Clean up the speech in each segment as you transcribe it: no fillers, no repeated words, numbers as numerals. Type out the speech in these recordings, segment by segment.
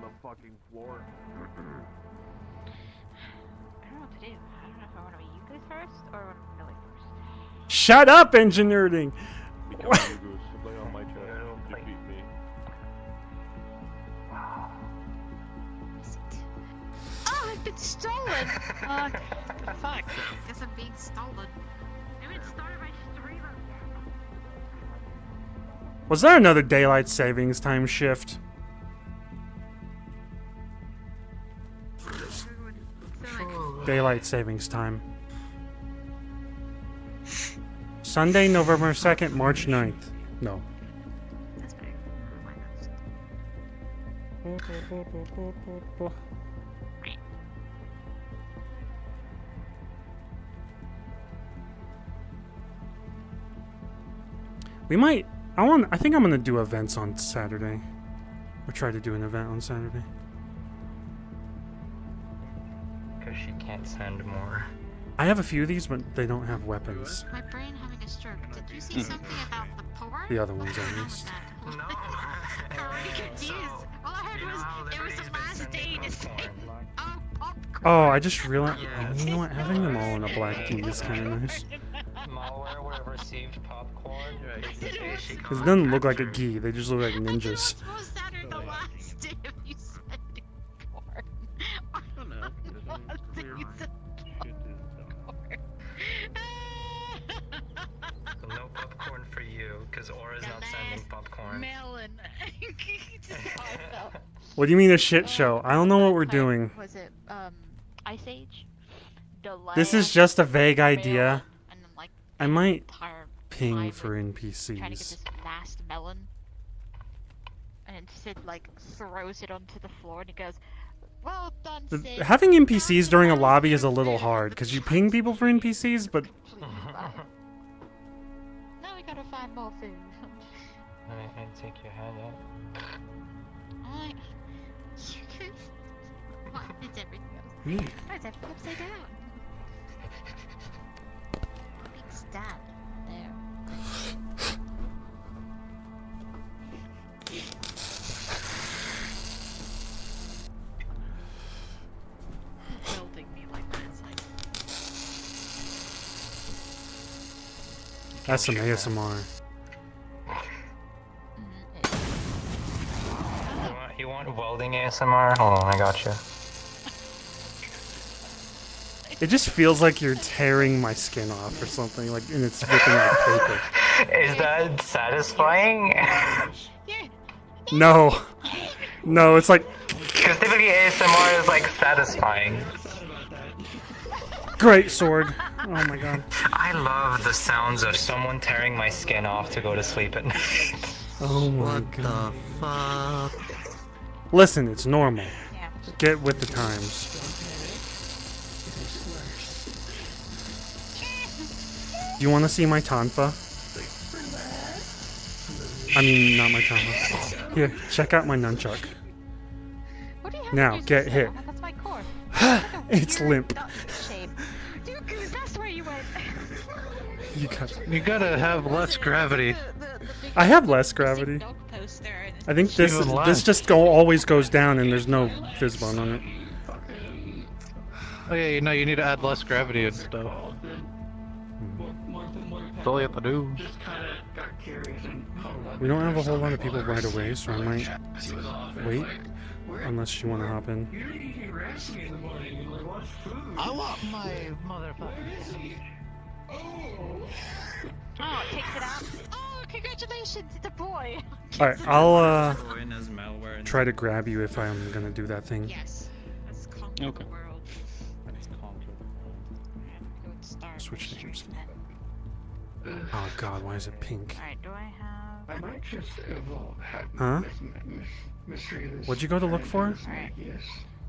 the fucking floor. I don't know what to do. I don't know if I want to be you guys first or I want to Millie first. Shut up, engineering! Become the goose. Lay on my chest. Defeat me. Oh, I've been stolen! Fuck. Guess I'm being stolen. I haven't started my stream up yet. Was there another daylight savings time shift? Daylight savings time. Sunday, November 2nd, March 9th. No. That's better. We might... I think I'm gonna do events on Saturday. Or try to do an event on Saturday. Because she can't send more. I have a few of these, but they don't have weapons. My brain having a stroke. Did you see something about the porn? The other ones, at least. No. I'm already confused. All I heard was it was the last day to say, oh, popcorn. Oh, I just realized... Yes. You know what? Having them all in a black key is kind of nice. Malware would have received popcorn. Because it doesn't look like a gi, they just look like ninjas. Suppose that or the last day if you said porn. I don't know. It doesn't clear You said shit is porn. So no popcorn for you, because Aura's not sending popcorn. Melon. What do you mean a shit show? I don't know what we're doing. Was it Ice Age? This is just a vague idea. And then, like, I might entire ping time for trying to get NPCs. this last melon. And Sid like throws it onto the floor and he goes, "Well done, Sid." Having NPCs during a lobby is a little hard, because you ping people for NPCs, but... Now we gotta find more food. I take your head out. Alright. What is everything else? Me. Why is everything upside down? Big stab. There. Building me like this, like... That's some ASMR. You want welding ASMR? Hold on, I got you. It just feels like you're tearing my skin off or something, like, and it's ripping like paper. Is that satisfying? No. No, it's like... Because typically ASMR is like satisfying. Great sword. Oh my god. I love the sounds of someone tearing my skin off to go to sleep at night. Oh my What god. the fuck? Listen, it's normal. Yeah. Get with the times. Do you want to see my tonfa? I mean, not my tonfa. Here, check out my nunchuck. What do you have Now, on your get system? hit. Oh, that's my core. It's limp. Shape. Dude, Goose, that's where you went. You got... You gotta have less gravity. I have less gravity. Dog poster and I think this Even less. this just always goes down and there's no fizzbone on it. Oh yeah, you know, you need to add less gravity and stuff. That's all you have to do. We don't have a whole lot of people right away, so I might wait. Unless you want to hop in. I want my motherfucker. oh, it takes it out. Oh, congratulations, it's a boy. Alright, I'll try to grab you if I'm gonna do that thing. Yes, let's conquer Okay. the world. Let's conquer the Good start. Switch names. Oh god, why is it pink? Alright, do I have... I might just evolve. Huh? What'd you go to look for? Alright.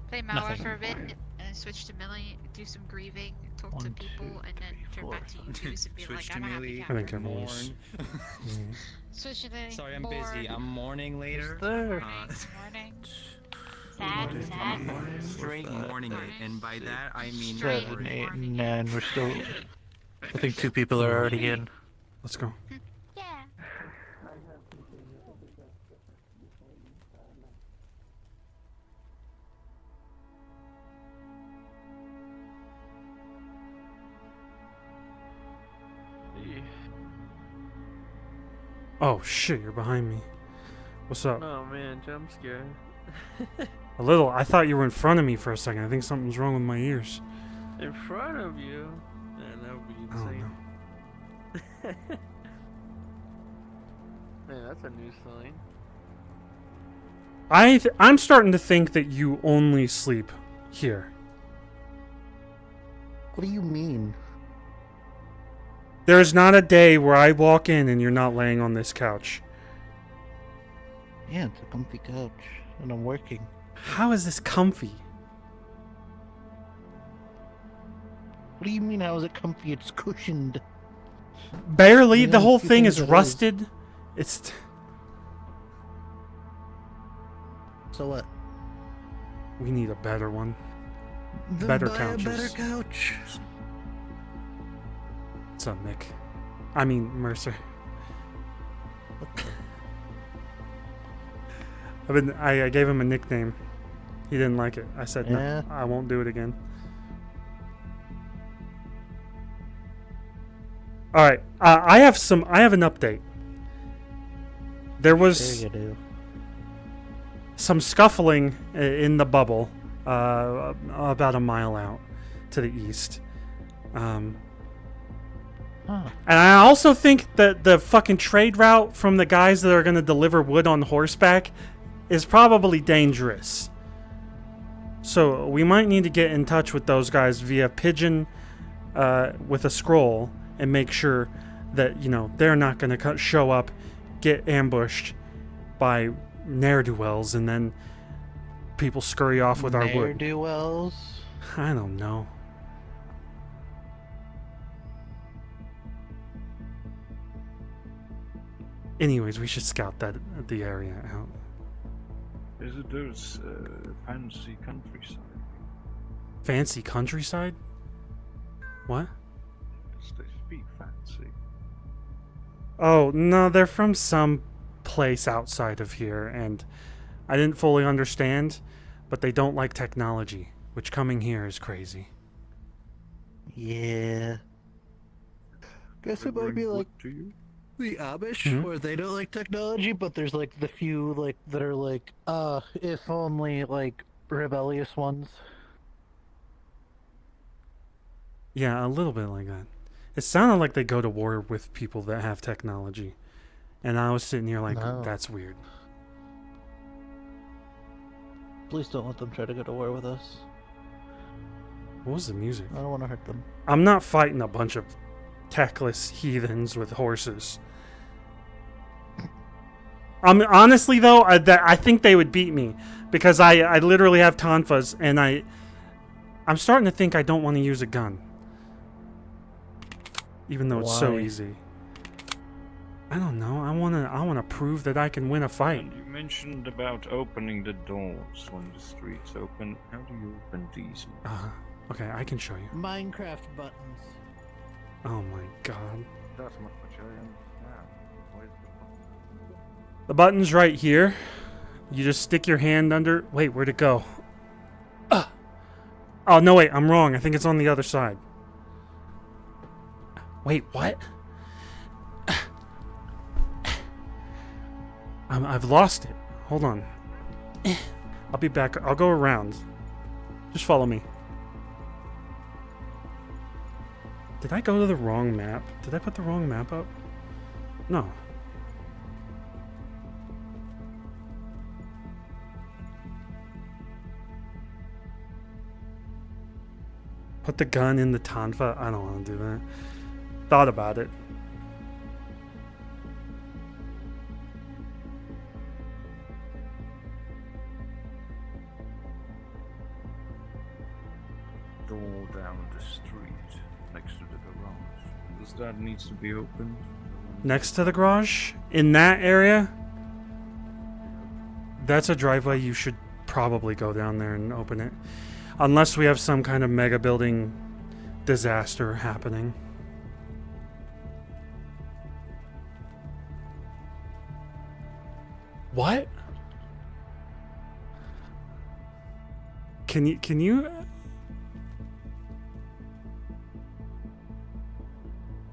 Play Malware Nothing. for a bit, and then switch to Millie, do some grieving, talk to 1, people, 2, and then 3, turn 4, back to you twos and be Switch like, to I'm a happy Millie. I camper. think everyone's... Switch to Millie. Sorry, I'm busy. I'm mourning later. There. Morning. Sad, sad. Straight morning, and by that I mean 7, 8, and 9. We're still. I think 2 people are already in. Let's go. Yeah. Oh shit, you're behind me. What's up? Oh man, jump scare. A little. I thought you were in front of me for a second. I think something's wrong with my ears. In front of you? Man, that would be I don't insane. know. Man, that's a new sign. I'm starting to think that you only sleep here. What do you mean? There's not a day where I walk in and you're not laying on this couch. Yeah, it's a comfy couch, and I'm working. How is this comfy? What do you mean, how is it comfy? It's cushioned. Barely. Yeah, The whole you thing think is it is. rusted. It's. So what? We need a better one. Then Better buy couches. a better couch. What's up, Nick? I mean, Mercer. I gave him a nickname. He didn't like it. I said, Yeah. no, I won't do it again. All right. I have an update. There was There you do. some scuffling in the bubble about a mile out to the east. Huh. And I also think that the fucking trade route from the guys that are going to deliver wood on horseback is probably dangerous. So we might need to get in touch with those guys via pigeon with a scroll and make sure that, you know, they're not going to show up, get ambushed by ne'er-do-wells, and then people scurry off with our wood. Ne'er-do-wells. I don't know. Anyways, we should scout the area out. There's fancy countryside. Fancy countryside? What? They speak fancy. Oh, no, they're from some place outside of here, and I didn't fully understand, but they don't like technology, which coming here is crazy. Yeah. Guess it might be like to you? the Amish, Mhm. where they don't like technology, but there's like the few like that are like, if only like rebellious ones. Yeah, a little bit like that. It sounded like they go to war with people that have technology. And I was sitting here like, No. that's weird. Please don't let them try to go to war with us. What was the music? I don't want to hurt them. I'm not fighting a bunch of techless heathens with horses. Honestly though, I think they would beat me because I literally have tonfas, and I'm starting to think I don't want to use a gun, even though it's so Why? easy. I don't know. I wanna prove that I can win a fight. And you mentioned about opening the doors when the streets open. How do you open these? Okay, I can show you. Minecraft buttons. Oh my god. That's much I understand. Where's The button's right here. You just stick your hand under. Wait, where'd it go? Oh, no, wait, I'm wrong. I think it's on the other side. Wait, what? I've lost it. Hold on. I'll be back. I'll go around. Just follow me. Did I go to the wrong map? Did I put the wrong map up? No. Put the gun in the tonfa? I don't want to do that. Thought about it. door down the street next to the garage? Does that needs to be opened? Next to the garage? In that area? That's a driveway. You should probably go down there and open it. Unless we have some kind of mega building disaster happening. What? Can you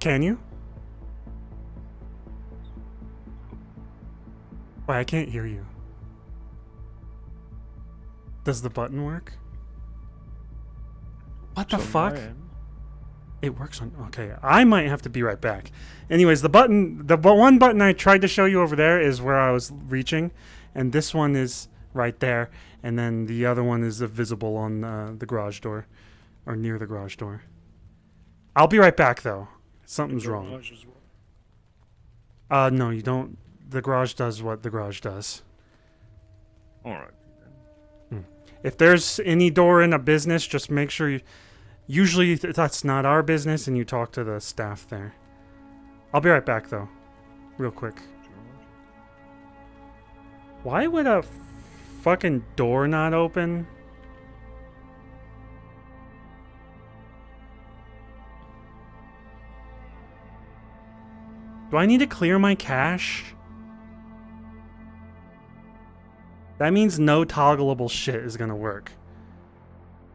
Can you? Wait, I can't hear you. Does the button work? What the fuck? It works on... Okay, I might have to be right back. Anyways, the one button I tried to show you over there is where I was reaching. And this one is right there. And then the other one is visible on the garage door. Or near the garage door. I'll be right back, though. Something's wrong. No, you don't... The garage does what the garage does. Alright. If there's any door in a business, just make sure you... Usually that's not our business, and you talk to the staff there. I'll be right back, though. Real quick. Why would a fucking door not open? Do I need to clear my cache? That means no toggleable shit is gonna work.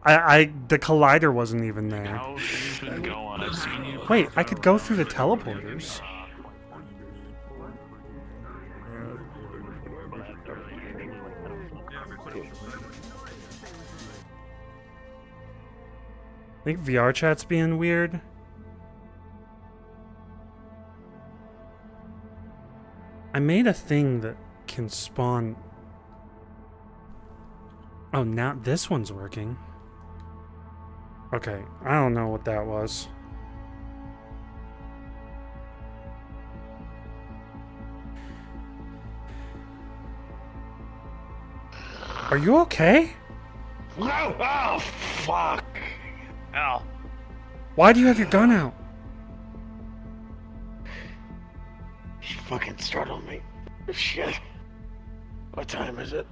The collider wasn't even there. How things been going? I've seen you. Wait, I could go through the teleporters. I think VR chat's being weird. I made a thing that can spawn... Oh, now this one's working. Okay, I don't know what that was. Are you okay? No! Oh, fuck! Ow. Why do you have your gun out? You fucking startled me. Shit. What time is it?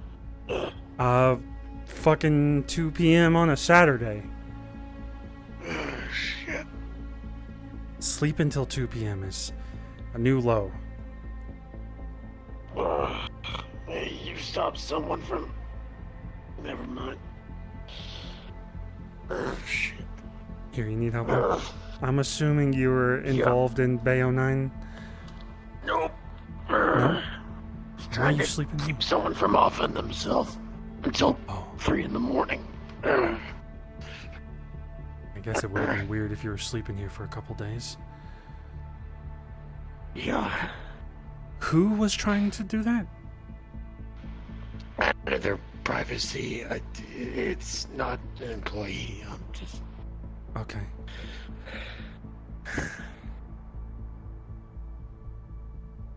Fucking 2 p.m. on a Saturday. Shit. Sleep until 2 p.m. is a new low. Hey, you stopped someone from... Never mind. Shit. Here, you need help? I'm assuming you were involved in Bayo 9? Nope. No? Just Why are trying you to sleeping? keep someone from offing themselves until Oh. 3 in the morning. I guess it would have been weird if you were sleeping here for a couple days. Yeah. Who was trying to do that? Out of their privacy, it's not an employee. I'm just... Okay.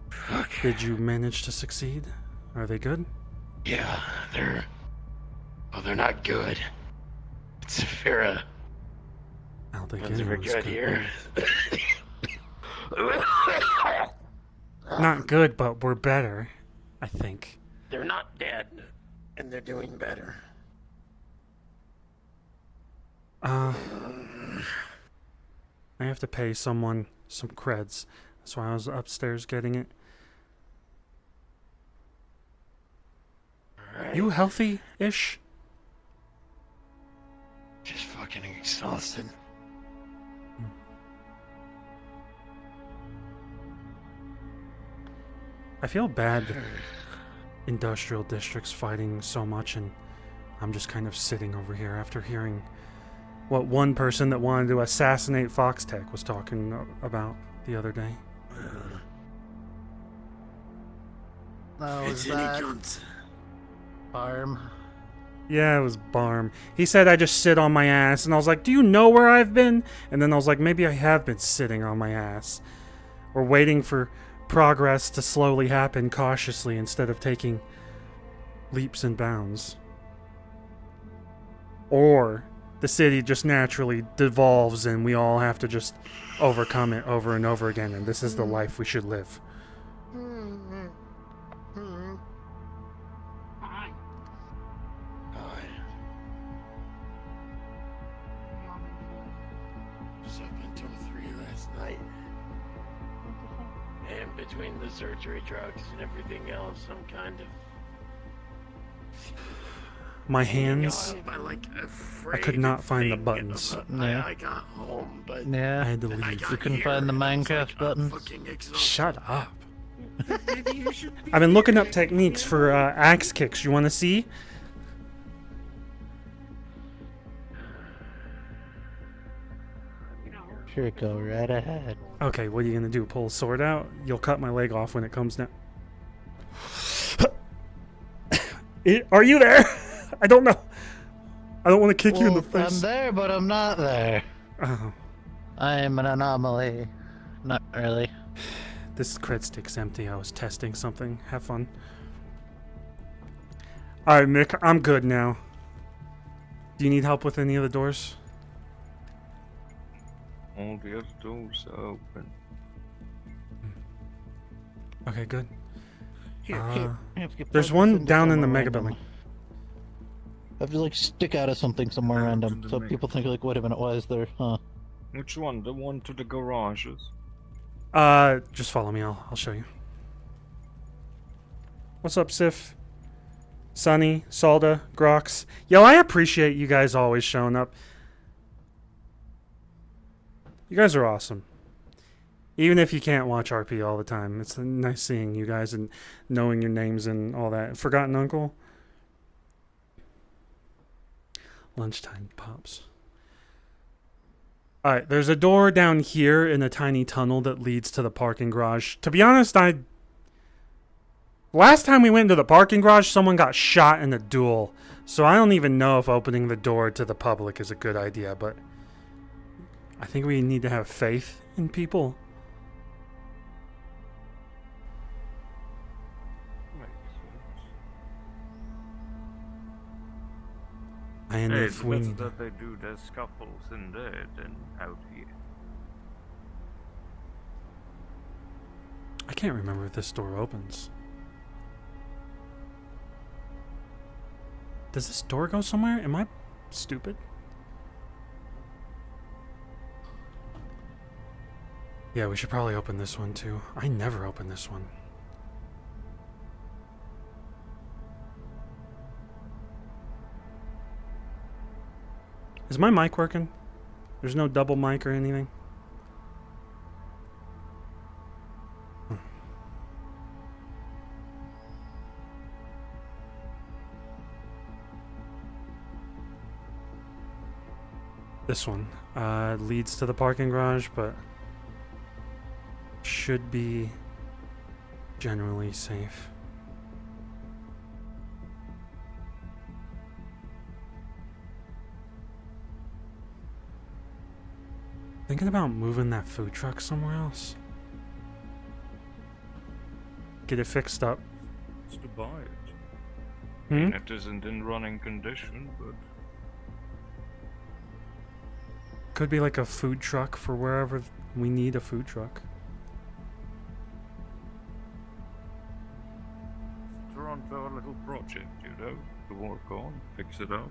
Fuck. Did you manage to succeed? Are they good? Yeah, they're... Well, they're not good. It's Vera. I don't think One's ever anyone's good here. Not good, but we're better. I think. They're not dead, and they're doing better. I have to pay someone some creds. That's why I was upstairs getting it. Alright. You healthy-ish? Just fucking exhausted. I feel bad that industrial district's fighting so much, and I'm just kind of sitting over here after hearing what one person that wanted to assassinate Foxtech was talking about the other day. Oh, is that Farm? Yeah, it was Barm. He said I just sit on my ass, and I was like, do you know where I've been? And then I was like, maybe I have been sitting on my ass. Or waiting for progress to slowly happen cautiously instead of taking leaps and bounds. Or the city just naturally devolves and we all have to just overcome it over and over again, and this is the life we should live. Was up until 3 last night. And between the surgery drugs and everything else, I'm kind of... My hands, I could not find the buttons. Yeah. I got home, but I yeah, had to I leave. got you couldn't here, find the and it was Minecraft I'm buttons. fucking exhausted. Shut up. I've been looking up techniques for axe kicks. You want to see? Sure, go right ahead. Okay, what are you gonna do? Pull a sword out? You'll cut my leg off when it comes down. Are you there? I don't know. I don't want to kick you in the face. I'm there, but I'm not there. Oh, I'm an anomaly. Not really. this cred stick's empty. I was testing something. Have fun. Alright, Mick, I'm good now. Do you need help with any of the doors? All the other doors are open. Okay, good. Here, There's plug one this into down in the somewhere mega random. building. I have to like stick out of something somewhere Out random, in the so mega people think like, wait a minute, why is there? Huh? Which one? The one to the garages? Just follow me. I'll show you. What's up, Sif? Sunny, Salda, Grox. Yo, I appreciate you guys always showing up. You guys are awesome. Even if you can't watch RP all the time, it's nice seeing you guys and knowing your names and all that. Forgotten Uncle? Lunchtime pops. Alright, there's a door down here in a tiny tunnel that leads to the parking garage. To be honest, last time we went into the parking garage, someone got shot in a duel. So I don't even know if opening the door to the public is a good idea, but I think we need to have faith in people. Makes sense. And Hey, if it's we better need... that they do their scuffles in there than out here. I can't remember if this door opens. Does this door go somewhere? Am I stupid? Yeah, we should probably open this one too. I never open this one. Is my mic working? There's no double mic or anything? This one leads to the parking garage, but should be generally safe. Thinking about moving that food truck somewhere else. Get it fixed up. It's to buy it. Hmm? It isn't in running condition, but Could be like a food truck for wherever we need a food truck. Taranto a little project, you know, to work on, fix it up.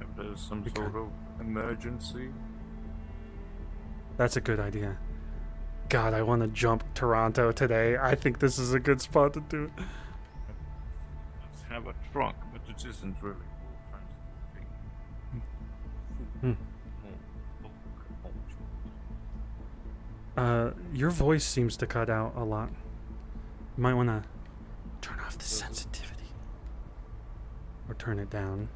If there's some sort of emergency. That's a good idea. God, I want to jump Taranto today. I think this is a good spot to do it. Let's have a truck, but it isn't really for transporting. More bulk objects. Your voice seems to cut out a lot. You might want to turn off the sensitivity. Or turn it down.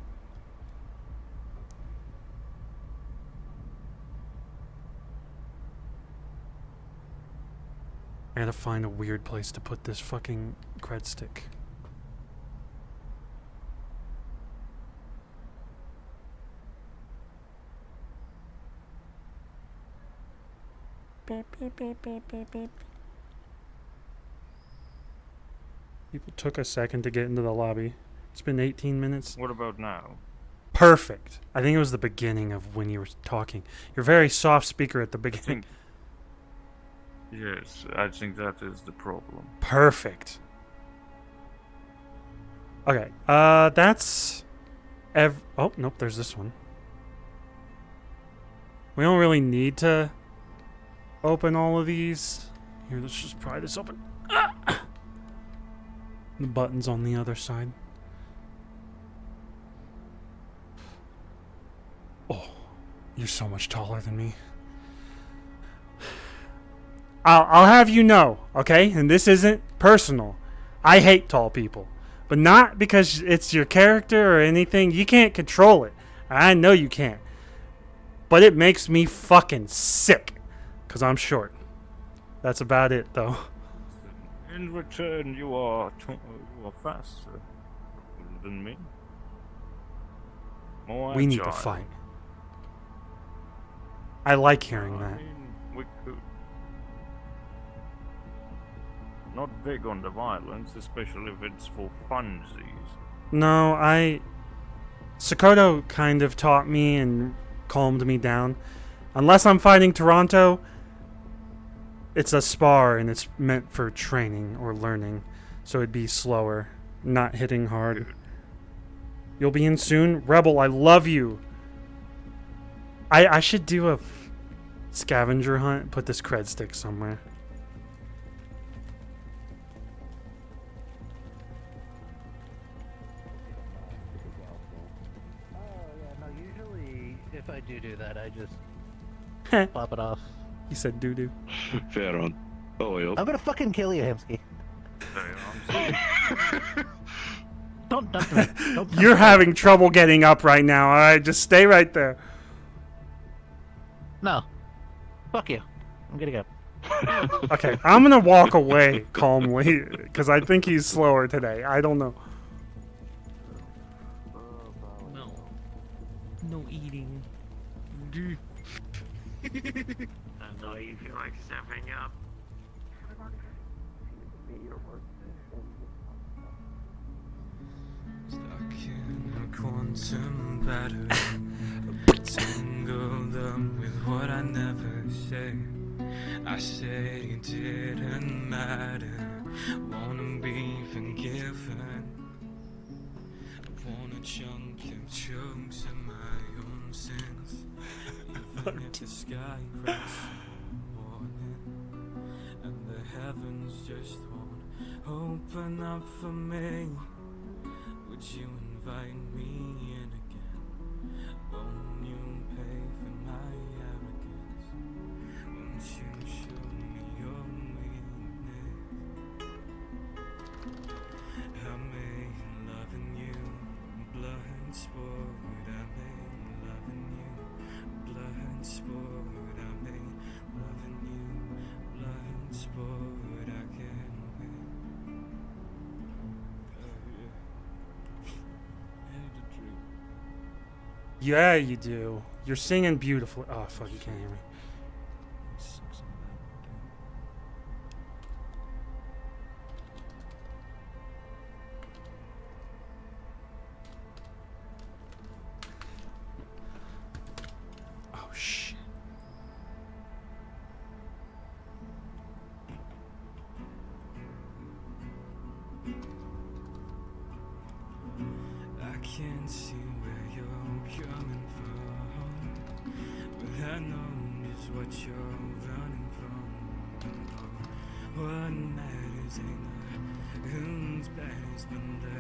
I gotta find a weird place to put this fucking cred stick. Beep, beep, beep, beep, beep, beep. People took a second to get into the lobby. It's been 18 minutes. What about now? Perfect. I think it was the beginning of when you were talking. You're very soft speaker at the I beginning. think. Yes, I think that is the problem. Perfect. Okay, that's... oh, nope, there's this one. We don't really need to open all of these. Here, let's just pry this open. Ah! The button's on the other side. Oh, you're so much taller than me. I'll have you know, okay? And this isn't personal. I hate tall people. But not because it's your character or anything. You can't control it. I know you can't. But it makes me fucking sick. Because I'm short. That's about it, though. In return, you are faster than me. More We need to agile. fight. I like hearing I that. mean, we could. Not big on the violence, especially if it's for funsies. No, Sakoto kind of taught me and calmed me down. Unless I'm fighting Taranto, it's a spar and it's meant for training or learning. So it'd be slower, not hitting hard. Good. You'll be in soon? Rebel, I love you. I should do a scavenger hunt. Put this cred stick somewhere. Oh yeah, no. Usually, if I do that, I just pop it off. He said doo-doo. Fair on. Oh, well. I'm gonna fucking kill you, Hamsky. Don't dump me. Don't dump You're me. having trouble getting up right now, alright? Just stay right there. No. Fuck you. I'm gonna go. Okay, I'm gonna walk away calmly, because I think he's slower today. I don't know. No. No eating. I know you feel like stepping up. Stuck in a quantum battery, tangled up with what I never said. I said it didn't matter. Wanna be forgiven. I wanna chunk them chunks of my own sins. Even if the sky cracks in the morning and the heavens just won't open up for me. Would you invite me in again? Won't you pay for my arrogance? Won't you show me your weakness? I made loving you blood sport. I made loving you blood sport. I made loving you blood sport. I can't wait. Yeah, you do. You're singing beautifully. Oh, fuck, you can't hear me. Oh, shit. I can't see where you're coming from, but I know just what you're running from. What matters ain't the who's best, but the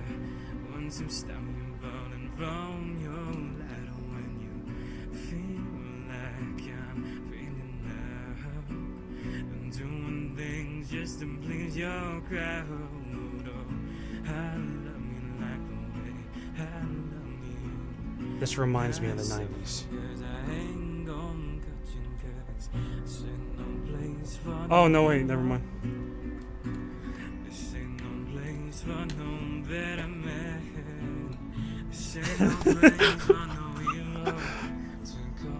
ones who stop you falling from your ladder when you feel like I'm feeling now, and doing things just to please your crowd. Oh, I love me like the way I love you. This reminds me of the 90s. Cause I ain't gon' cut you, cause this ain't no place for Oh, no, wait, never mind. This ain't no place for no better man. This ain't no place for no hero to go.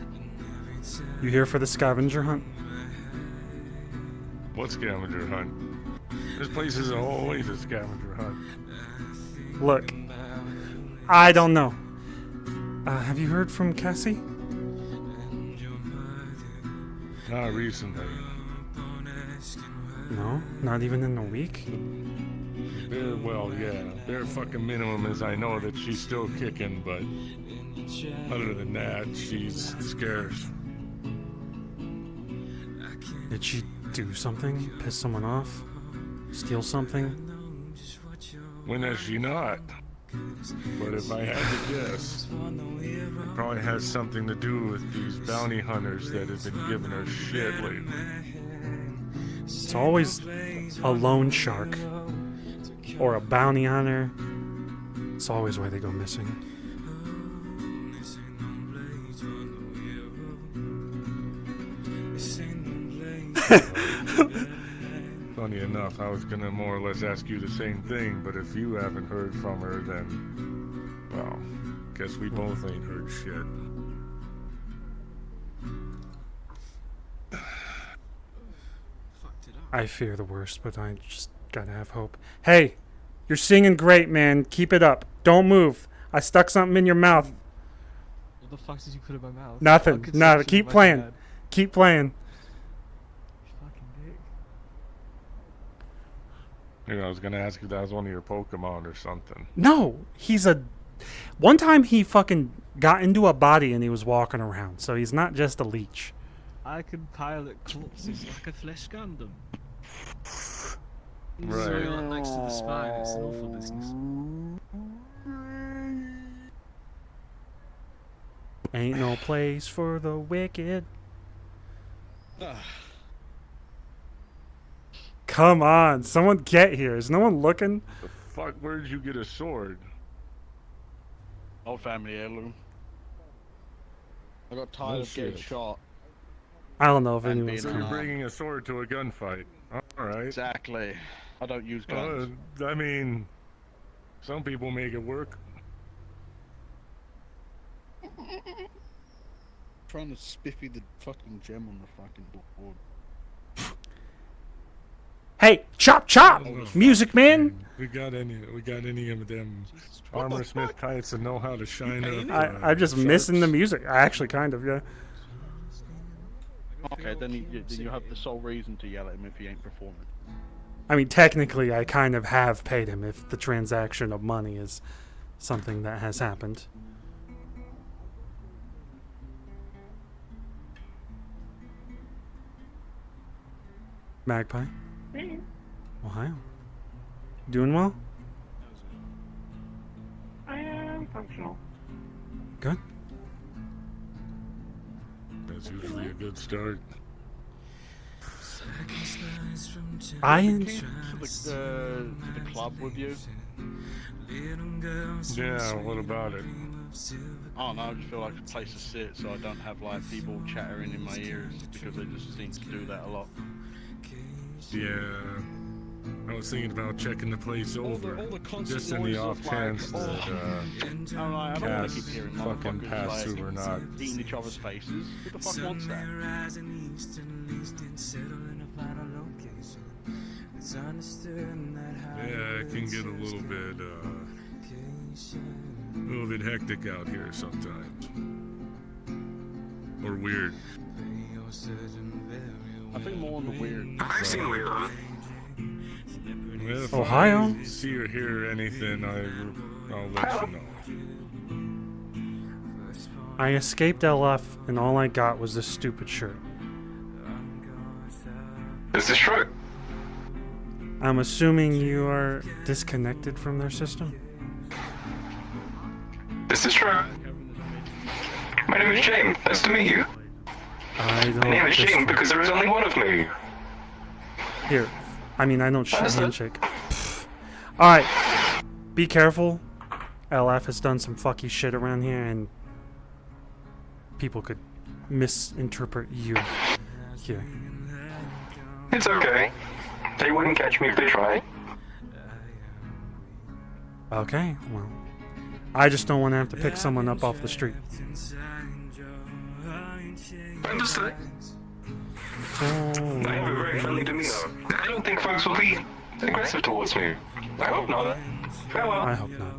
And every time You here for the scavenger hunt? What scavenger hunt? This place is always a scavenger hunt. Look, I don't know. Have you heard from Cassie? Not recently. No, not even in a week. Well, yeah. Bare fucking minimum is I know that she's still kicking, but other than that, she's scarce. Did she do something? Piss someone off? Steal something? When has she not? But if I had to guess, Probably has something to do with these bounty hunters that have been giving her shit lately. It's always a loan shark or a bounty hunter. It's always why they go missing. Funny enough, I was gonna more or less ask you the same thing, but if you haven't heard from her, then, well, guess we both ain't heard shit. I fear the worst, but I just gotta have hope. Hey, you're singing great, man. Keep it up. Don't move. I stuck something in your mouth. What the fuck did you put in my mouth? Nothing. Fucking No, shit keep in my playing. head. Keep playing. You fucking dick. You know, I was gonna ask if that was one of your Pokemon or something. No, he's a... One time he fucking got into a body and he was walking around, so he's not just a leech. I can pilot corpses like a flesh Gundam. Right. Sorry, like next to the spine, it's an awful business. Ain't no place for the wicked. Come on, someone get here. Is no one looking? The fuck, where'd you get a sword? Old family heirloom. I got tired No of getting shit. shot. I don't know if And anyone's being So coming. you're bringing a sword to a gunfight. Alright. Exactly. I don't use guns. I mean, some people make it work. Trying to spiffy the fucking gem on the fucking board. Hey, chop chop! Oh, Music man! We got any of them armor smith types that know how to shine up? I'm just missing the music. I actually kind of, yeah. Okay, then you have the sole reason to yell at him if he ain't performing. I mean, technically, I kind of have paid him if the transaction of money is something that has happened. Magpie? Ohio. Doing well? I am functional. Good. That's usually a good start. I To the club with you. Yeah, what about it? I don't know, I just feel like a place to sit so I don't have like people chattering in my ears because they just seem to do that a lot. Yeah. I was thinking about checking the place over, all the constant just in the noise off of, like, chance that I don't want to Cass keep hearing fucking motherfuckers pass like through or not. eating each other's faces. Who the fuck wants that? Yeah, it can get a little bit hectic out here sometimes, or weird. I think more on the weird. I've seen weird. Well, if Ohio? I see or hear anything, I'll let you know. I escaped LF, and all I got was this stupid shirt. This is true. I'm assuming you are disconnected from their system? This is true. My name is James. Nice to meet you. I don't My name is just- James because there is only one of me. Here. I mean, I don't Understood. handshake. Alright. Be careful. LF has done some fucky shit around here, and people could misinterpret you here. It's okay. They wouldn't catch me if they tried. Okay, well. I just don't want to have to pick someone up off the street. Understood. I have a very friendly demeanor. I don't think folks will be aggressive towards me. I hope not. Farewell. I hope not.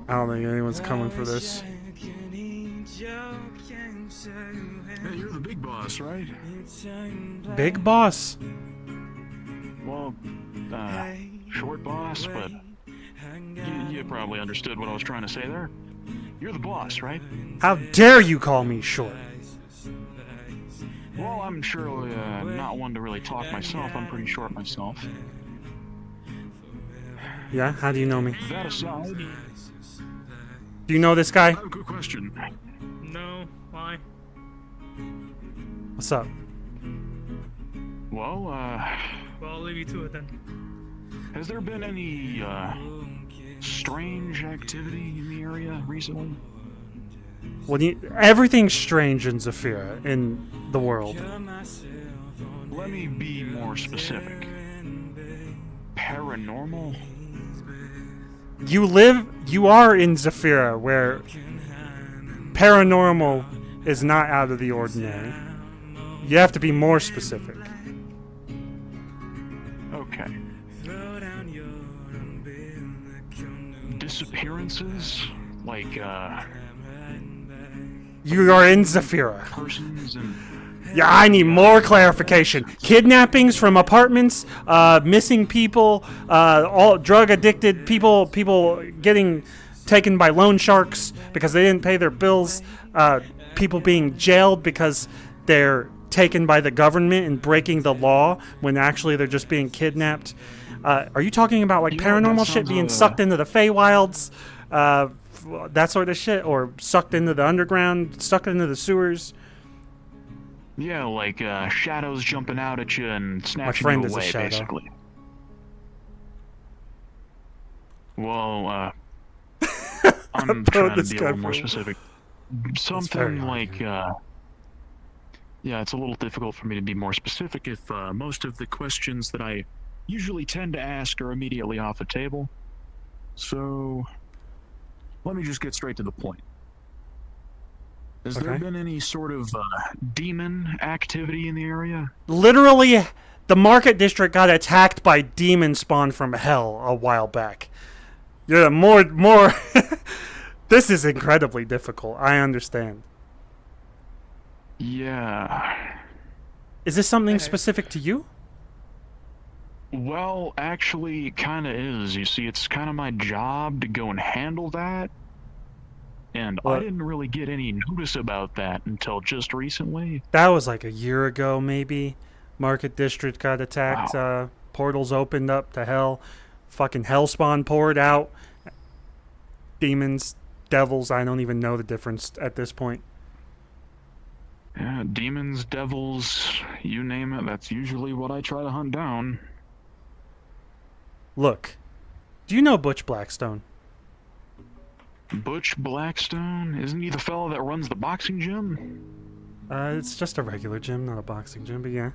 I don't think anyone's coming for this. Hey, you're the big boss, right? Big boss. Well, short boss, but you probably understood what I was trying to say there. You're the boss, right? How dare you call me short? Well, I'm surely not one to really talk myself. I'm pretty short myself. Yeah? How do you know me? That aside, Do you know this guy? I have a good question. No, why? What's up? Well, Well, I'll leave you to it then. has there been any, strange activity in the area recently? What do you, everything's strange in Zafira, in the world. Let me be more specific. Paranormal? You are in Zafira, where paranormal is not out of the ordinary. You have to be more specific. Okay. Disappearances? Like, You are in Zafira. persons and... Yeah, I need more clarification. Kidnappings from apartments, missing people, all drug addicted people getting taken by loan sharks because they didn't pay their bills, people being jailed because they're taken by the government and breaking the law when actually they're just being kidnapped. Are you talking about like paranormal shit being sucked into the Feywilds, that sort of shit, or sucked into the underground, stuck into the sewers? Yeah, like, shadows jumping out at you and snatching friend you is a away, shadow. basically. Well, I'm trying to be a little more specific. Something like, yeah, it's a little difficult for me to be more specific if, most of the questions that I usually tend to ask are immediately off the table. So, let me just get straight to the point. Has there been any sort of demon activity in the area? Literally, the market district got attacked by demon spawn from hell a while back. Yeah, more. This is incredibly difficult. I understand. Yeah. Is this something specific to you? Well, actually, it kind of is. You see, it's kind of my job to go and handle that. And I didn't really get any notice about that until just recently. That was like a year ago, maybe. Market district got attacked. Wow. Portals opened up to hell. Fucking hellspawn poured out. Demons, devils, I don't even know the difference at this point. Yeah, demons, devils, you name it, that's usually what I try to hunt down. Look, do you know Butch Blackstone? Butch Blackstone? Isn't he the fellow that runs the boxing gym? It's just a regular gym, not a boxing gym, but yeah.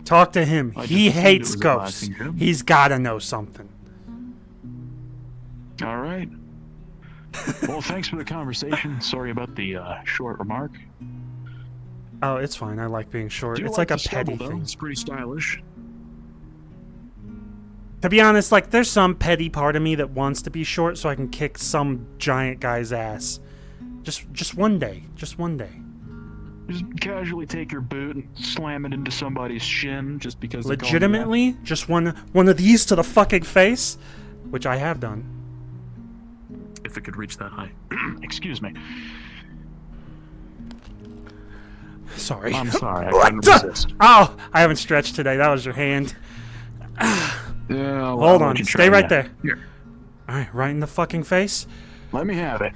Talk to him. He hates ghosts. He's gotta know something. Alright. Well, thanks for the conversation. Sorry about the short remark. Oh, it's fine. I like being short. Do It's like like a the petty stubble, though. thing. It's pretty stylish. To be honest, like, there's some petty part of me that wants to be short so I can kick some giant guy's ass. Just one day. Just one day. Just casually take your boot and slam it into somebody's shin just because they call you that. Legitimately, just one of these to the fucking face, which I have done. If it could reach that high. Excuse me. Sorry. I'm sorry, I couldn't resist. Oh, I haven't stretched today. That was your hand. Yeah, well, Hold I'll on. let you Stay try right that. there. Here, Alright, right in the fucking face. let me have it.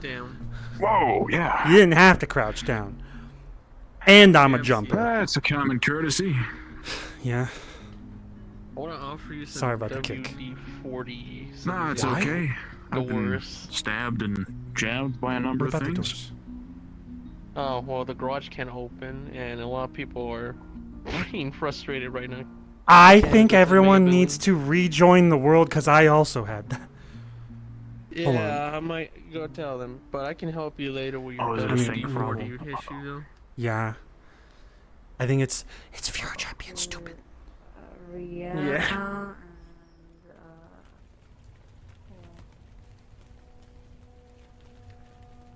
Damn. Whoa, yeah. You didn't have to crouch down. And I'm a jumper. That's a common courtesy. Yeah. I want to offer you some Sorry about the kick. WD-40. No, it's okay. I've been Doors. stabbed and jabbed by a number What of about the things. doors? Oh, well, the garage can't open, and a lot of people are being frustrated right now. I Can't think open the everyone main needs to rejoin the world because I also had that. Hold on. Yeah, I might go tell them, but I can help you later with your Oh, is it a thing for WD-40 issue, though. Yeah. I think it's VRCRP being stupid. Yeah.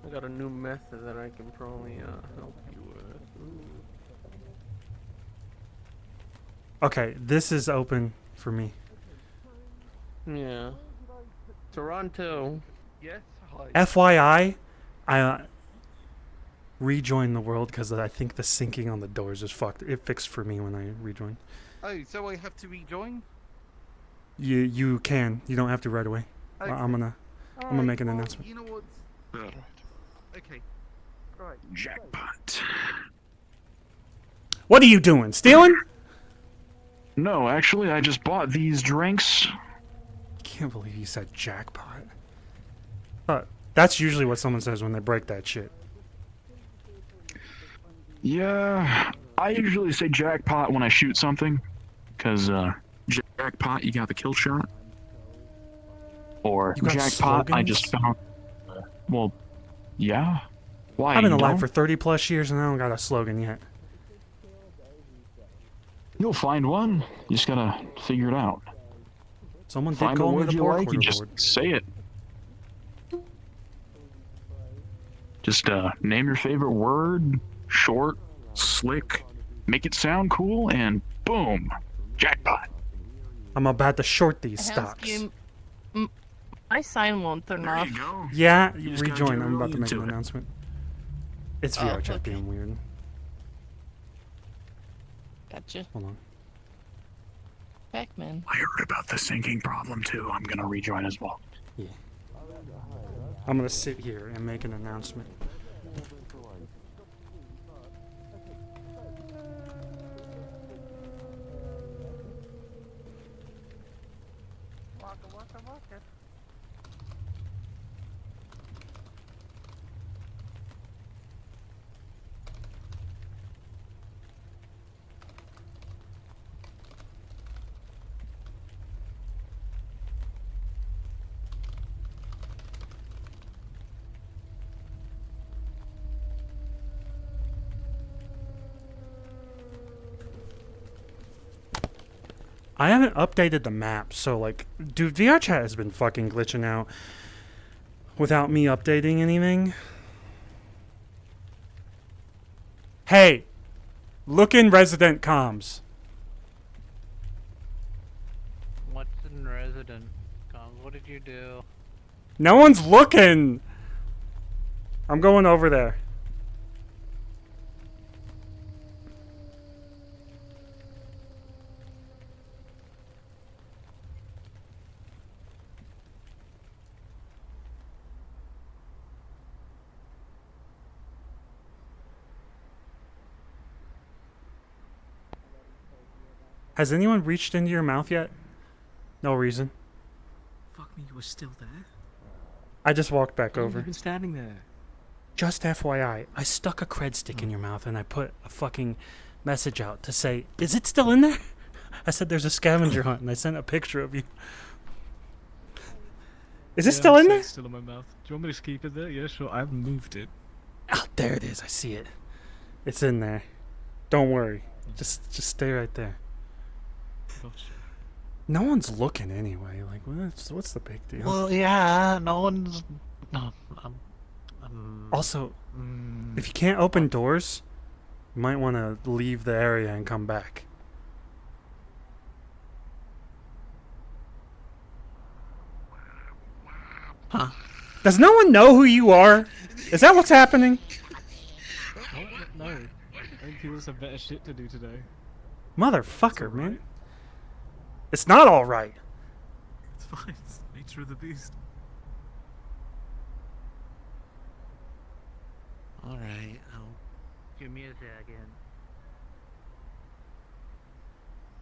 I got a new method that I can probably help you with. Ooh. Okay, this is open for me. Yeah. Taranto. Yes. Hi. FYI, I rejoined the world because I think the syncing on the doors is fucked. It fixed for me when I rejoined. Oh, so I have to rejoin? You can. You don't have to right away. Okay. I'm gonna make an announcement. You know what? Okay. Alright. Jackpot. What are you doing? Stealing? No, actually, I just bought these drinks. Can't believe you said jackpot. That's usually what someone says when they break that shit. Yeah, I usually say jackpot when I shoot something, because jackpot, you got the kill shot. Or You got jackpot, I slogans? just found. Well, yeah. Why? I've been you alive don't? for 30 plus years and I don't got a slogan yet. You'll find one. You just gotta figure it out. Someone did Find a call me word the you pork like order and just board. say it. Just name your favorite word, short, slick, make it sound cool, and boom, jackpot. I'm about to short these stocks. My sign won't turn off. Yeah, You just gotta rejoin. get I'm about really to make an into it. announcement. It's Oh, VRCRP okay. being weird. Gotcha. Hold on. Pac-Man. I heard about the syncing problem too. I'm gonna rejoin as well. Yeah. I'm gonna sit here and make an announcement. I haven't updated the map, so like, dude, VRChat has been fucking glitching out without me updating anything. Hey, look in resident comms. What's in resident comms? What did you do? No one's looking. I'm going over there. Has anyone reached into your mouth yet? No reason. Fuck me, you were still there? I just walked back How long have over. you been standing there? Just FYI, I stuck a cred stick in your mouth and I put a fucking message out to say, is it still in there? I said there's a scavenger hunt and I sent a picture of you. Is it still in there? It's still in my mouth. Do you want me to just keep it there? Yeah, sure. I haven't moved it. Oh, there it is. I see it. It's in there. Don't worry. Just stay right there. Gotcha. No one's looking anyway. Like, what's the big deal? Well, yeah, no one's. No, Also, if you can't open doors, you might want to leave the area and come back. Huh? Does no one know who you are? Is that what's happening? What? No. I think he was some better shit to do today. Motherfucker, man. It's not alright. It's fine. It's the nature of the beast. Alright, give me a second.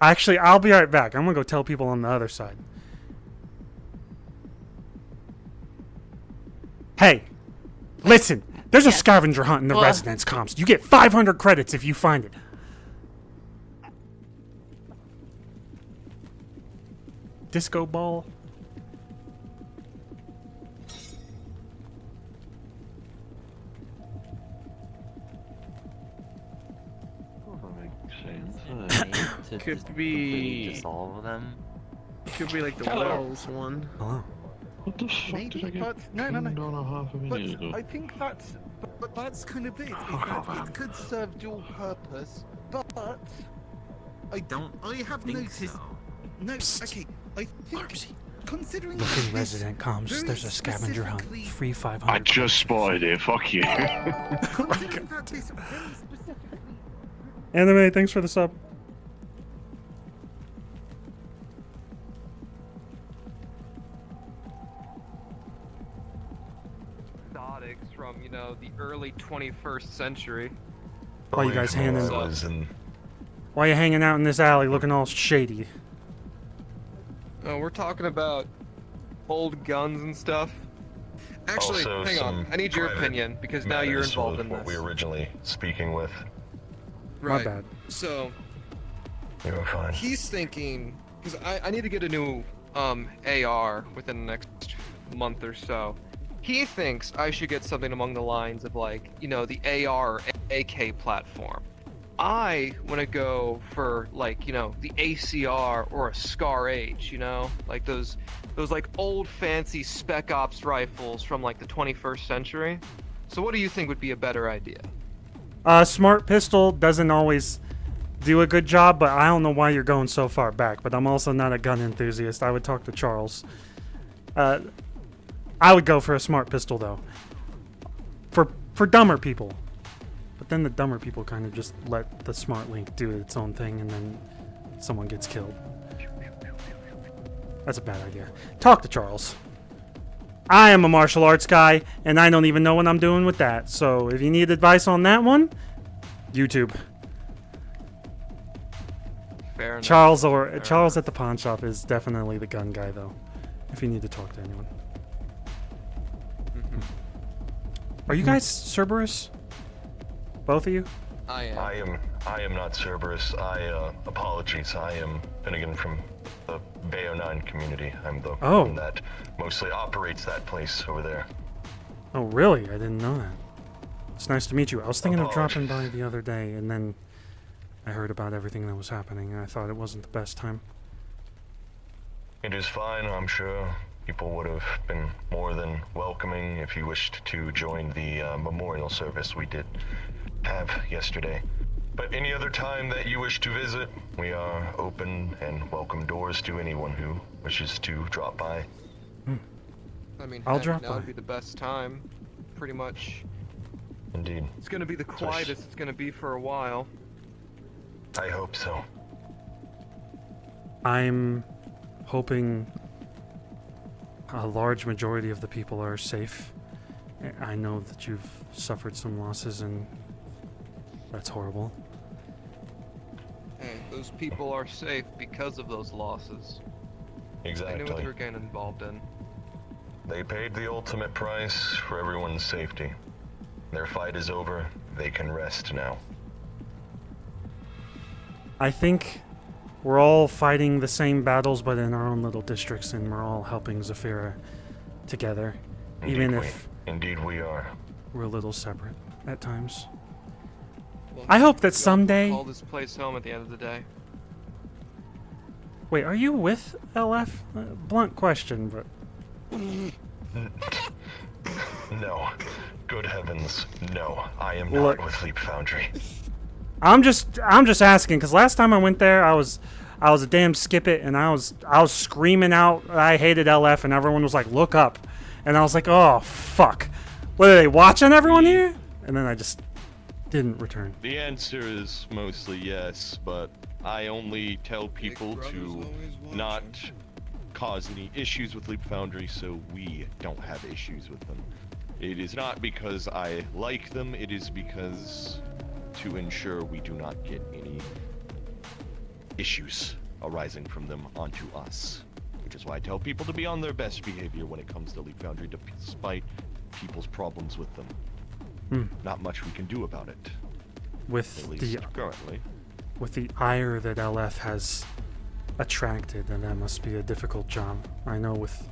Actually, I'll be right back. I'm gonna go tell people on the other side. Hey, listen. There's a scavenger hunt in the What? residence comps. You get 500 credits if you find it. Disco ball. Could be dissolve them. Could be like the Hello. Wells one. Hello. What the fuck Maybe, did I get but no. pinged on a half a minute But ago? I think that's, but that's kind of it. Is that it could serve dual purpose, but I have think noticed. so. No, okay. I think considering Look in this resident comms. very There's a scavenger hunt. specifically- Free 500. I just spotted it, fuck you. considering that this very specifically Anime, thanks for the sub. robotics from, you know, the early 21st century. Why you guys hanging? So- Why you hanging out in this alley looking all shady? We're talking about old guns and stuff. Actually, Also, hang on. some I need your private opinion because now you're matters involved with in what we this. were originally speaking with. Right. bad. So You were fine. he's thinking, because I need to get a new AR within the next month or so. He thinks I should get something along the lines of like, you know, the AR or AK platform. I want to go for like, you know, the ACR or a Scar H, you know, like those like old fancy Spec Ops rifles from like the 21st century. So what do you think would be a better idea? Smart pistol doesn't always do a good job, but I don't know why you're going so far back. But I'm also not a gun enthusiast. I would talk to Charles. I would go for a smart pistol though. For dumber people. But then the dumber people kind of just let the smart link do its own thing, and then someone gets killed. That's a bad idea. Talk to Charles. I am a martial arts guy, and I don't even know what I'm doing with that. So if you need advice on that one, YouTube. Fair enough. Charles at the pawn shop is definitely the gun guy, though. If you need to talk to anyone. Are you guys Cerberus? Both of you? I am. I am not Cerberus. Apologies. I am Finnegan from the Bay 09 community. I'm the one that mostly operates that place over there. Oh, really? I didn't know that. It's nice to meet you. I was thinking of dropping by the other day, and then I heard about everything that was happening, and I thought it wasn't the best time. It is fine, I'm sure. People would have been more than welcoming if you wished to join the memorial service we did have yesterday. But any other time that you wish to visit, we are open and welcome doors to anyone who wishes to drop by. I mean, I'll heck, drop now by. would be the best time, pretty much. Indeed. It's gonna be the quietest it's gonna be for a while. I hope so. I'm hoping a large majority of the people are safe. I know that you've suffered some losses, and that's horrible. Hey, those people are safe because of those losses. Exactly. They knew what they were getting involved in. They paid the ultimate price for everyone's safety. Their fight is over. They can rest now. I think we're all fighting the same battles, but in our own little districts, and we're all helping Zafira together, even if Indeed we are. we're a little separate at times. Well, I hope that we all someday... call this place home at the end of the day. Wait, are you with LF? Blunt question, but... No. Good heavens, no. I am Look. not with Leap Foundry. I'm just asking, because last time I went there, I was a damn skip it, and I was screaming out I hated LF, and everyone was like, look up. And I was like, oh, fuck. What, are they watching everyone here? And then I just didn't return. The answer is mostly yes, but I only tell people to not cause any issues with Leap Foundry so we don't have issues with them. It is not because I like them, it is because to ensure we do not get any issues arising from them onto us. Which is why I tell people to be on their best behavior when it comes to Leap Foundry, despite people's problems with them. Not much we can do about it. With At least currently. With the ire that LF has attracted, and that must be a difficult job. I know with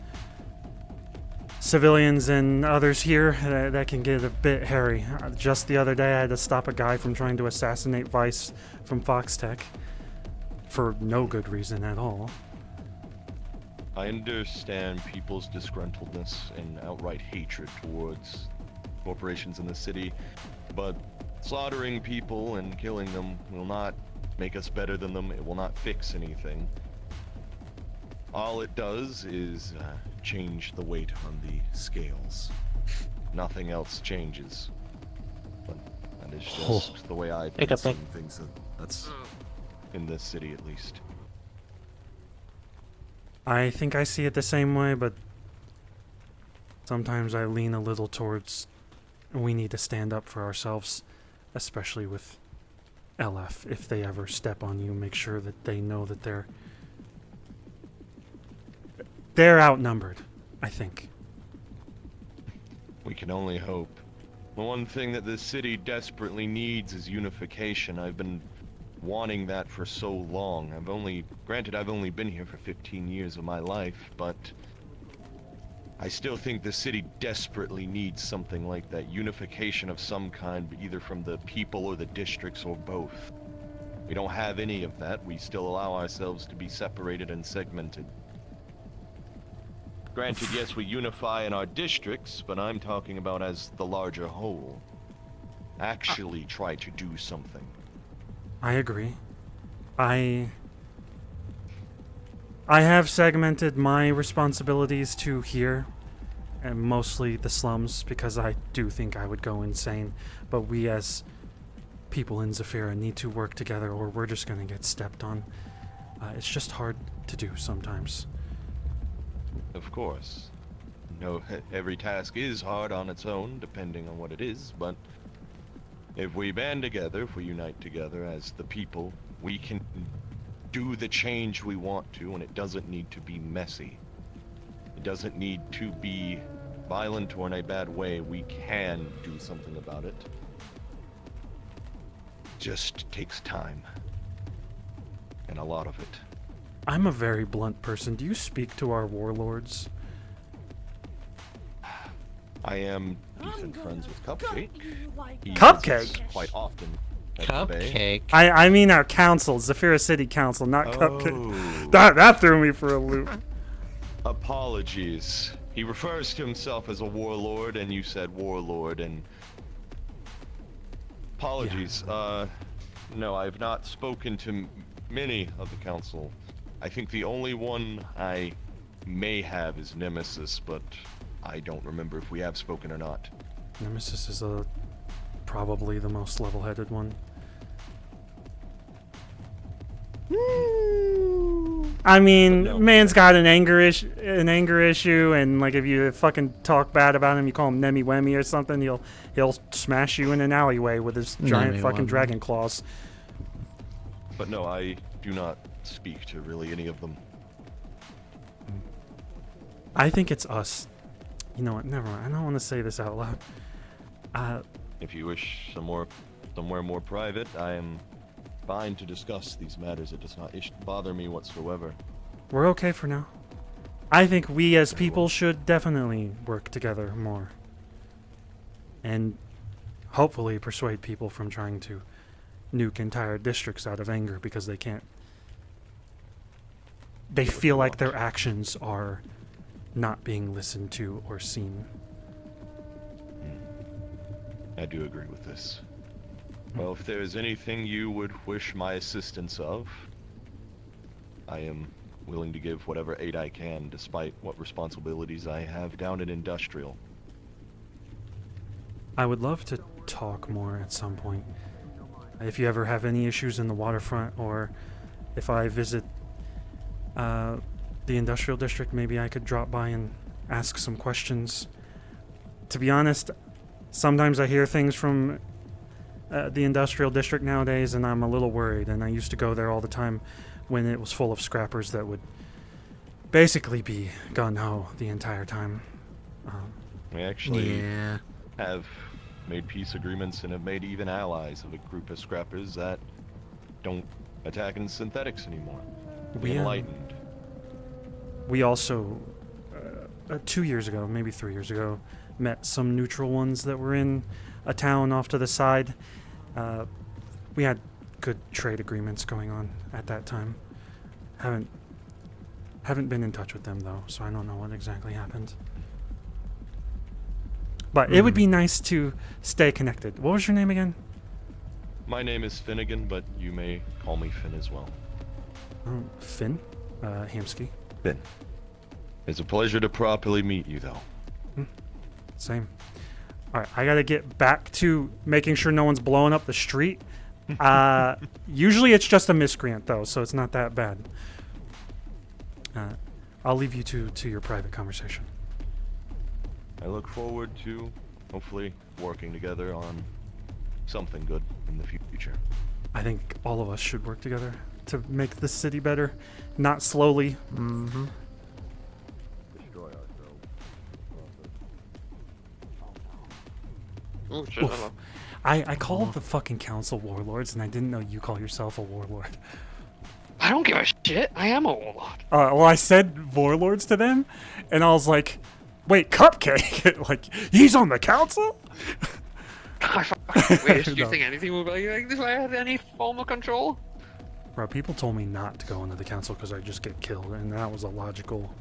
civilians and others here, that can get a bit hairy. Just the other day, I had to stop a guy from trying to assassinate Vice from Foxtech for no good reason at all. I understand people's disgruntledness and outright hatred towards corporations in the city, but slaughtering people and killing them will not make us better than them. It will not fix anything. All it does is change the weight on the scales. Nothing else changes. But that is just the way I've been seeing things. That's in this city, at least. I think I see it the same way, but sometimes I lean a little towards we need to stand up for ourselves, especially with LF. If they ever step on you, make sure that they know that they're outnumbered, I think. We can only hope. The one thing that this city desperately needs is unification. I've been wanting that for so long. Granted, I've only been here for 15 years of my life, but I still think the city desperately needs something like that. Unification of some kind, either from the people or the districts or both. We don't have any of that. We still allow ourselves to be separated and segmented. Granted, yes, we unify in our districts, but I'm talking about as the larger whole. Actually try to do something. I agree. I have segmented my responsibilities to here, and mostly the slums, because I do think I would go insane. But we as people in Zafira need to work together, or we're just going to get stepped on. It's just hard to do sometimes. Of course. No, every task is hard on its own, depending on what it is, but if we band together, if we unite together as the people, we can do the change we want to, and it doesn't need to be messy. It doesn't need to be violent or in a bad way. We can do something about it. Just takes time. And a lot of it. I'm a very blunt person. Do you speak to our warlords? I am decent friends with Cupcake. He Cupcake? visits quite often. at the bay. Cupcake. I mean our council, Zafira City Council, not Cupcake. That threw me for a loop. Apologies. He refers to himself as a warlord, and you said warlord, and apologies. No, I've not spoken to many of the council. I think the only one I may have is Nemesis, but I don't remember if we have spoken or not. Nemesis is probably the most level-headed one. I mean, man's got an anger issue, and like if you fucking talk bad about him, you call him Nemi Wemi or something, he'll smash you in an alleyway with his giant fucking dragon claws. But no, I do not speak to really any of them. I think it's us. You know what? Never mind. I don't want to say this out loud. If you wish somewhere more private, I am fine to discuss these matters. It does not bother me whatsoever. We're okay for now. I think we as people should definitely work together more. And hopefully persuade people from trying to nuke entire districts out of anger because they can't. They feel like their actions are not being listened to or seen. I do agree with this. Well, if there is anything you would wish my assistance of, I am willing to give whatever aid I can, despite what responsibilities I have down in Industrial. I would love to talk more at some point. If you ever have any issues in the waterfront, or if I visit the Industrial District, maybe I could drop by and ask some questions. To be honest, sometimes I hear things from the Industrial District nowadays, and I'm a little worried, and I used to go there all the time when it was full of scrappers that would basically be gung-ho the entire time. We actually have made peace agreements and have made even allies of a group of scrappers that don't attack in synthetics anymore. Be enlightened. We also, 2 years ago, maybe 3 years ago, met some neutral ones that were in a town off to the side. We had good trade agreements going on at that time. Haven't been in touch with them though, so I don't know what exactly happened. But it would be nice to stay connected. What was your name again? My name is Finnegan, but you may call me Finn as well. Finn? Hamsky. Finn. It's a pleasure to properly meet you, though. Same. Alright, I gotta get back to making sure no one's blowing up the street. Usually it's just a miscreant, though, so it's not that bad. I'll leave you to your private conversation. I look forward to hopefully working together on something good in the future. I think all of us should work together to make this city better, not slowly. Mm-hmm. Destroy ourselves. Oh shit! Oof. Hello. I called the fucking council warlords, and I didn't know you call yourself a warlord. I don't give a shit. I am a warlord. Well, I said warlords to them, and I was like, "Wait, Cupcake? Like he's on the council?" I fucking wish. Do you No. think anything would be like this if I had any form of control? Bro, people told me not to go into the council because I just get killed, and that was a logical.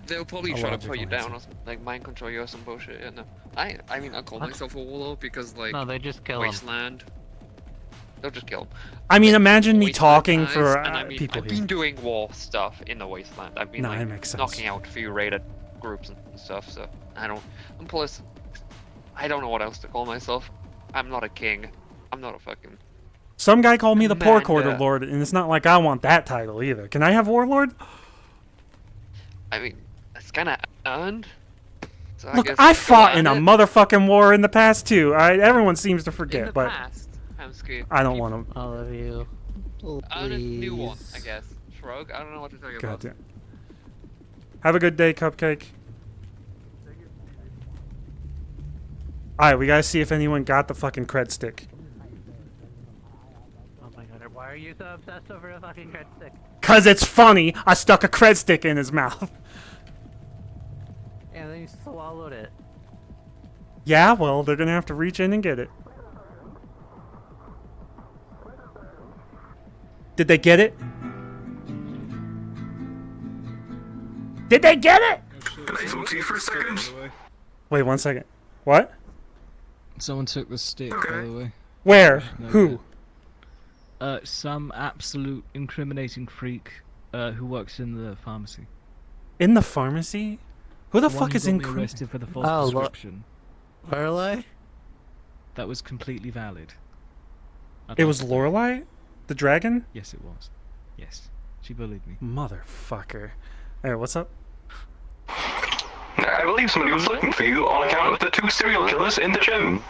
They'll probably A try to logical put you down answer. or like mind control you or some bullshit. Yeah, no. I mean, I call What? myself a warlord because like No, they just kill 'em. wasteland. They'll just kill 'em. I mean, imagine me Wasteland talking guys, for and I mean, people I've here. been doing war stuff in the wasteland. I've been No, like that makes sense. knocking out a few raided groups and stuff. So I don't. And plus, I don't know what else to call myself. I'm not a king. I'm not a fucking. Some guy called me the pork Amanda. order lord, and it's not like I want that title either. Can I have warlord? I mean, it's kind of earned. So Look, guess I go fought in at a it. motherfucking war in the past too. Everyone seems to In forget, the but past, I'm scared. I don't want to. All of you. Earn a new one, I guess. Shrug. I don't know what to tell you about. Goddamn. Have a good day, Cupcake. Alright, we gotta see if anyone got the fucking cred stick. Oh my god, why are you so obsessed over a fucking cred stick? Cause it's funny, I stuck a cred stick in his mouth. And then you swallowed it. Yeah, well, they're gonna have to reach in and get it. Did they get it? Did they get it? Can I talk to you for a second? Wait 1 second. What? Someone took the stick, by the way. Where? No Who? good. Some absolute incriminating freak who works in the pharmacy. In the pharmacy? Who the One fuck who is got me in? arrested for the false Oh, prescription. Lorelei? That was completely valid. I'd It like was to- Lorelei, the dragon. Yes, it was. Yes, she bullied me. Motherfucker. Alright, what's up? I believe somebody was looking for you on account of the 2 serial killers in the gym.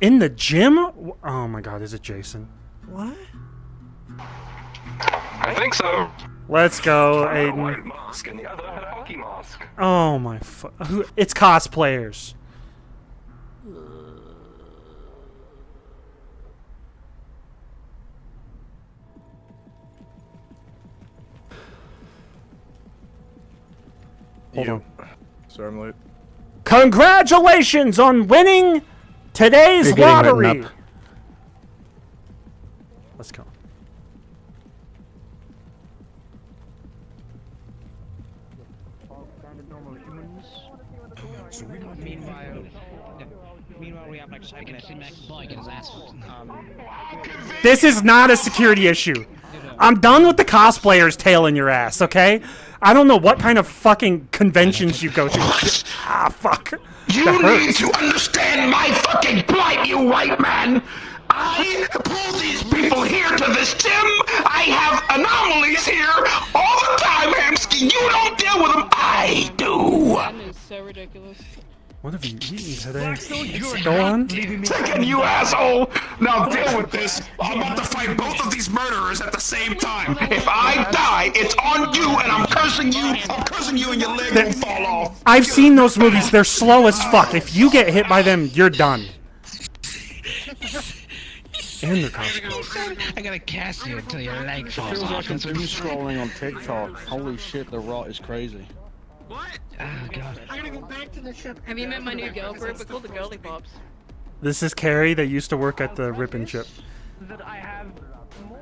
In the gym? Oh my god, is it Jason? What? I think so. Let's go, One had a Aiden. white mask and the other had a hockey mask. Oh my who? It's cosplayers. Hold on. Sorry, I'm late. Congratulations on winning today's You're getting written lottery. up. Let's go. Meanwhile, we have like psychokinetic boy get his ass. This is not a security issue. I'm done with the cosplayers tailing your ass, okay? I don't know what kind of fucking conventions you go to. Ah, fuck. You That need hurts. to understand my fucking plight, you white man! I pull these people here to this gym! I have anomalies here all the time, Hamsky! You don't deal with them! I do! That is so ridiculous. What have you eaten today? Go on. Second, you asshole! Now deal with this! I'm about to fight both of these murderers at the same time! If I die, it's on you, and I'm cursing you, and your leg will fall off! I've seen those movies. They're slow as fuck. If you get hit by them, you're done. And they're cosplayers. I gotta cast you until your leg falls Feels off. like I'm doom scrolling on TikTok. Holy shit, the rot is crazy. What? Oh god. I gotta go back to the ship. Have you met my new girlfriend? We're called the Girly Pops. This is Carrie that used to work at the Rip and Chip. That I have.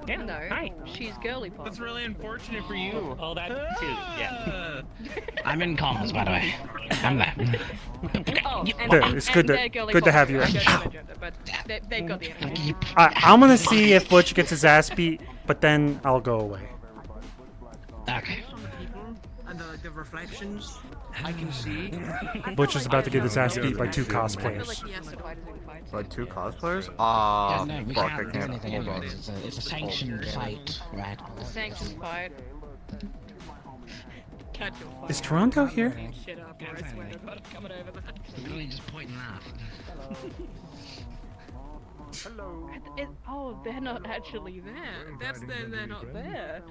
No, she's Girly Pops. That's really unfortunate for you. Oh, that too, yeah. I'm in comms, by the way. I'm there. Oh, There, it's good to have you. But they've got the energy. I'm gonna see if Butch gets his ass beat, but then I'll go away. Okay. And the reflections I can see. Butch is about to get his ass beat by 2 cosplayers. By 2 cosplayers? Yeah, Ah, no, we fuck, I can't do can't anything hold about on. it. It's a sanctioned fight, right? Sanctioned fight. catch your Is Taranto here? shit up, or I swear to God, I'm coming over there. Really just pointing out. Oh, they're not actually there. They're not there.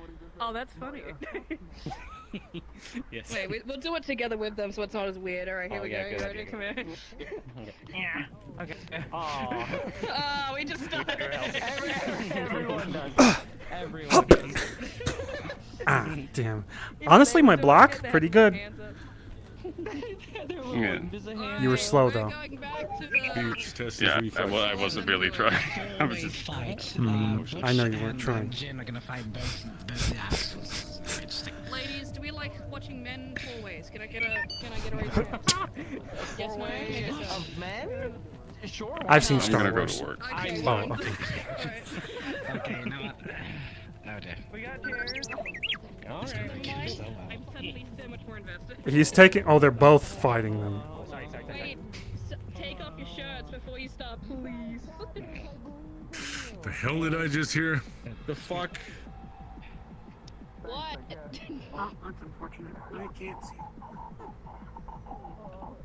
Oh, that's funny. Yes. Wait, we'll do it together with them so it's not as weird. Alright, here Oh, we yeah, go. good You ready? idea. Come here. Yeah. Okay. Oh, we just started. Everyone does. Everyone does. Ah, damn. Honestly, my block, pretty good. Yeah. You were slow, though. Huge test his Yeah, reflex. I wasn't really trying. I was just. I know you weren't trying. Jin are gonna fight both the assholes. Very interesting. Ladies, do we like watching men always? Can I get a raise your hand? Yes, no, yes, no. Of men? Sure. I've seen I'm Star gonna go Wars. to work. Okay, Oh, okay. Okay, you know what? Oh dear. We got chairs. Alright. I'm suddenly so much more invested. He's taking. Oh, they're both fighting them. Wait, take off your shirts before you start, please. The hell did I just hear? The fuck? What? Oh, that's unfortunate. I can't see.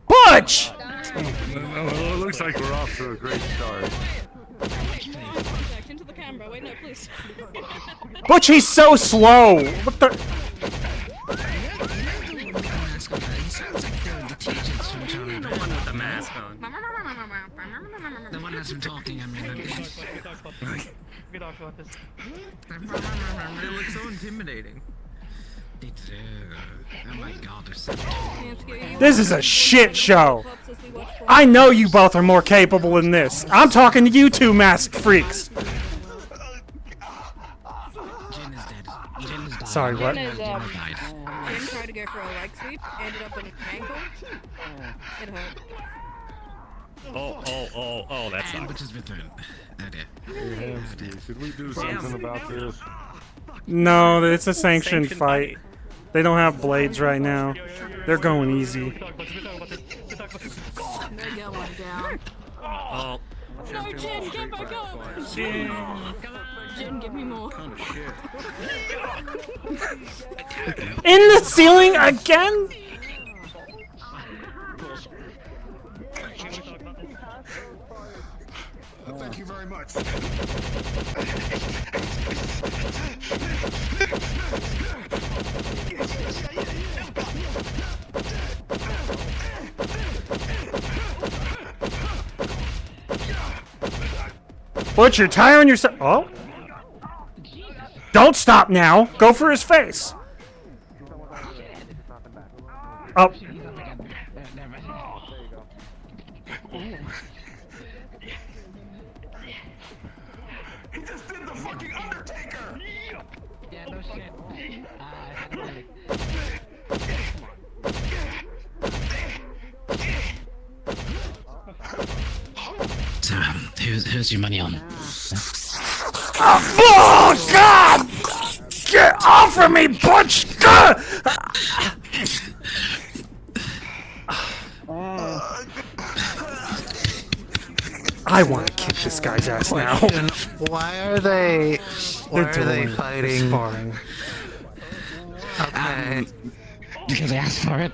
Butch! Well, it looks like we're off to a great start. Contact into the camera. Wait, no, please. Butch, he's so slow! What the? He sounds like the teachers from Taranto. The one with the mask on. The one that's been talking, I mean. We talked about this. They look so intimidating. They do. Oh my god, they're so This is a shit show! I know you both are more capable than this. I'm talking to you two masked freaks. Jin is dead. Jin is died. Sorry, what? Jin died. Jim tried to go for a leg sweep, ended up in an ankle. It hurt. Oh, that's not. Which is returned. Oh dear. Hey, Hamsky, should we do something about this? No, it's a sanctioned fight. They don't have blades right now. They're going easy. They're going down. Oh. No, Jin, get back up! Jin, Jin, give me more. In the ceiling again? Thank you very much. Butch, you're tiring yourself. Oh? Don't stop now. Go for his face. Oh. He just did the fucking Undertaker! Yeah, no shit. So, who's your money on? Oh, God! Get off of me, Butch! God! I want to kick this guy's ass now. Why are they? Why They're are they doing fighting? sparring. Okay. Because I asked for it.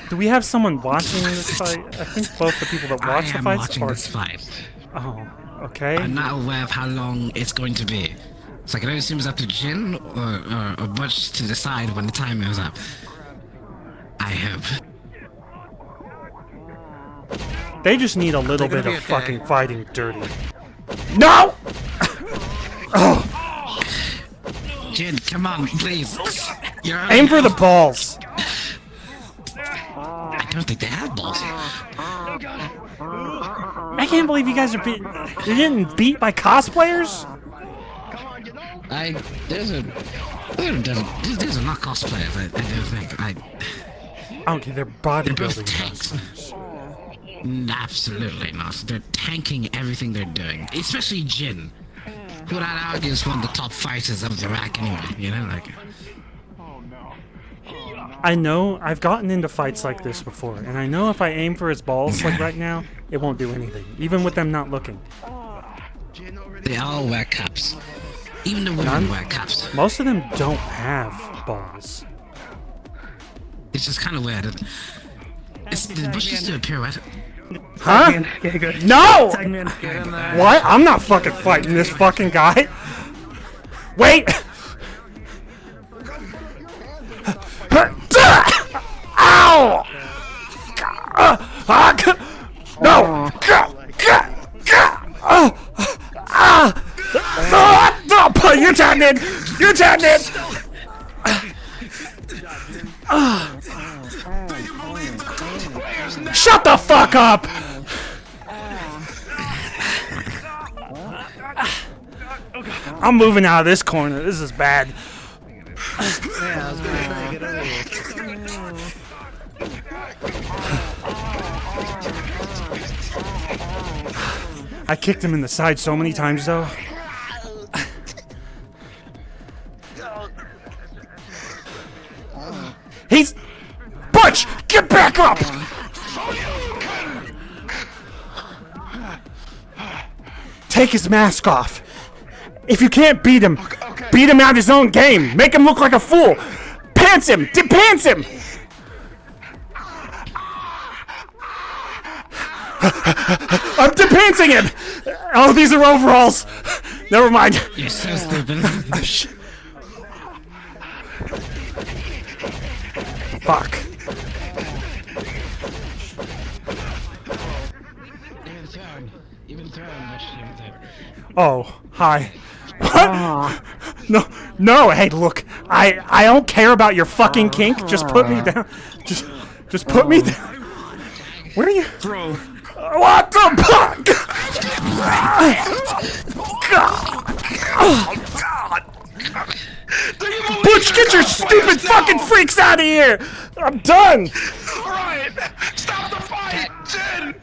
Do we have someone watching this fight? I think both the people that watch the I am fights watching are. this fight. Oh, okay. I'm not aware of how long it's going to be. So I can only assume it's up to Jin or Butch to decide when the time is up. I hope. They just need a little bit of fucking fighting dirty. No! Oh. Jin, come on, please. Aim for the balls. I don't think they have balls. I can't believe you guys are you're getting beat by cosplayers? These are not cosplayers, I don't think. Okay, they're bodybuilding tanks. Absolutely not. They're tanking everything they're doing. Especially Jin. Who I'd argue is one of the top fighters of the rack anyway, you know, like. I know I've gotten into fights like this before, and I know if I aim for his balls like right now, it won't do anything, even with them not looking. They all wear caps. Even the women wear caps. Most of them don't have balls. It's just kind of weird. The bush used to appear, right? Huh? Okay, good. No! Tag me in. Get in there. What? I'm not fucking fighting this fucking guy. Wait! Ow! No! You tagged in! You tagged in! Shut the fuck up! I'm moving out of this corner. This is bad. Yeah, I was gonna say, get over here. I kicked him in the side so many times, though. He's... Butch! Get back up! Take his mask off. If you can't beat him, beat him out his own game. Make him look like a fool. Pants him! Pants him! I'm depantsing him! Oh, these are overalls! Never mind. You're so stupid. Fuck. Oh, hi. What? No, hey, look. I don't care about your fucking kink. Just put me down. Just put me down. Where are you? Bro. What the fuck? Butch, get your stupid fucking freaks out of here! I'm done! Alright! Stop the fight! Jin!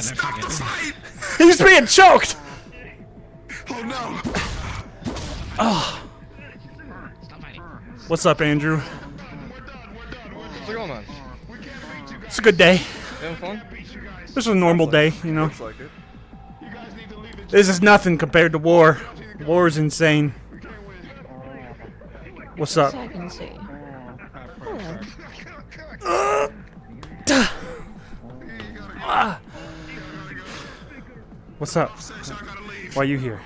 Stop the fight! He's being choked! Oh no! Oh. What's up, Andrew? What's going on? It's a good day. Having fun? This is a normal day, you know. Looks like it. This is nothing compared to war. War is insane. What's up? I can see. What's up? Why are you here?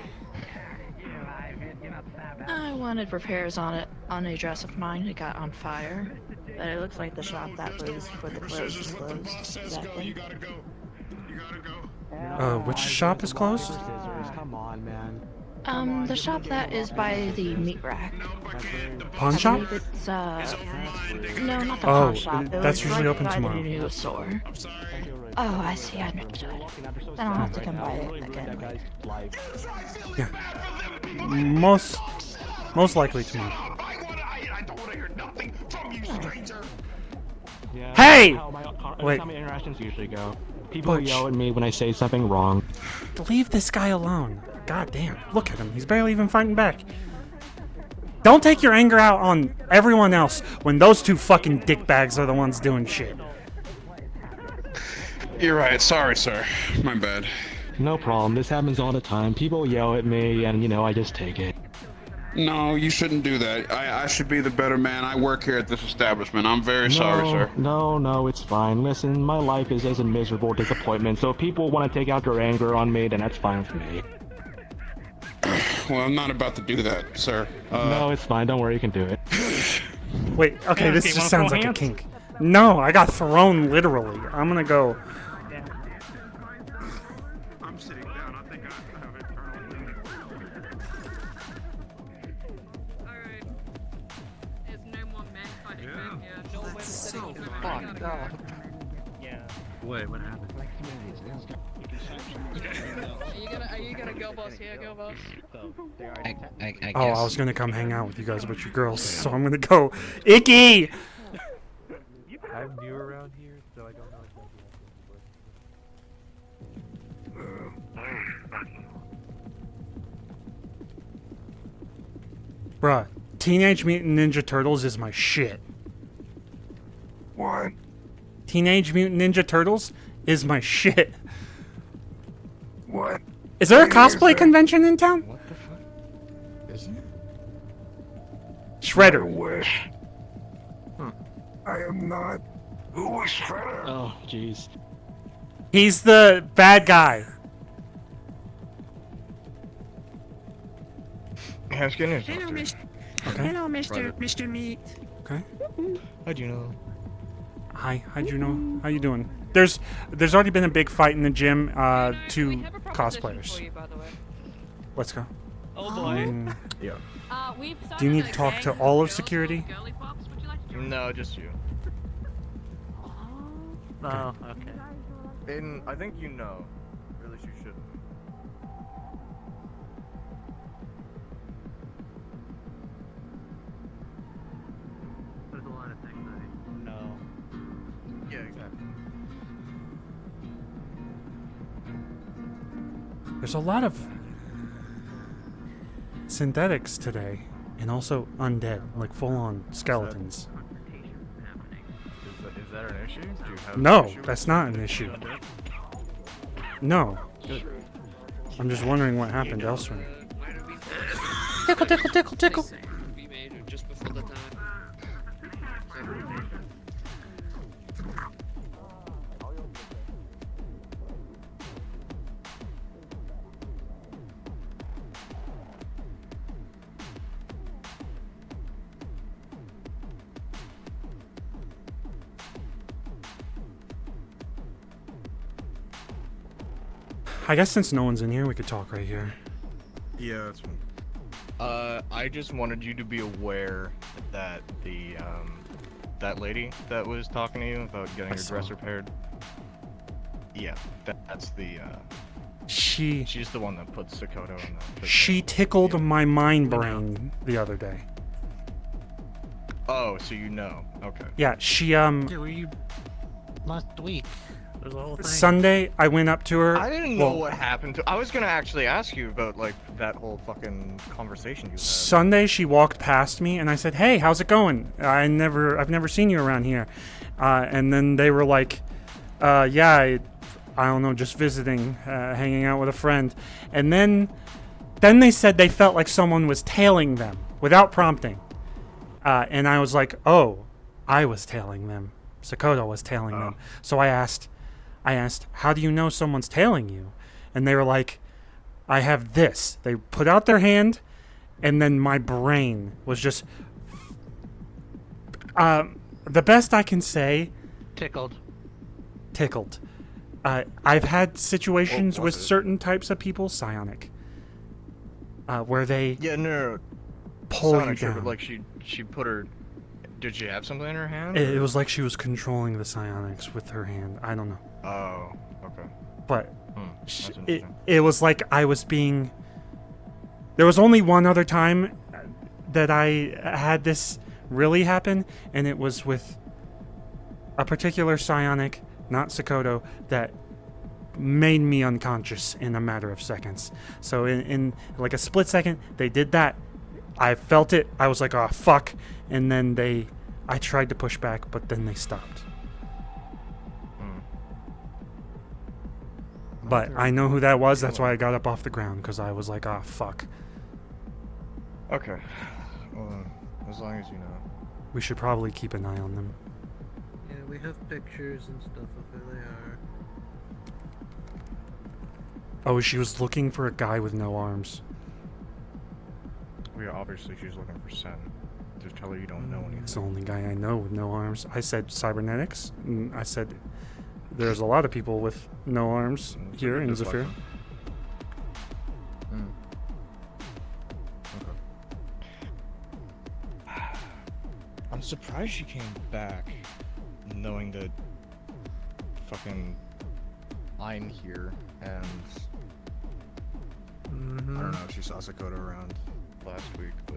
I wanted repairs on it on a dress of mine that got on fire, but it looks like the shop that was for the clothes is closed. Exactly. Which shop is closed? Come on, man. The shop that is by the meat rack. Pawn I shop? believe it's, no, not the Oh, pawn shop. It that's was usually right open by tomorrow. The new store. Oh, I see. I understood. Then I'll have to come by it again later. Yeah. Most likely tomorrow. Yeah, Hey! That's Wait. how my interactions usually go. People Butch. yell at me when I say something wrong. Leave this guy alone. God damn. Look at him. He's barely even fighting back. Don't take your anger out on everyone else when those two fucking dickbags are the ones doing shit. You're right. Sorry, sir. My bad. No problem. This happens all the time. People yell at me, and I just take it. No, you shouldn't do that. I should be the better man. I work here at this establishment. I'm very sorry, sir. No, it's fine. Listen, my life is as a miserable disappointment, so if people want to take out their anger on me, then that's fine for me. Well, I'm not about to do that, sir. No, it's fine. Don't worry, you can do it. Wait, okay, this just sounds like a kink. No, I got thrown literally. I'm gonna go. I'm sitting down. I think I have internal. Alright. There's no more men fighting back here. No women sitting Fuck, God. Yeah. Wait, what happened? Are you gonna go boss here, go boss? I Oh, I was gonna come hang out with you guys, but your girls, so I'm gonna go. Icky! I'm new around here, so I don't know exactly. Bruh, Teenage Mutant Ninja Turtles is my shit. What? Teenage Mutant Ninja Turtles is my shit. What? Is there a What year is cosplay that? convention in town? What the fuck? Is it? Shredder. I wish. I am not. Who is Shredder? Oh, jeez. He's the bad guy. How's good news? Hello, Mr. Okay. Hello, Mr. Meat. Okay. How'd you know? Hi, how'd you know? How you doing? There's already been a big fight in the gym. Two cosplayers. For you, by the way. Let's go. Oh boy. Yeah. Do you need to talk to all of security? No, just you. Oh, okay. And I think you know. Or at least you should. There's a lot of things I know. Yeah, exactly. There's a lot of synthetics today, and also undead, like full-on skeletons. Is that an issue? Do you have No, an issue that's with not an undead? issue. No. I'm just wondering what happened elsewhere. Tickle, tickle, tickle, tickle. Be made just before the time. I guess since no one's in here, we could talk right here. Yeah, that's fine. I just wanted you to be aware that the that lady that was talking to you about getting your dress repaired. Yeah, that's the she's the one that put Sakoto in the She tickled my mind brain the other day. Oh, so you know. Okay. Yeah, she Yeah, were you last week? There's a whole thing. Sunday, I went up to her. I didn't know what happened to. I was gonna actually ask you about like that whole fucking conversation you had. Sunday, she walked past me, and I said, "Hey, how's it going? I've never seen you around here." And then they were like, "Yeah, I don't know, just visiting, hanging out with a friend." And then they said they felt like someone was tailing them without prompting. And I was like, "Oh, I was tailing them. Sakoto was tailing them." So I asked, "How do you know someone's tailing you?" And they were like, "I have this." They put out their hand, and then my brain was just the best I can say. Tickled. I've had situations What with was it? certain types of people, psionic, where they no. pull Sounded you sure, down. but like she put her. Did she have something in her hand? It or- was like she was controlling the psionics with her hand. I don't know. Oh, okay. But That's it interesting. was like I was being. There was only one other time that I had this really happen, and it was with a particular psionic, not Sakoto, that made me unconscious in a matter of seconds. So in like a split second, they did that. I felt it. I was like, "Oh fuck!" And then I tried to push back, but then they stopped. But I know who that was. That's why I got up off the ground, because I was like, "Oh fuck." Okay. Well, as long as you know. We should probably keep an eye on them. Yeah, we have pictures and stuff of who they are. Oh, she was looking for a guy with no arms. Well, yeah, obviously she's looking for Sen. Just tell her you don't know anything. It's the only guy I know with no arms. I said cybernetics. And I said there's a lot of people with no arms here in Zephyr. I'm surprised she came back knowing that fucking I'm here and I don't know if she saw Sakoto around last week, but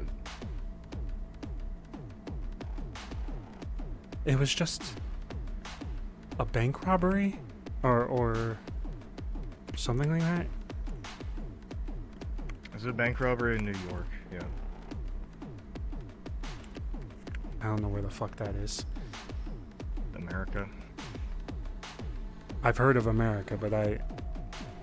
It was just a bank robbery or something like that. it's a bank robbery in New York, yeah. I don't know where the fuck that is. America. I've heard of America, but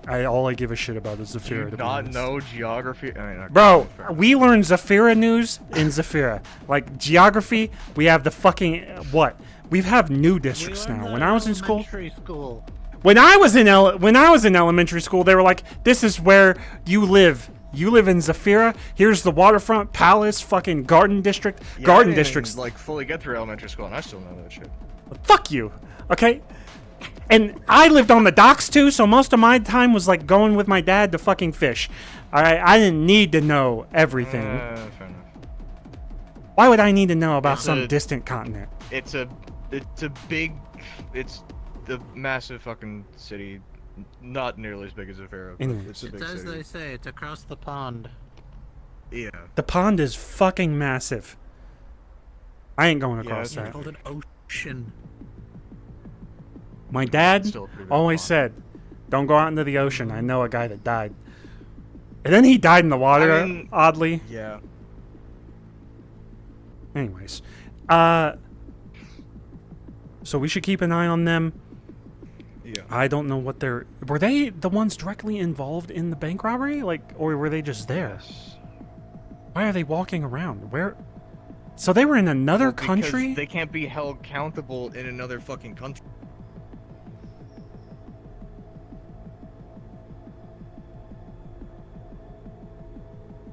All I give a shit about is Do Zafira. you to be not honest. know geography? I mean, okay, Bro, fair enough. we learn Zafira news in Zafira. Like geography, we have the fucking what? We have new districts now. When I was in school, when I was in elementary school, they were like, "This is where you live. You live in Zafira. Here's the waterfront, palace, fucking garden district, Yeah, garden I didn't districts." like fully get through elementary school, and I still know that shit. Fuck you, okay? And I lived on the docks too, so most of my time was like going with my dad to fucking fish. All right, I didn't need to know everything. Fair enough. Why would I need to know about It's some a- distant continent? It's a big, it's the massive fucking city, not nearly as big as Zafira, but Anyways. it's a big It's as city. they say, it's across the pond. Yeah. The pond is fucking massive. I ain't going Yeah, across it's that. Called an ocean. My dad Still a pretty big always said, "Don't go out into the ocean." I know a guy that died, and then he died in the water. I mean, oddly. Yeah. Anyways, so we should keep an eye on them. Yeah. I don't know what they're. Were they the ones directly involved in the bank robbery, like, or were they just there? Why are they walking around? Where? So they were in another Well, because country. They can't be held accountable in another fucking country.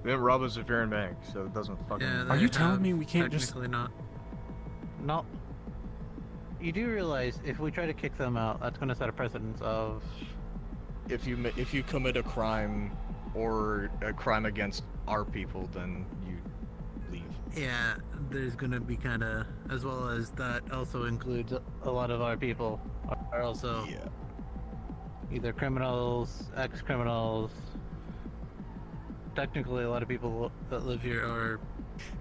They didn't rob a Zafiran bank, so it doesn't fucking. Yeah, Are they you telling have me we can't just? technically not? No. You do realize if we try to kick them out, that's going to set a precedence of. If you commit a crime or a crime against our people, then you leave. Yeah, there's going to be kind of, as well as that also includes a lot of our people are also either criminals, ex-criminals. Technically, a lot of people that live here are.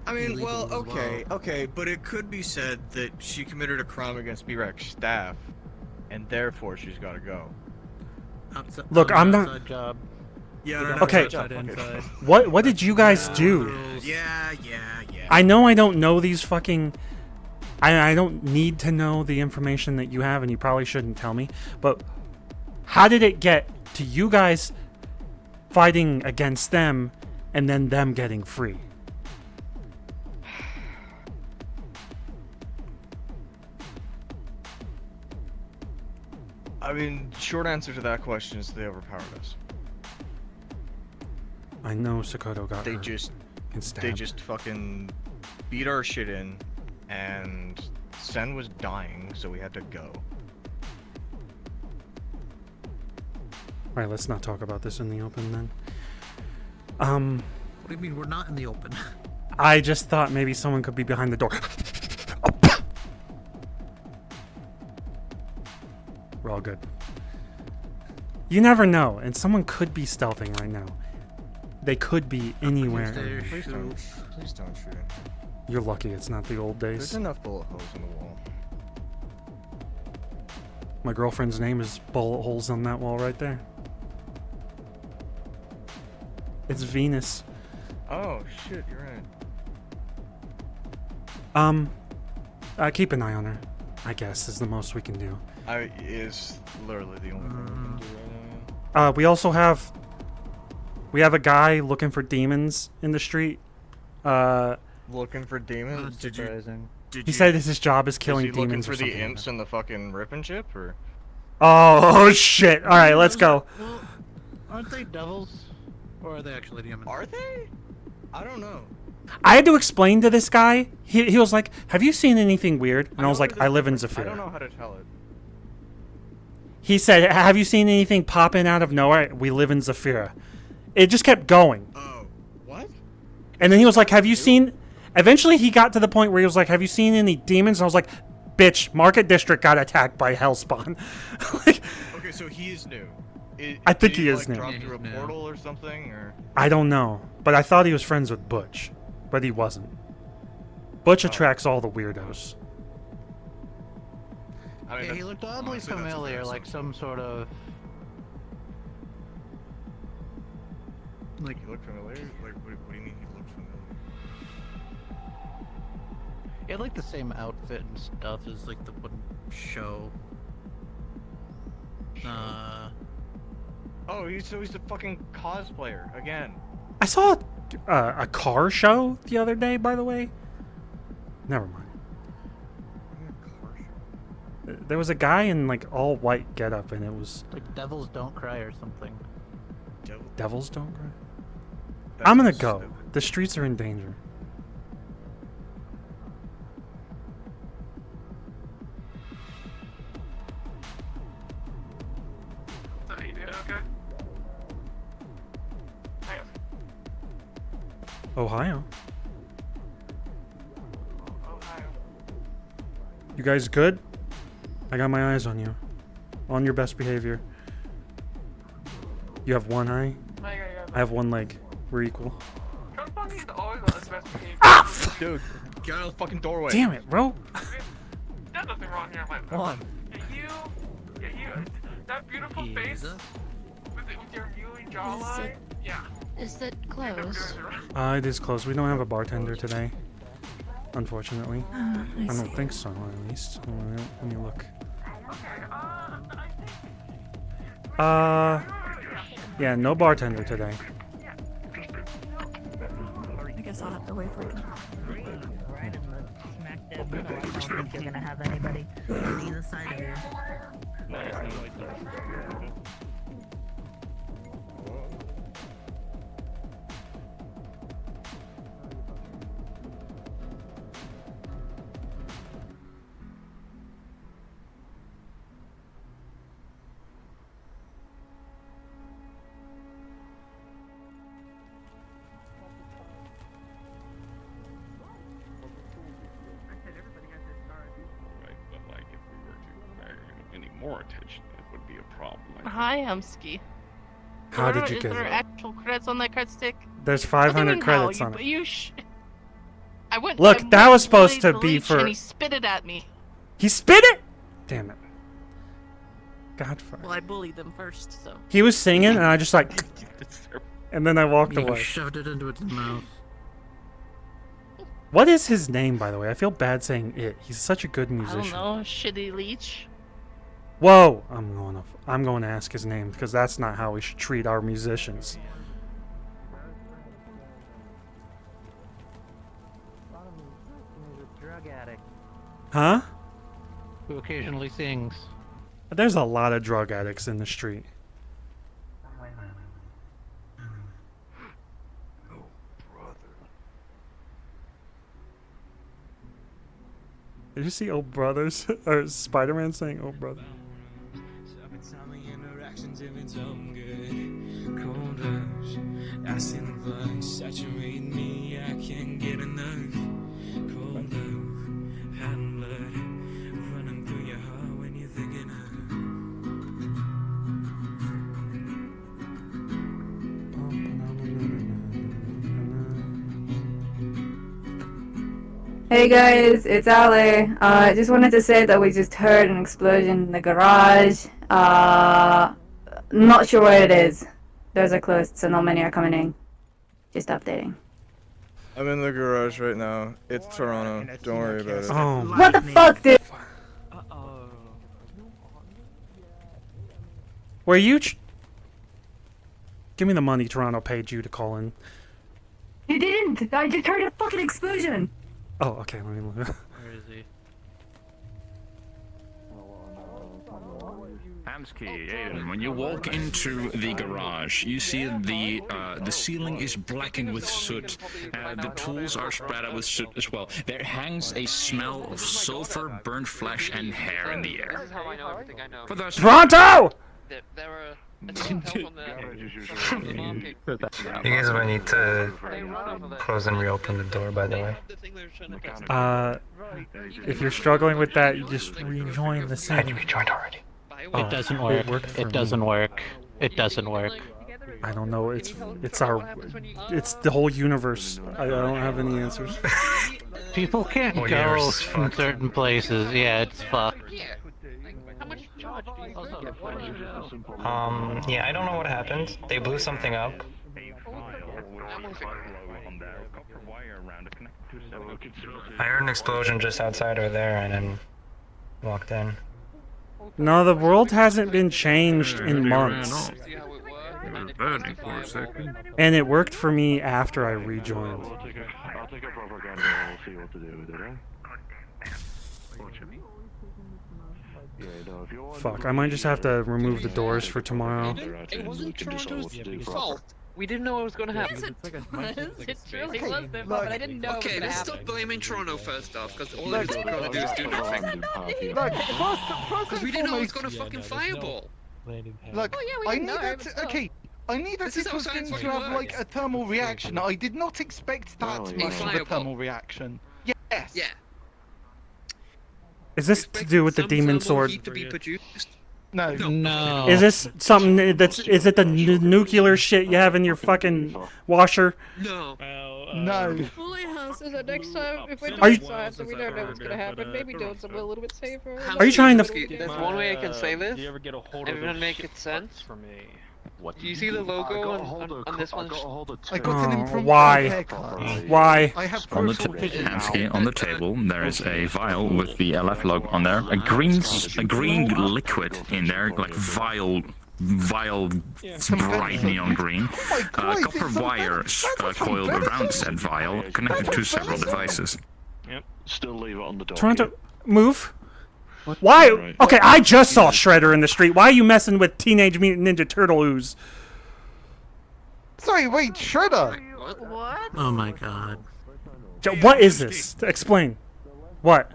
I mean, well, illegals as okay, okay, but it could be said that she committed a crime against BREC staff, and therefore she's got to go. Look, I'm not. Outside job. Yeah, no, no, Okay. outside, inside. What did you guys do? Yeah. I know I don't know these fucking. I don't need to know the information that you have, and you probably shouldn't tell me. But how did it get to you guys fighting against them, and then them getting free? I mean, short answer to that question is they overpowered us. I know Sokoto got They hurt just, and they stabbed. just fucking beat our shit in, and Sen was dying, so we had to go. All right, let's not talk about this in the open then. What do you mean we're not in the open? I just thought maybe someone could be behind the door. We're all good. You never know, and someone could be stealthing right now. They could be anywhere. Please don't shoot. You're lucky it's not the old days. There's enough bullet holes in the wall. My girlfriend's name is bullet holes on that wall right there. It's Venus. Oh shit, you're right. Keep an eye on her, I guess, is the most we can do. Is literally the only thing we can do right now. We also have a guy looking for demons in the street. Looking for demons? Did He said his job is killing he looking demons for or the something like imps and the fucking rip and chip, or? Oh shit! All right, let's go. Well, aren't they devils? Or are they actually demons? Are they? I don't know. I had to explain to this guy. He was like, "Have you seen anything weird?" And I was like, "I live in I Zafira." don't know how to tell it. He said, "Have you seen anything popping out of nowhere?" We live in Zafira. It just kept going. Oh, what? And then he was like, "Have you seen?" Eventually, he got to the point where he was like, "Have you seen any demons?" And I was like, "Bitch, Market District got attacked by Hellspawn." Like, Okay, so he is new. I think did he is like, new. Drop through a portal or something, or? I don't know, but I thought he was friends with Butch, but he wasn't. Butch attracts all the weirdos. I mean, Yeah, he looked oddly honestly, that's a familiar, fair like some sort of. Like, he looked familiar? Like, what do you mean he looked familiar? He had like the same outfit and stuff as like the one show. Oh, so he's a fucking cosplayer again. I saw a car show the other day, by the way. Never mind. There was a guy in like all white getup, and it was Like Devils Don't Cry or something. Devils Don't Cry. I'm gonna go. The streets are in danger. Ohio. You guys good? I got my eyes on you. On your best behavior. You have one eye? I have one leg. We're equal. Ah! Dude, get out of the fucking doorway. Damn it, bro. There's nothing wrong here, my Come on. That beautiful face with your muley jawline. Yeah. Is it closed? It is closed. We don't have a bartender today. Unfortunately. I I don't see. think so, at least. Let me look. Yeah, no bartender today. I guess I'll have to wait for it. Smack dab middle. I don't think you're gonna have anybody on either side of you. Right, but like if we were to pay any more attention, that would be a problem. Hi, Humsky. How did you Is get there it? actual credits on that card stick? There's What do you 500 mean credits how? on it. You I went. Look, I that was supposed played to be Bleach for- And he spit it at me. He spit it! Damn it. God fuck. Well, I bullied them first, so. He was singing, and I just like... And then I walked You away. shoved it into its mouth. What is his name, by the way? I feel bad saying it. He's such a good I don't musician. know, shitty leech. Whoa! I'm going to ask his name, because that's not how we should treat our musicians. He's a drug addict Huh? who occasionally sings. There's a lot of drug addicts in the street. Did you see Old Brothers? Or Spider-Man saying Old Brother? Saturate me, I can't get enough. Cold love, hot blood, running through your heart when you're thinking Hey guys, it's Ali. I just wanted to say that we just heard an explosion in the garage. Not sure where it is. Doors are closed, so not many are coming in. Just updating. I'm in the garage right now. It's Toronto. Don't worry about it. Oh What the fuck, dude? Were you... Give me the money Toronto paid you to call in. You didn't! I just heard a fucking explosion! Oh, okay, let me look. Where is he? Hamsky, Aiden, when you walk into the garage, you see the ceiling is blackened with soot. The tools are spread out with soot as well. There hangs a smell of sulfur, burnt flesh, and hair in the air. This is how I know everything I know. For those Toronto! There were a team help on the mom came. You guys might need to close and reopen the door, by the way. If you're struggling with that, you just rejoin the scene. You rejoined already. It doesn't work. It doesn't work. It doesn't work. I don't know. It's the whole universe. I don't have any answers. People can't Whole go universe is from fucked. certain places. Yeah, it's fucked. How much charge do you think? Yeah, I don't know what happened. They blew something up. I heard an explosion just outside over there and then walked in. No, the world hasn't been changed in months. It was burning for a second. And it worked for me after I rejoined. I'll take a propaganda and I'll see what to do with it, eh? Yeah, no, if you want Fuck, I might just have to remove the doors for tomorrow. It wasn't Toronto's fault. We didn't know it was going to happen. It truly was their fault, but I didn't know Okay, it was let's gonna stop blaming Toronto first off, because all Look, it's going to do is do nothing. Look, Because we didn't know it was going to fucking fireball. Look, Oh, yeah, we I didn't knew know, that. but still. Okay, I knew that This is it how was going science to have fucking like a thermal reaction. I did not expect that Oh, much of a fireball. thermal reaction. Yes. Yeah. Is this to do with the Some demon thermal sword? heat to be produced. No. No. Is this something that's, is it the nuclear shit you have in your fucking washer? No. No. Fully house is that next time, if we're Are you- doing science and we don't know what's gonna happen, maybe doing something a little bit safer. Are you trying to- There's one way I can say this. Do you ever get a hold Everyone of make it sense? for me? Do you see the logo on this one? I got an impromptu why? haircut. Why? I have On the peripheral vision now. Hansky, on the table, there is a vial with the LF logo on there. A green liquid in there, like vial, bright neon green. A copper wire coiled around said vial, connected to several devices. Yep. Still leave it on the dock. Toronto, move. Why? Okay, I just saw Shredder in the street. Why are you messing with Teenage Mutant Ninja Turtle ooze? Sorry, wait, Shredder. What? Oh my god. What is this? Explain. What?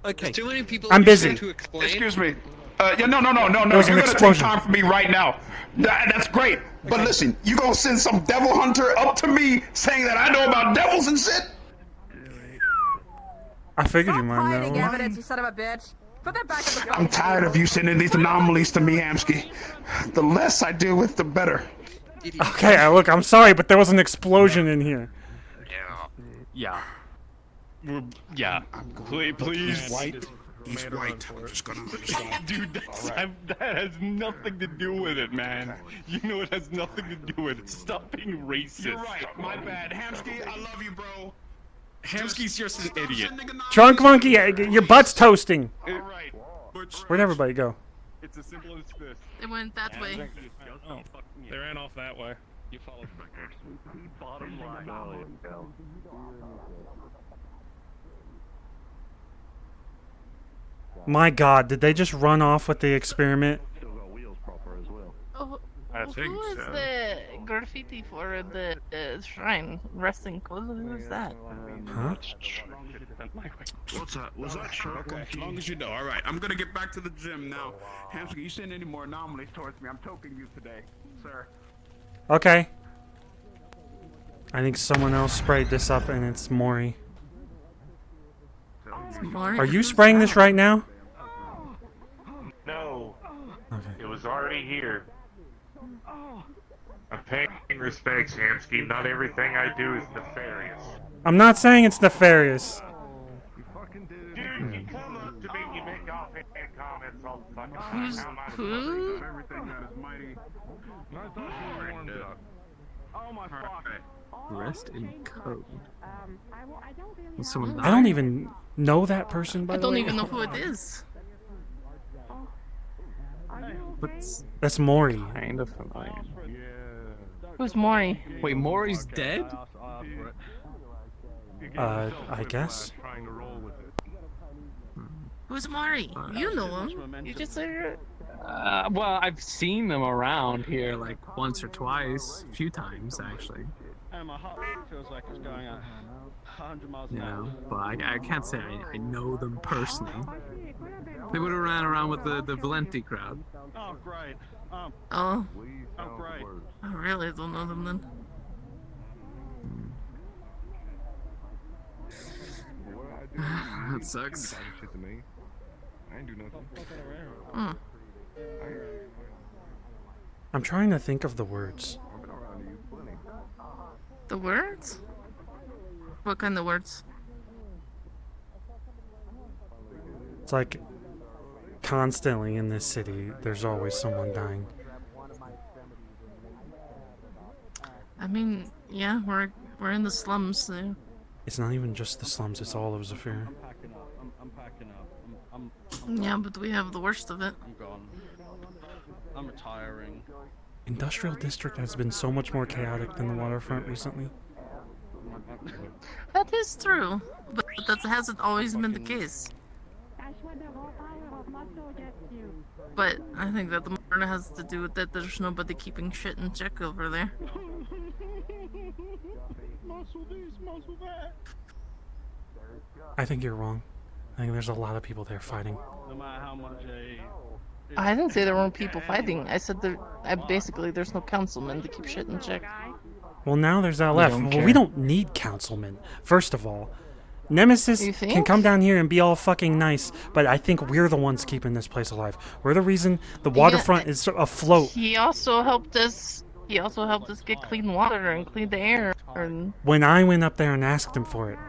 Okay. Too many people. I'm busy. To explain. Excuse me. Yeah, no. There was an You're gonna explosion. take time for me right now. That's great. But listen, you gonna send some devil hunter up to me saying that I know about devils and shit? I figured you might Hiding know. evidence, you son of a bitch. Put that back in the I'm tired of you sending these anomalies to me, Hamsky. The less I deal with, the better. Okay, look, I'm sorry, but there was an explosion in here. Yeah. Yeah. Please. White. He's white. I'm just gonna. Dude, that has nothing to do with it, man. You know it has nothing to do with it. Stop being racist. You're right. My bad, Hamsky. I love you, bro. Hamsky's just an idiot. Drunk monkey, your butt's toasting. Alright. Where'd everybody go? It's as simple as this. It went that way. Oh, fuck. They ran off that way. You followed Bottom line. My god, did they just run off with the experiment? Still got wheels proper as well. Oh, I think who is so. the graffiti for the shrine? Resting clothes? Who is that? Huh? What's that? Was that sure? Okay, as long as you know. All right, I'm gonna get back to the gym now. Hamsky, you send any more anomalies towards me? I'm toking you today, sir. Okay. I think someone else sprayed this up and it's Maury. Maury? Are you spraying this right now? No. Okay. It was already here. I'm paying respects, Hamsky. Not everything I do is nefarious. I'm not saying it's nefarious. Dude, you come up to me and you make offhand comments all the fucking time. Who's How am I supposed who? to- Everything that is mighty. I thought you warmed up. Oh my fuck. Rest in code. Someone I don't even know that person, by I the don't way. even know who it is. That's Maury. Kind of familiar. Who's Maury? Wait, Maury's dead? I guess. Who's Maury? You know him. You just said. Well, I've seen them around here like once or twice, a few times actually. And my heart feels like it's going at 100 miles an You hour. know, but I can't say I know them personally. They would have ran around with the Valenti crowd. Oh, great. Oh. Oh, great. I really don't know them then. That sucks. I ain't do nothing. Hmm. I'm trying to think of the words. The words? What kind of words? It's like constantly in this city, there's always someone dying. I mean, yeah, we're in the slums, so. It's not even just the slums, it's all of Zephyr. I'm packing up. Yeah, but we have the worst of it. I'm gone. I'm retiring. Industrial District has been so much more chaotic than the waterfront recently. That is true, but that hasn't always been the case. But I think that the more has to do with that there's nobody keeping shit in check over there. I think you're wrong. I think there's a lot of people there fighting. No matter how much I didn't say there weren't people fighting. I said basically there's no councilmen to keep shit in check. Well, now there's LF. Well, we don't need councilmen. First of all, Nemesis can come down here and be all fucking nice, but I think we're the ones keeping this place alive. We're the reason the waterfront is afloat. He also helped us. He also helped us get clean water and clean air. And When I went up there and asked him for it,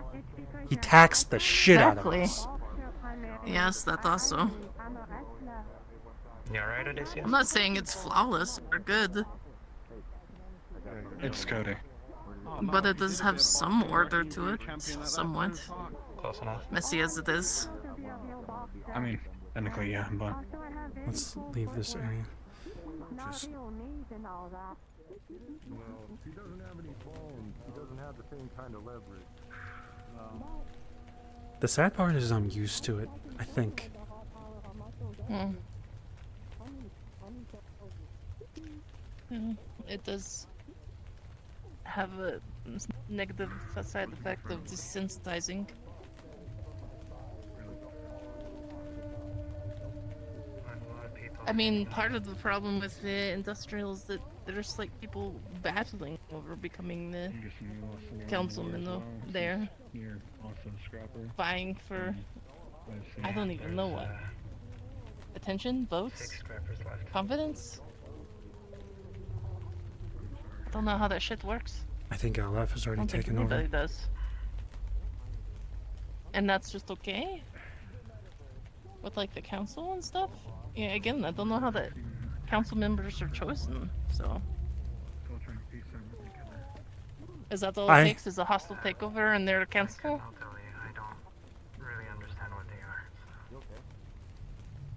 he taxed the shit out of us. Yes, that also. You alright, Odysseus? I'm not saying it's flawless or good, It's Cody. but it does have some order to it, somewhat. Close enough. Messy as it is. I mean, technically, yeah, but Let's leave this area. Just... Well, he doesn't have any phones. He doesn't have the same kind of leverage. The sad part is I'm used to it, I think. It does have a negative side effect of desensitizing. I mean, part of the problem with the industrial is that there's like people battling over becoming the councilman there. Vying for, I don't even know what. Attention? Votes? Confidence? Don't know how that shit works. I think LF has already taken Nobody over. does. And that's just okay? With like the council and stuff? Yeah, again, I don't know how that council members are chosen, so. Is that all it takes? Is a hostile takeover and they're council?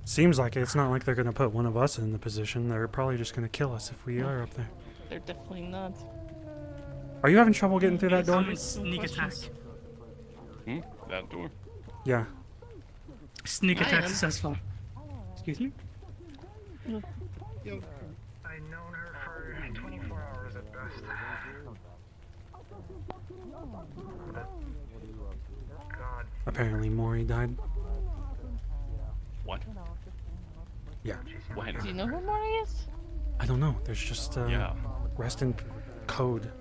Seems like it. It's not like they're gonna put one of us in the position. They're probably just gonna kill us if we are up there. They're definitely not. Are you having trouble getting through that door? Sneak attack. That door? Yeah. Sneak attack successful. Excuse me? Yo. I've known her for 24 hours at best. God. Apparently Maury died. What? Yeah. When? Do you know who Maury is? I don't know. There's just rest in code.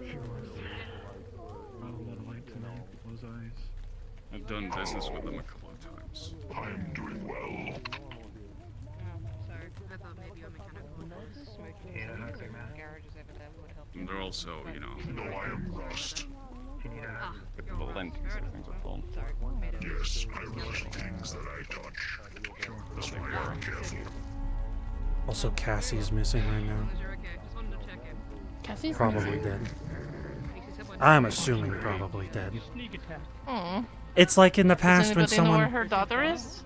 I've done business with them a couple of times. I'm doing well. Sorry, I thought maybe a mechanical smoking garages over there would help. And they're also, you know. No, I am Rust. The lentils or things are full. Yes, I rust things that I touch. That's why I'm careful. Also, Cassie's missing right now. Cassie's Probably missing? dead. I'm assuming probably dead. Aw. It's like in the Does past when anybody know where someone... her daughter is?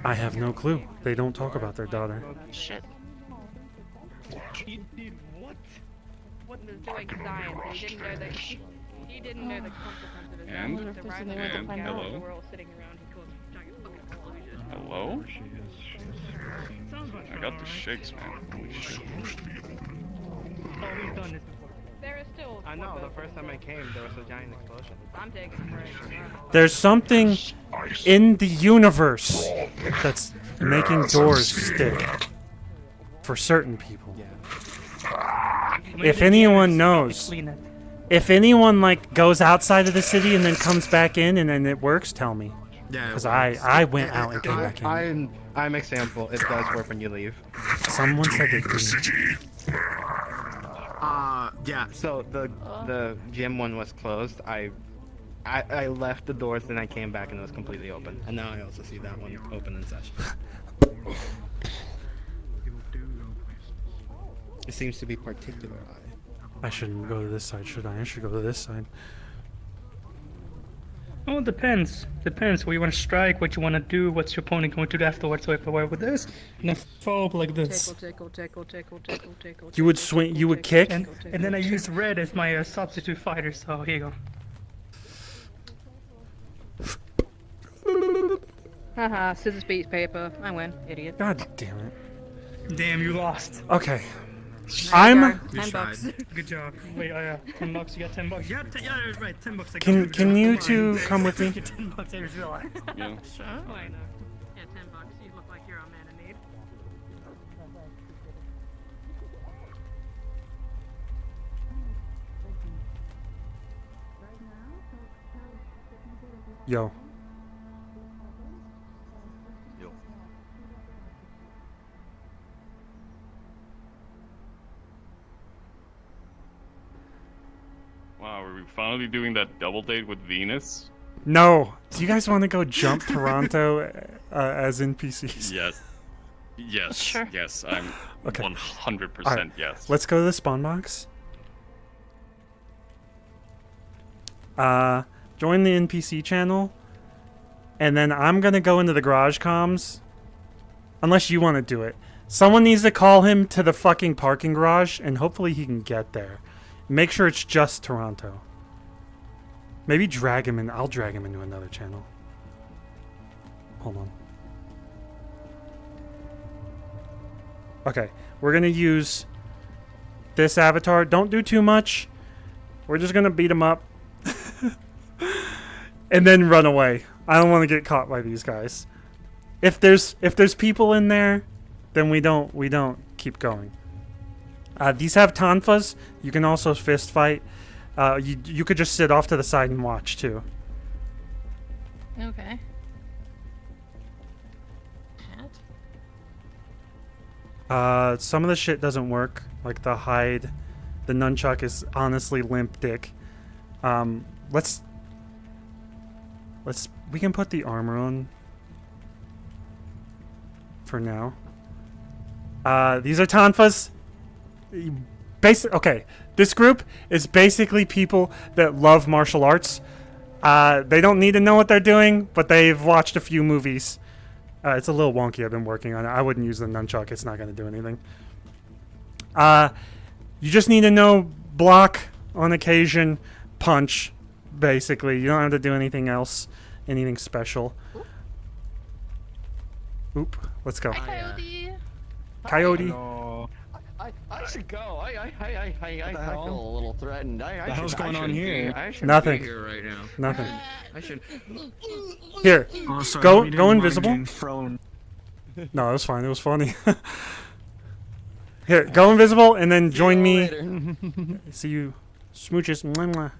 I have no clue. They don't talk about their daughter. Shit. He did what? What was doing science? He didn't know that. He didn't know the consequence of his And? actions. The And? random And? girls Hello? that were all sitting around. He caused giant fucking explosion. Hello? I got the shakes, man. Holy shit. There is still. I know, the first time I came, there was a giant explosion. I'm taking a break. There's something in the universe that's making doors stick. For certain people. If anyone knows, if anyone like goes outside of the city and then comes back in and then it works, tell me. Yeah, Because I went out and came back in. I'm example. It does work when you leave. Someone said it didn't. Yeah. So the gym one was closed. I left the doors, then I came back and it was completely open. And now I also see that one open in session. It seems to be particular. I shouldn't go to this side, should I? I should go to this side. Oh, it depends. Depends. What you want to strike, what you want to do, what's your opponent going to do afterwards. So if I were with this, and then follow up like this. You would swing. You would kick. And then I use red as my substitute fighter. So here you go. Haha, scissors beats paper. I win, idiot. God damn it. Damn, you lost. Okay. There you I'm. go, $10. Good job. Wait, $10. You got $10. Yeah, yeah, right. $10. I got Can it. Can you two come with me? $10. I just realized. Yeah. Sure. Why not? Yeah, $10. You look like you're a man in need. Yo. Wow, are we finally doing that double date with Venus? No. Do you guys want to go jump Taranto as NPCs? Yes. Yes. Sure. Yes, I'm Okay. 100% Alright, yes. Let's go to the spawn box. Join the NPC channel. And then I'm gonna go into the garage comms. Unless you want to do it. Someone needs to call him to the fucking parking garage, and hopefully he can get there. Make sure it's just Taranto. Maybe drag him in. I'll drag him into another channel. Hold on. Okay, we're gonna use this avatar. Don't do too much. We're just gonna beat him up. And then run away. I don't want to get caught by these guys. If there's people in there, then we don't keep going. These have tonfas. You can also fist fight. You could just sit off to the side and watch too. Okay. Some of the shit doesn't work. Like the hide, the nunchuck is honestly limp dick. We can put the armor on for now. These are tonfas. Okay, this group is basically people that love martial arts. They don't need to know what they're doing, but they've watched a few movies. It's a little wonky. I've been working on it. I wouldn't use the nunchuck. It's not going to do anything. You just need to know block on occasion, punch, basically. You don't have to do anything else, anything special. Oop, let's go. Coyote. I should go. I feel a little threatened. The hell's going on here? I shouldn't Nothing. be here right now. Nothing. I should. Here, Oh, sorry, go we didn't go mind invisible. getting thrown. No, it was fine. It was funny. Here, go invisible and then join me. See you, smooches. Mwah, mwah.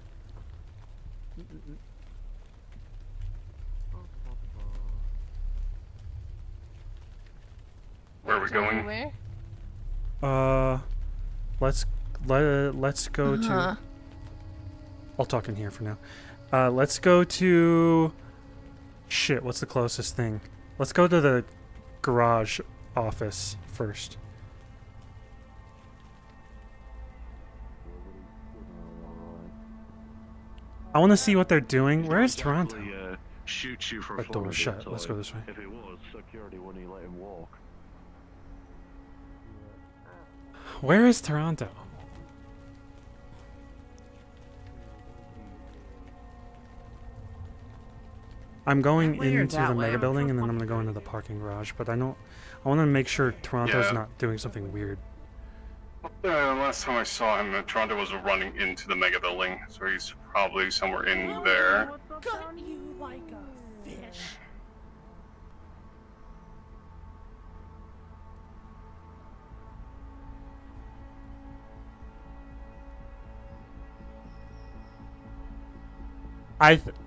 Where are we going? Where? Let's go to. I'll talk in here for now. Let's go to. Shit, what's the closest thing? Let's go to the garage office first. I want to see what they're doing. Where is Taranto? Shoot you for That door's shut. Let's go this way. If it was, security wouldn't let him walk. Where is Taranto? I'm going That way or into that the way? mega building and then I'm gonna go into the parking garage, but I want to make sure Toronto's Yeah. not doing something weird. Last time I saw him, Toronto was running into the mega building, so he's probably somewhere in there. Got you like a fish.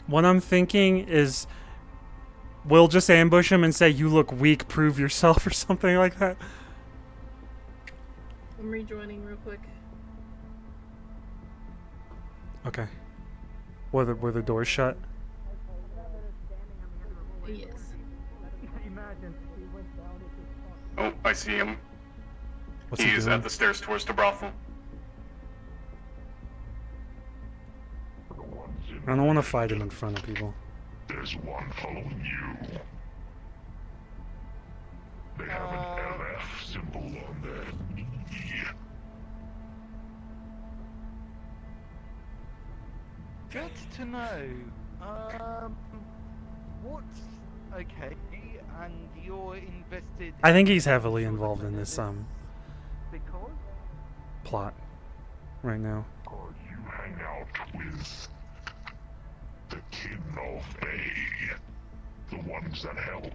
What I'm thinking is we'll just ambush him and say, "You look weak, prove yourself," or something like that. I'm rejoining real quick. Okay. Were the doors shut? Yes. Oh, I see him. What's he He's doing? at the stairs towards the brothel. I don't want to fight him in front of people. There's one following you. They have an LF symbol on their knee. Good to know. What? Okay, and you're invested. I think he's heavily involved in this Because? plot right now. You hang out with the kin of A, the ones that help.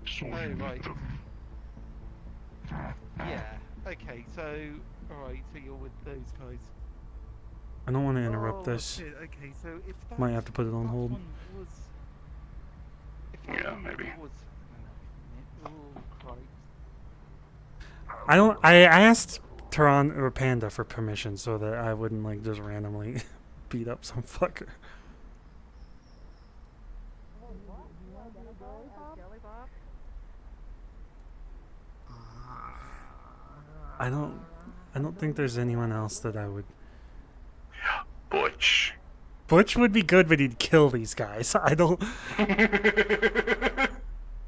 So Oh, you right. meet them. Yeah. Okay. So, all right. So you're with those guys. I don't want to interrupt Oh, this. shit, okay, so if Might have to put it on hold. Yeah, maybe. Oh, Christ. I asked Taran or Panda for permission so that I wouldn't like just randomly beat up some fucker. I don't think there's anyone else that I would. Butch. Butch would be good, but he'd kill these guys. I don't.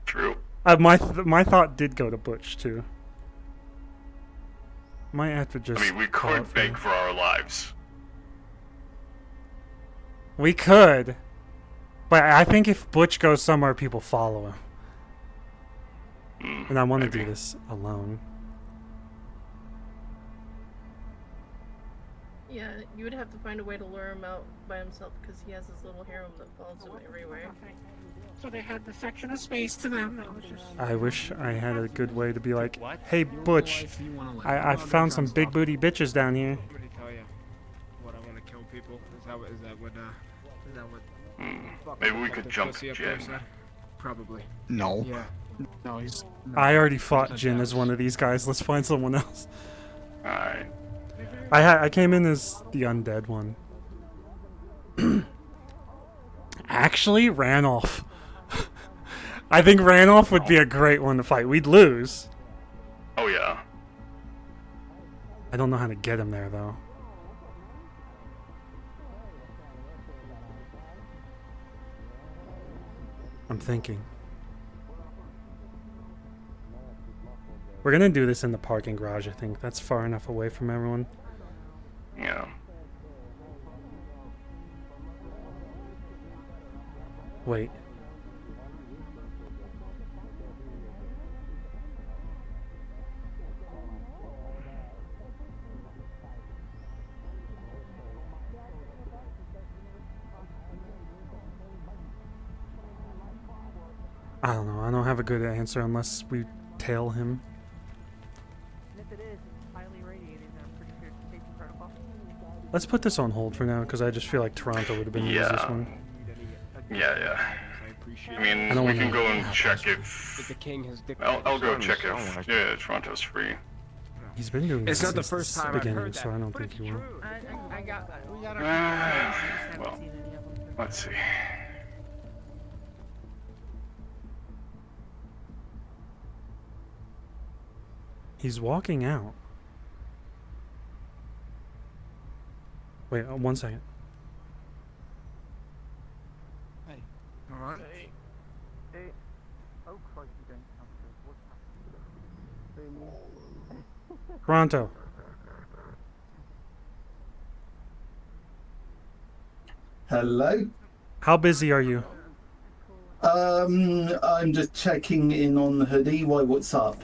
True. My thought did go to Butch too. Might have to just. I mean, we call it could for beg now. for our lives. We could, but I think if Butch goes somewhere, people follow him. And I want to do this alone. Yeah, you would have to find a way to lure him out by himself because he has this little harem that follows him everywhere. So they had the section of space to them. That was just... I wish I had a good way to be like, hey Butch, I found some big booty bitches down here. Let me tell you what I want to kill people. Is that what Maybe we could the jump pussy up there Jin. said? Probably. No. Yeah. No, he's. I already fought Jin as one of these guys. Let's find someone else. Alright. I came in as the undead one. Actually, Ranoff. I think Ranoff would be a great one to fight. We'd lose. Oh yeah. I don't know how to get him there though. I'm thinking. We're gonna do this in the parking garage, I think. That's far enough away from everyone. Yeah. Wait. I don't know. I don't have a good answer unless we tail him. If it is, it's highly radiated, and I'm pretty sure it's safety protocol. Let's put this on hold for now because I just feel like Toronto would have been the easiest Yeah. one. Yeah. I mean, I don't we wanna- can go and check if. The king has I'll go check if. Yeah, Toronto's free. He's been doing It's this not the since first time I've beginning, heard that, so I don't but think he will. I got we got our Well, let's see. He's walking out. Wait, 1 second. Hey. Alright. Hey. Oh Christ, you don't come through. What's happening? Toronto. Hello. How busy are you? I'm just checking in on the hoodie. Why? What's up?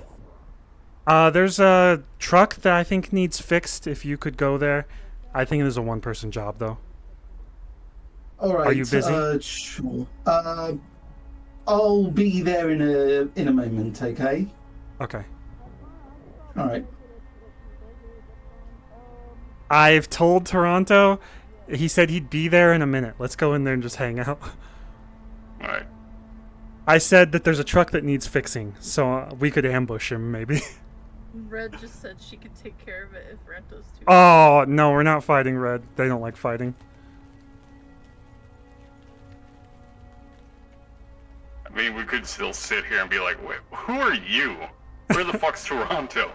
There's a truck that I think needs fixed. If you could go there. I think it is a one-person job, though. All right. Are you busy? Sure. I'll be there in a moment. Okay. Okay. All right. I've told Toronto. He said he'd be there in a minute. Let's go in there and just hang out. Alright. I said that there's a truck that needs fixing, so we could ambush him, maybe. Red just said she could take care of it if Rento's too. Oh, no, we're not fighting Red. They don't like fighting. I mean, we could still sit here and be like, wait, who are you? Where the fuck's Toronto?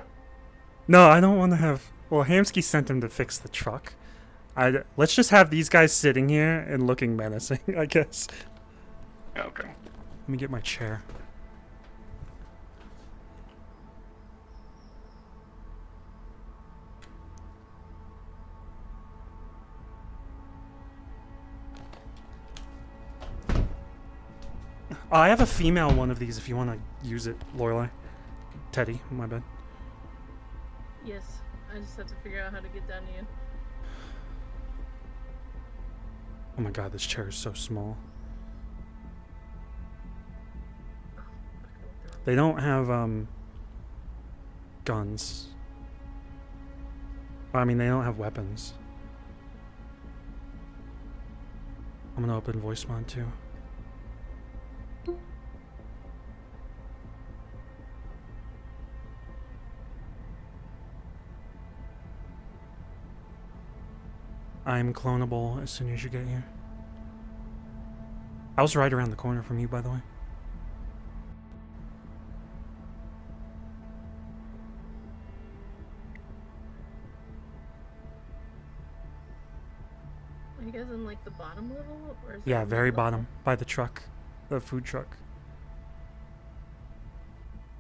No, I don't want to have... Well, Hamsky sent him to fix the truck. Let's just have these guys sitting here and looking menacing, I guess. Okay. Let me get my chair. I have a female one of these if you want to use it, Lorelai. Teddy, my bad. Yes, I just have to figure out how to get down to you. Oh my god, this chair is so small. They don't have, guns. I mean, they don't have weapons. I'm gonna open voice mod too. I'm clonable as soon as you get here. I was right around the corner from you, by the way. Are you guys in like the bottom level, or is Yeah, it very middle? bottom, by the truck, the food truck.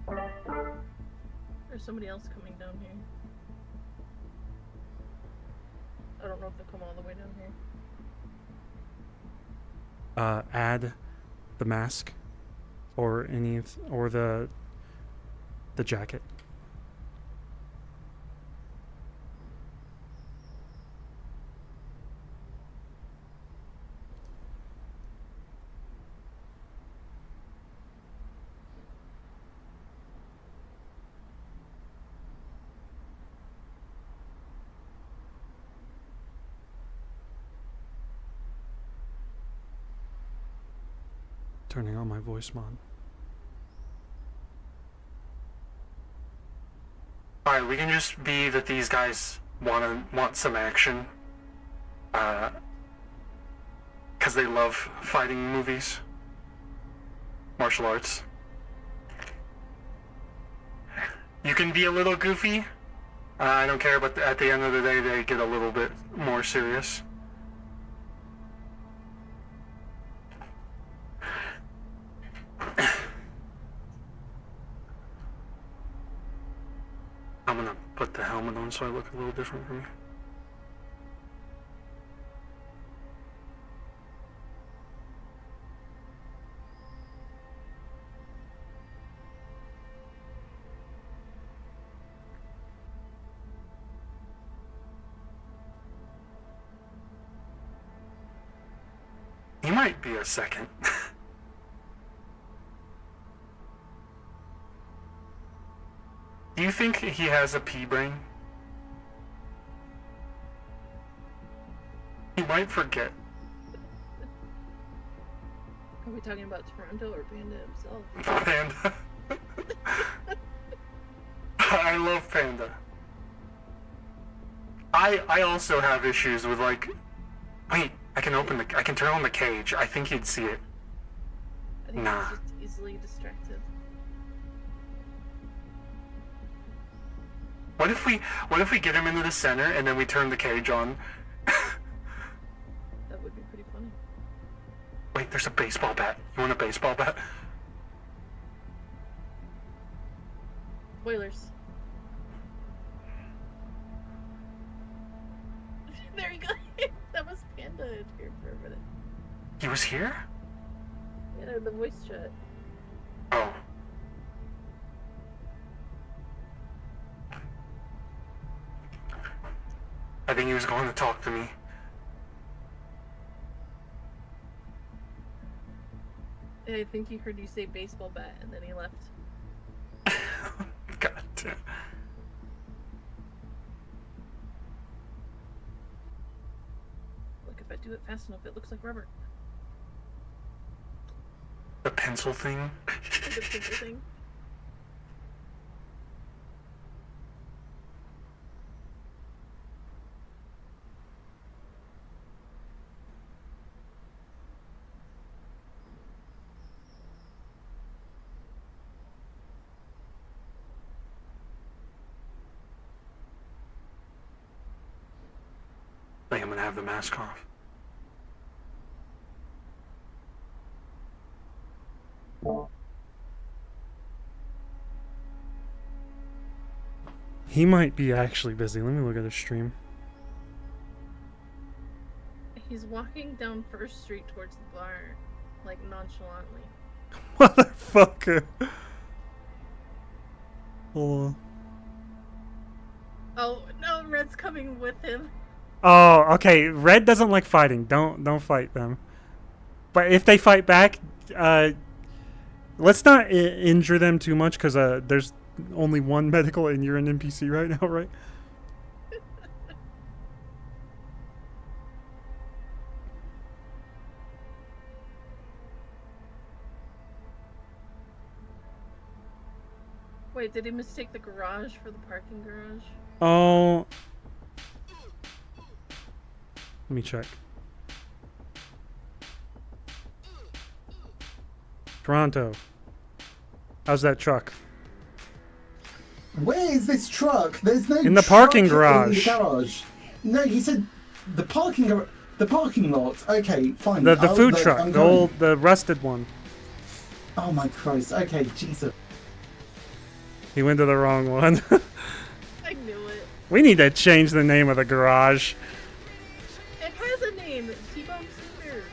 There's somebody else coming down here. I don't know if they'll come all the way down here. Add the mask, or or the jacket. Turning on my voice mod. Alright, we can just be that these guys want some action. Because they love fighting movies. Martial arts. You can be a little goofy. I don't care, but at the end of the day, they get a little bit more serious. I'm gonna put the helmet on so I look a little different from you. He might be a second. Do you think he has a pea brain? He might forget. Are we talking about Taranto or Panda himself? Panda. I love Panda. I also have issues with like, wait, I can turn on the cage. I think he'd see it. I think Nah. he's just easily distracted. What if we get him into the center and then we turn the cage on? That would be pretty funny. Wait, there's a baseball bat. You want a baseball bat? Spoilers. There you go. That was Panda here for a minute. He was here? Yeah, the voice chat. Oh. I think he was going to talk to me. I think he heard you say baseball bat and then he left. God damn. Look, if I do it fast enough, it looks like rubber. The pencil thing? The pencil thing. I think I'm gonna have the mask off. He might be actually busy. Let me look at his stream. He's walking down First Street towards the bar, like nonchalantly. Motherfucker. Hold on. Oh no, Red's coming with him. Oh, okay. Red doesn't like fighting. Don't fight them. But if they fight back, let's not injure them too much because there's only one medical and you're an NPC right now, right? Wait, did he mistake the garage for the parking garage? Oh. Let me check. Taranto. How's that truck? Where is this truck? There's no In the truck parking garage. In the garage. No, you said the parking lot. Okay, fine. The food I'm truck, going. the rusted one. Oh my Christ. Okay, Jesus. He went to the wrong one. I knew it. We need to change the name of the garage. It has a name. T-Bone Spears.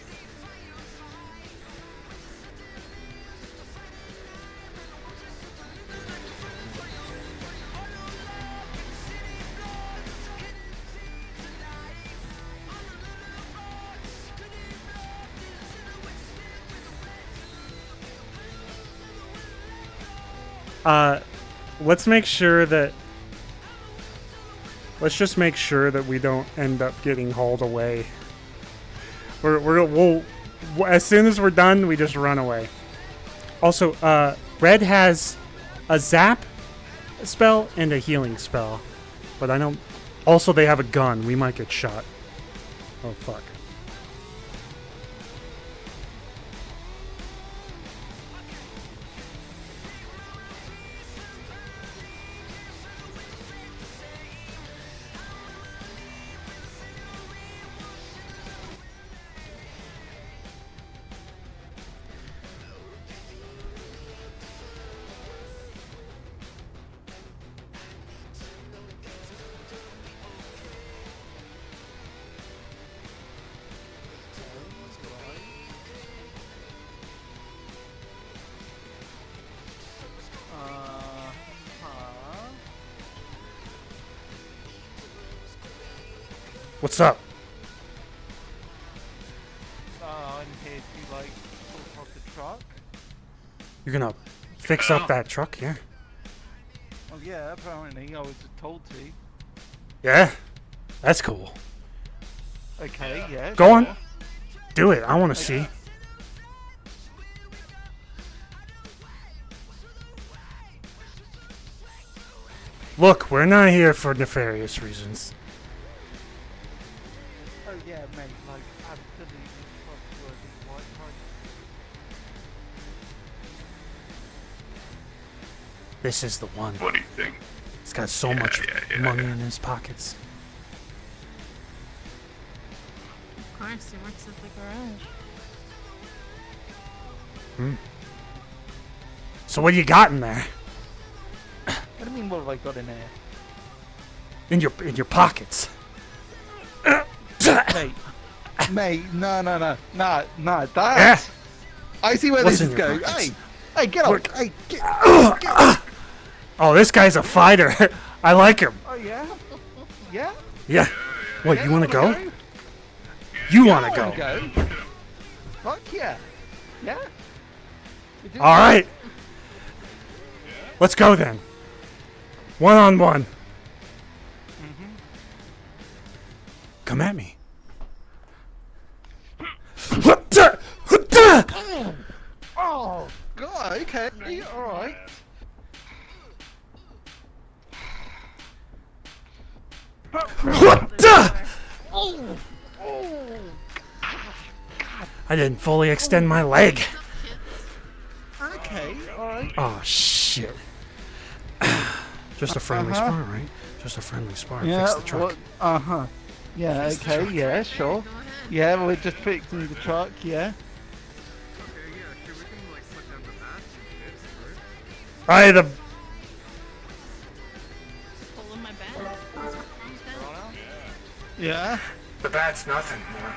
Let's make sure that. Let's just make sure that we don't end up getting hauled away. We'll as soon as we're done, we just run away. Also, Red has a zap spell and a healing spell, but I don't. Also, they have a gun. We might get shot. Oh fuck. What's up? I'm here to like sort out the truck. You're gonna fix up that truck, yeah? Oh yeah, apparently I was told to. Yeah, that's cool. Okay, yeah. Go on, sure. do it. I want to see. Look, we're not here for nefarious reasons. Oh yeah, mate, like absolutely trustworthy white price. This is the one. What do you think? He's got so much money in his pockets. Of course, he works at the garage. Hmm. So what do you got in there? What do you mean, what have I got in there? In your pockets. Mate, no, that. I see where What's this in is your going. pockets? Hey, get Look. up. Hey, get. Oh, this guy's a fighter. I like him. Oh yeah, yeah. Yeah. What, Yeah, you want to wanna go? You want I to wanna go? Fuck yeah. Yeah. All right. Let's go then. One-on-one. Come at me. Oh God. Okay. All right. I didn't fully extend my leg. Okay. All right. Oh shit. Just a friendly spar, right? Just a friendly spar. Yeah. Fix the truck. Uh huh. Yeah, Fix the okay, truck. yeah, sure. Yeah, we're just fixing the truck, yeah. Alright, the Pulling my bat. Yeah? The bat's nothing, you know.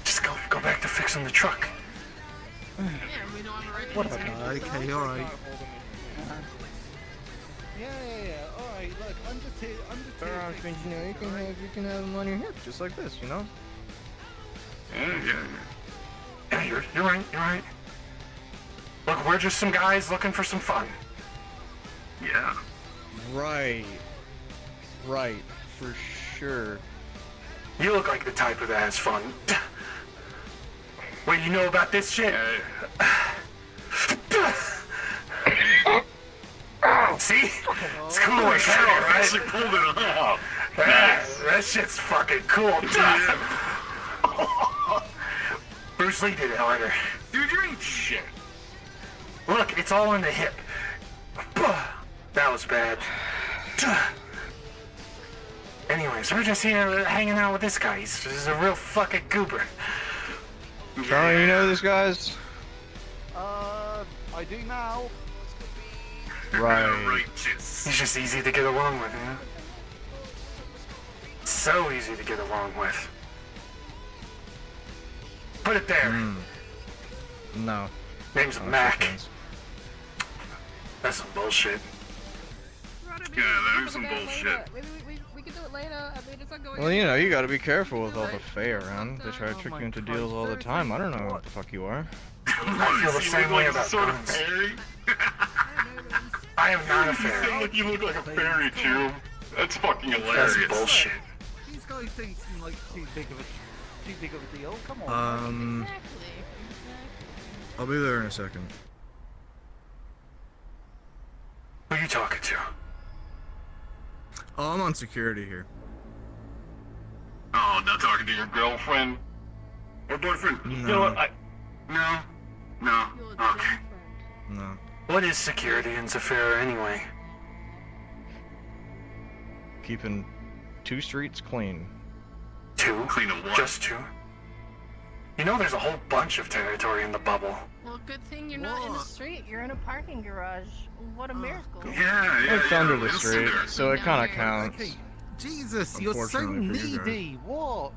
Just go back to fixing the truck. Yeah, we don't have a right What? answer. Okay, alright. Yeah, alright, look, I'm just here, You know, you can have them on your hip, just like this, you know? Yeah, you're right. Look, we're just some guys looking for some fun. Yeah. Right, for sure. You look like the type that has fun. What you know about this shit? See? It's cool as hell, right? Actually pulled it off. That shit's fucking cool. Bruce Lee did it harder. Dude, you ain't shit. Look, it's all in the hip. That was bad. Anyways, we're just here hanging out with this guy. He's a real fucking goober. Charlie, you know this guy's? I do now. Right. He's just easy to get along with, you know? So easy to get along with. Put it there. No. Name's Mac. That's some bullshit. Yeah, that is some bullshit. Maybe we can do it later. I mean, it's not going. Well, you know, you gotta be careful with all the fae around. They try to trick you into deals all the time. I don't know what the fuck you are. I feel the same way about guns. I am not a fairy. You look like a fairy, too. That's fucking hilarious. That's bullshit. These guys think it's like too big of a deal. Come on. I'll be there in a second. Who are you talking to? Oh, I'm on security here. Oh, not talking to your girlfriend? Or boyfriend? No. You know what, No. Okay. No. What is security in Zafira anyway? Keeping 2 streets clean. 2? Clean of what? Just 2? You know there's a whole bunch of territory in the bubble. Well, good thing you're not in the street. You're in a parking garage. What a miracle. It's under the street, so it kind of counts. Okay. Jesus, you're so Unfortunately for you guys. needy. What?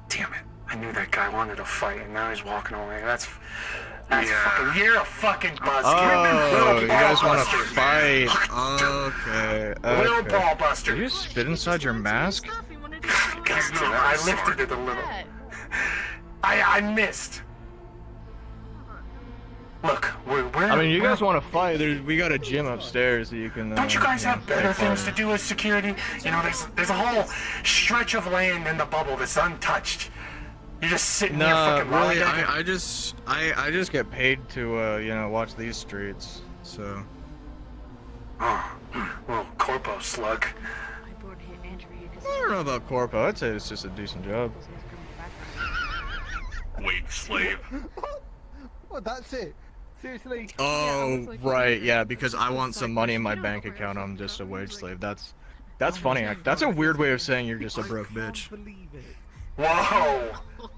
Damn it. I knew that guy wanted to fight and now he's walking away. That's fucking, you're a fucking buzzkill. Oh, you guys want to Ballbuster. fight? Okay. Little ball buster. Did you spit inside your mask? I lifted it a little. I missed. Look, we're I mean, you guys want to fight? We got a gym upstairs that you can. Don't you guys have better take part things to in. do as security? You know, there's a whole stretch of land in the bubble that's untouched. You're just sitting there Nah, fucking really, lollygagging. I just get paid to you know, watch these streets. So. Oh, little corpo slug. I don't know about Corpo. I'd say it's just a decent job. Wait, slave. Well, that's it. Seriously. Oh, right, yeah, because I want some money in my bank account. I'm just a wage slave. That's funny. That's a weird way of saying you're just a broke bitch. Whoa,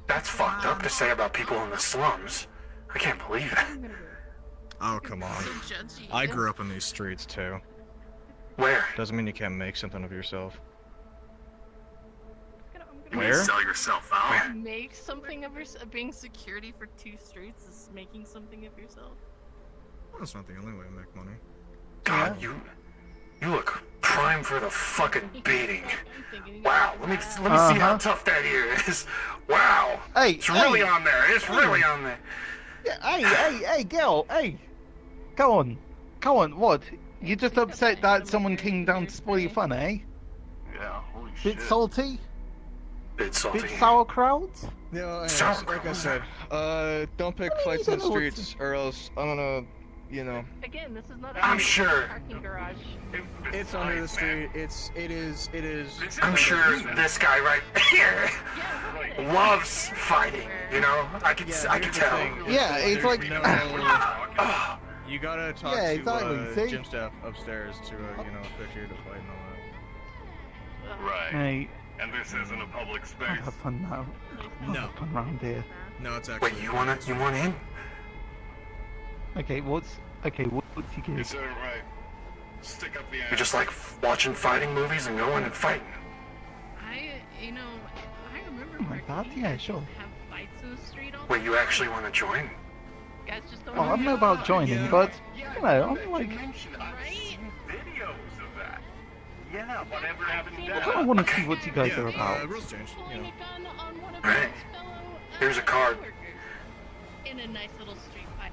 that's fucked up to say about people in the slums. I can't believe it. Oh, come on. I grew up in these streets too. Where? Doesn't mean you can't make something of yourself. You mean Where? sell yourself out? Make something of yourself. Being security for 2 streets is making something of yourself. That's not the only way to make money. God, you look prime for the fucking beating. Wow, let me see how tough that ear is. Wow, Hey, it's really on there. It's really on there. Yeah, hey, girl, hey. Go on, what? You just upset that someone came down to spoil your fun, eh? Yeah, holy Bit salty? Bit salty. Bit sauerkraut? Yeah, Sauerkraut. like I said, don't pick fights in the streets, or else I'm gonna, you know. Again, this is not I'm sure. parking garage. It's under the street. It is. I'm sure this guy right here loves fighting. You know, I can tell. Yeah, it's like. You gotta talk Yeah, to exactly, see? gym staff upstairs to, you know, picture you to fight and all that. Right. Hey, And this isn't a public Can't space. have fun now. Can't have fun around here. No, it's Wait, you want in? Okay, what's he getting? It's alright. Stick up the ass. You just like watching fighting movies and going and fighting. I remember. Oh my god, yeah, sure. Have fights in the street all Wait, you actually want to join? Guys just don't. Well, I don't know about joining, but you know, I'm like, Videos of that. Yeah, whatever happened to I that? kind of want to see what you guys are about. Rules change. You know. Alright. Here's a card. In a nice little street fight.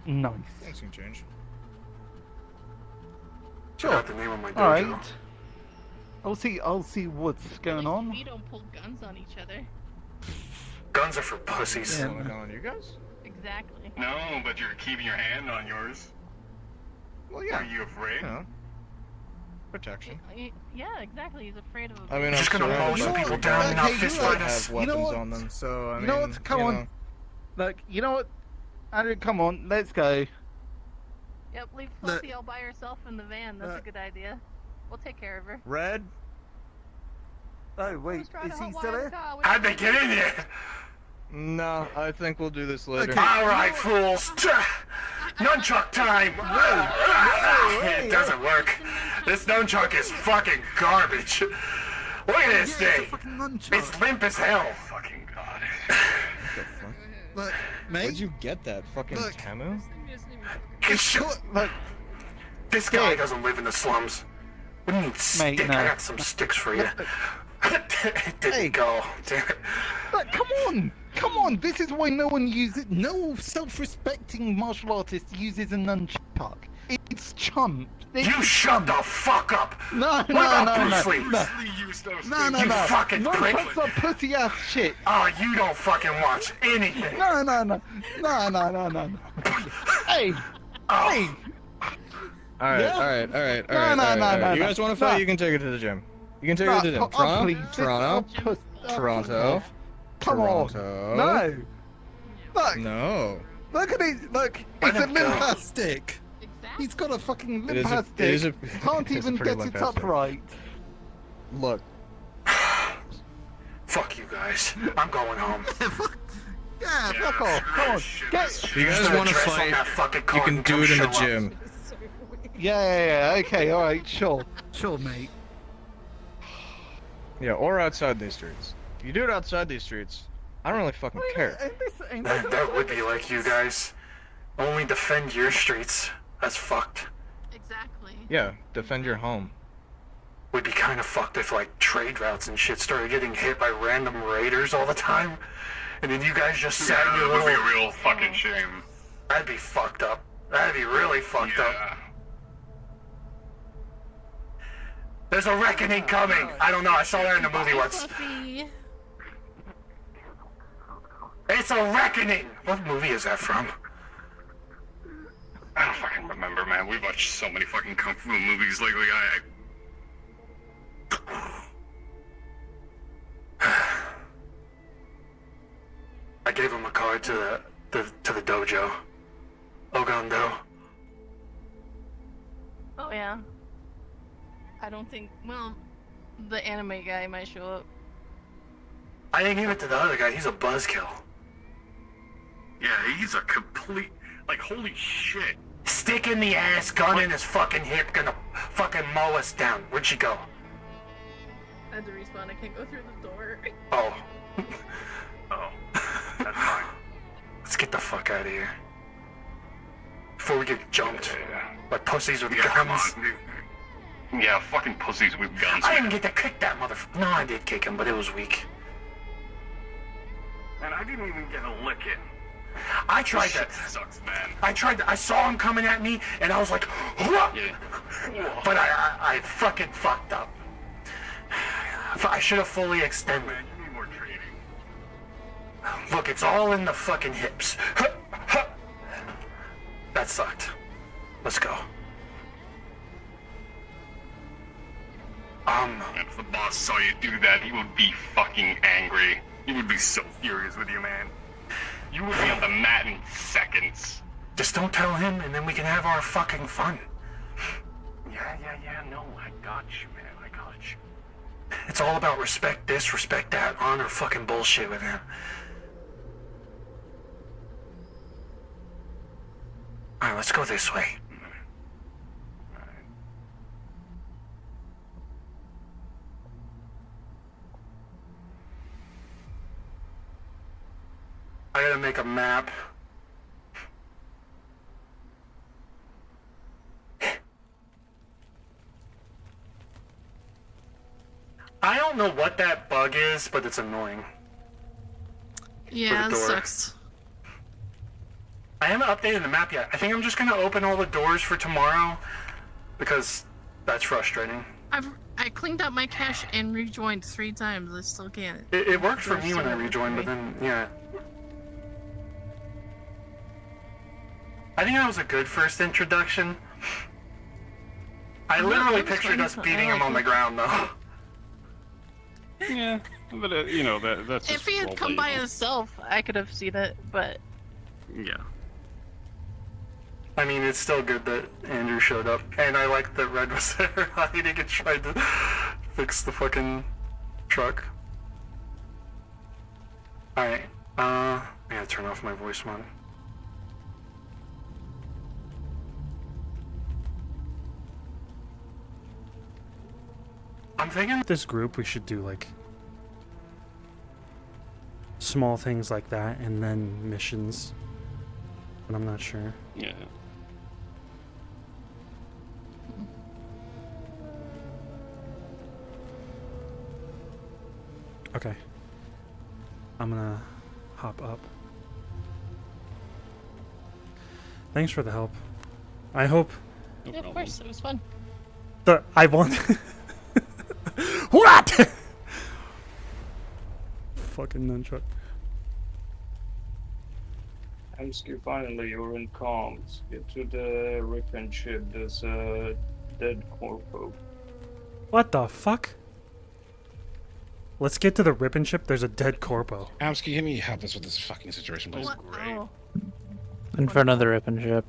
Nice. Things can change. Sure. Forgot the name of my dojo. All right. I'll see what's going on. We don't pull guns on each other. Guns are for pussies. Yeah. Wanna go on you guys? Exactly. No, but you're keeping your hand on yours. Well, yeah. Are you afraid? Yeah. Protection. Yeah, exactly. He's afraid of a. I mean, I'm I'm just gonna surrounded mow some by people people. down and not Okay, fist you know fight what? us. You know Weapons what? on them, so I mean, You know what? Come on. Look, you know what? Andrew, come on, let's go. Yep, leave Fluffy all by herself in the van. That's a good idea. We'll take care of her. Red? Oh wait, is he still there? How'd they get in here? No, I think we'll do this later. Alright, fools. Nunchuck time! It doesn't work. This nunchuck is fucking garbage. Look at this thing. It's limp as hell. Fucking god. Look, mate. Where'd you get that fucking Tamu? Look. This guy doesn't live in the slums. What do you need, stick? no. I got some sticks for you. It didn't go. Damn it. Look, come on! This is why no one uses. No self-respecting martial artist uses a nunchuck. It's chump. You shut the fuck up! No, What about Bruce Lee? No, You fucking prick! Nunchucks are pussy ass shit. Oh, you don't fucking watch anything! No. Hey! Oh. Hey! Alright, Yeah? alright. No. You guys want to fight? No. You can take it to the gym. You can take No, it to the gym. oh, please, Toronto? Toronto? Come on. Toronto? No. Look. No. Look at it. Look. It's a limp ass stick. He's got a fucking limp ass stick. Can't it's a even pretty get limp it ass stick. upright. Look. Fuck you guys. I'm going home. Yeah, fuck off. Come on. If you guys want to fight, you can do it in the gym. Yeah. Okay, alright, sure. Sure, mate. Yeah, or outside these streets. If you do it outside these streets, I don't really fucking care. That would be like you guys. Only defend your streets. That's fucked. Exactly. Yeah, defend your home. Would be kind of fucked if like trade routes and shit started getting hit by random raiders all the time, and then you guys just sat in your That would little. be a real fucking shame. That'd be fucked up. That'd be really fucked up. There's a reckoning coming. I don't know. I saw that in the movie once. Fluffy. It's a reckoning. What movie is that from? I don't fucking remember, man. We've watched so many fucking kung fu movies lately. I gave him a card to the dojo. Ogando. Oh yeah. I don't think. Well, the anime guy might show up. I didn't give it to the other guy. He's a buzzkill. Yeah, he's a complete. Like, holy shit. Stick in the ass, gun in his fucking hip, gonna fucking mow us down. Where'd she go? I had to respawn. I can't go through the door. Oh. Oh. That's fine. Let's get the fuck out of here. Before we get jumped by pussies with Yeah, come guns. on, dude. Yeah, fucking pussies with guns. I didn't get to kick that motherfucker. No, I did kick him, but it was weak. And I didn't even get a lick in. I tried Shit to. sucks, man. I saw him coming at me, and I was like, "Whoa!" Yeah. But I fucking fucked up. I should have fully extended. Man, you need more training. Look, it's all in the fucking hips. That sucked. Let's go. And if the boss saw you do that, he would be fucking angry. He would be so furious with you, man. You would be on the mat in seconds. Just don't tell him, and then we can have our fucking fun. Yeah. Yeah, no, I got you, man, I got you. It's all about respect this, respect that, honor fucking bullshit with him. Alright, let's go this way. I gotta make a map. I don't know what that bug is, but it's annoying. Yeah, it door. sucks. I haven't updated the map yet. I think I'm just gonna open all the doors for tomorrow because that's frustrating. I cleaned out my cache and rejoined 3 times. I still can't. It worked for me when I rejoined, but then yeah. I think that was a good first introduction. I literally pictured us beating him on the ground though. Yeah, but you know that's. If he had come by himself, I could have seen it, but yeah. I mean, it's still good that Andrew showed up, and I like that Red was there hiding and tried to fix the fucking truck. Alright, I gotta turn off my voice mod. I'm thinking this group we should do like small things like that and then missions, but I'm not sure. Yeah. Okay, I'm gonna hop up. Thanks for the help. I hope yeah, of course, it was fun. I want what? Fucking nunchuck. Hamsky, finally you're in comms. Get to the Rippin ship. There's a dead corpo. What the fuck? Let's get to the Rippin ship. There's a dead corpo. Hamsky, can you help us with this fucking situation, please? What? Oh. In front of the Rippin ship.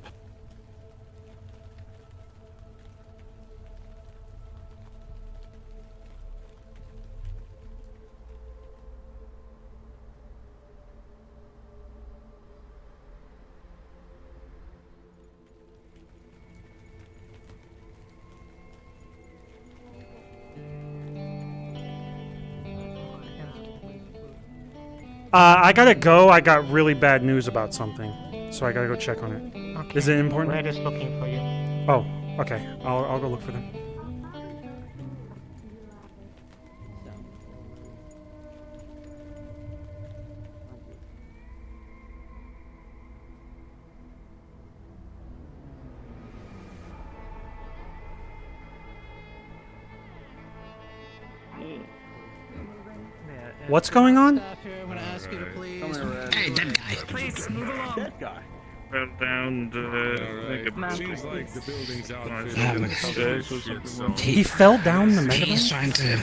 I gotta go. I got really bad news about something, so I gotta go check on it. Okay. Is it important? We're just looking for you. Oh, okay. I'll go look for them. What's going on? Hey, dead guy. Please move along. Dead guy. Fell down Seems like the building's outfitted. He fell down the mega He's trying to...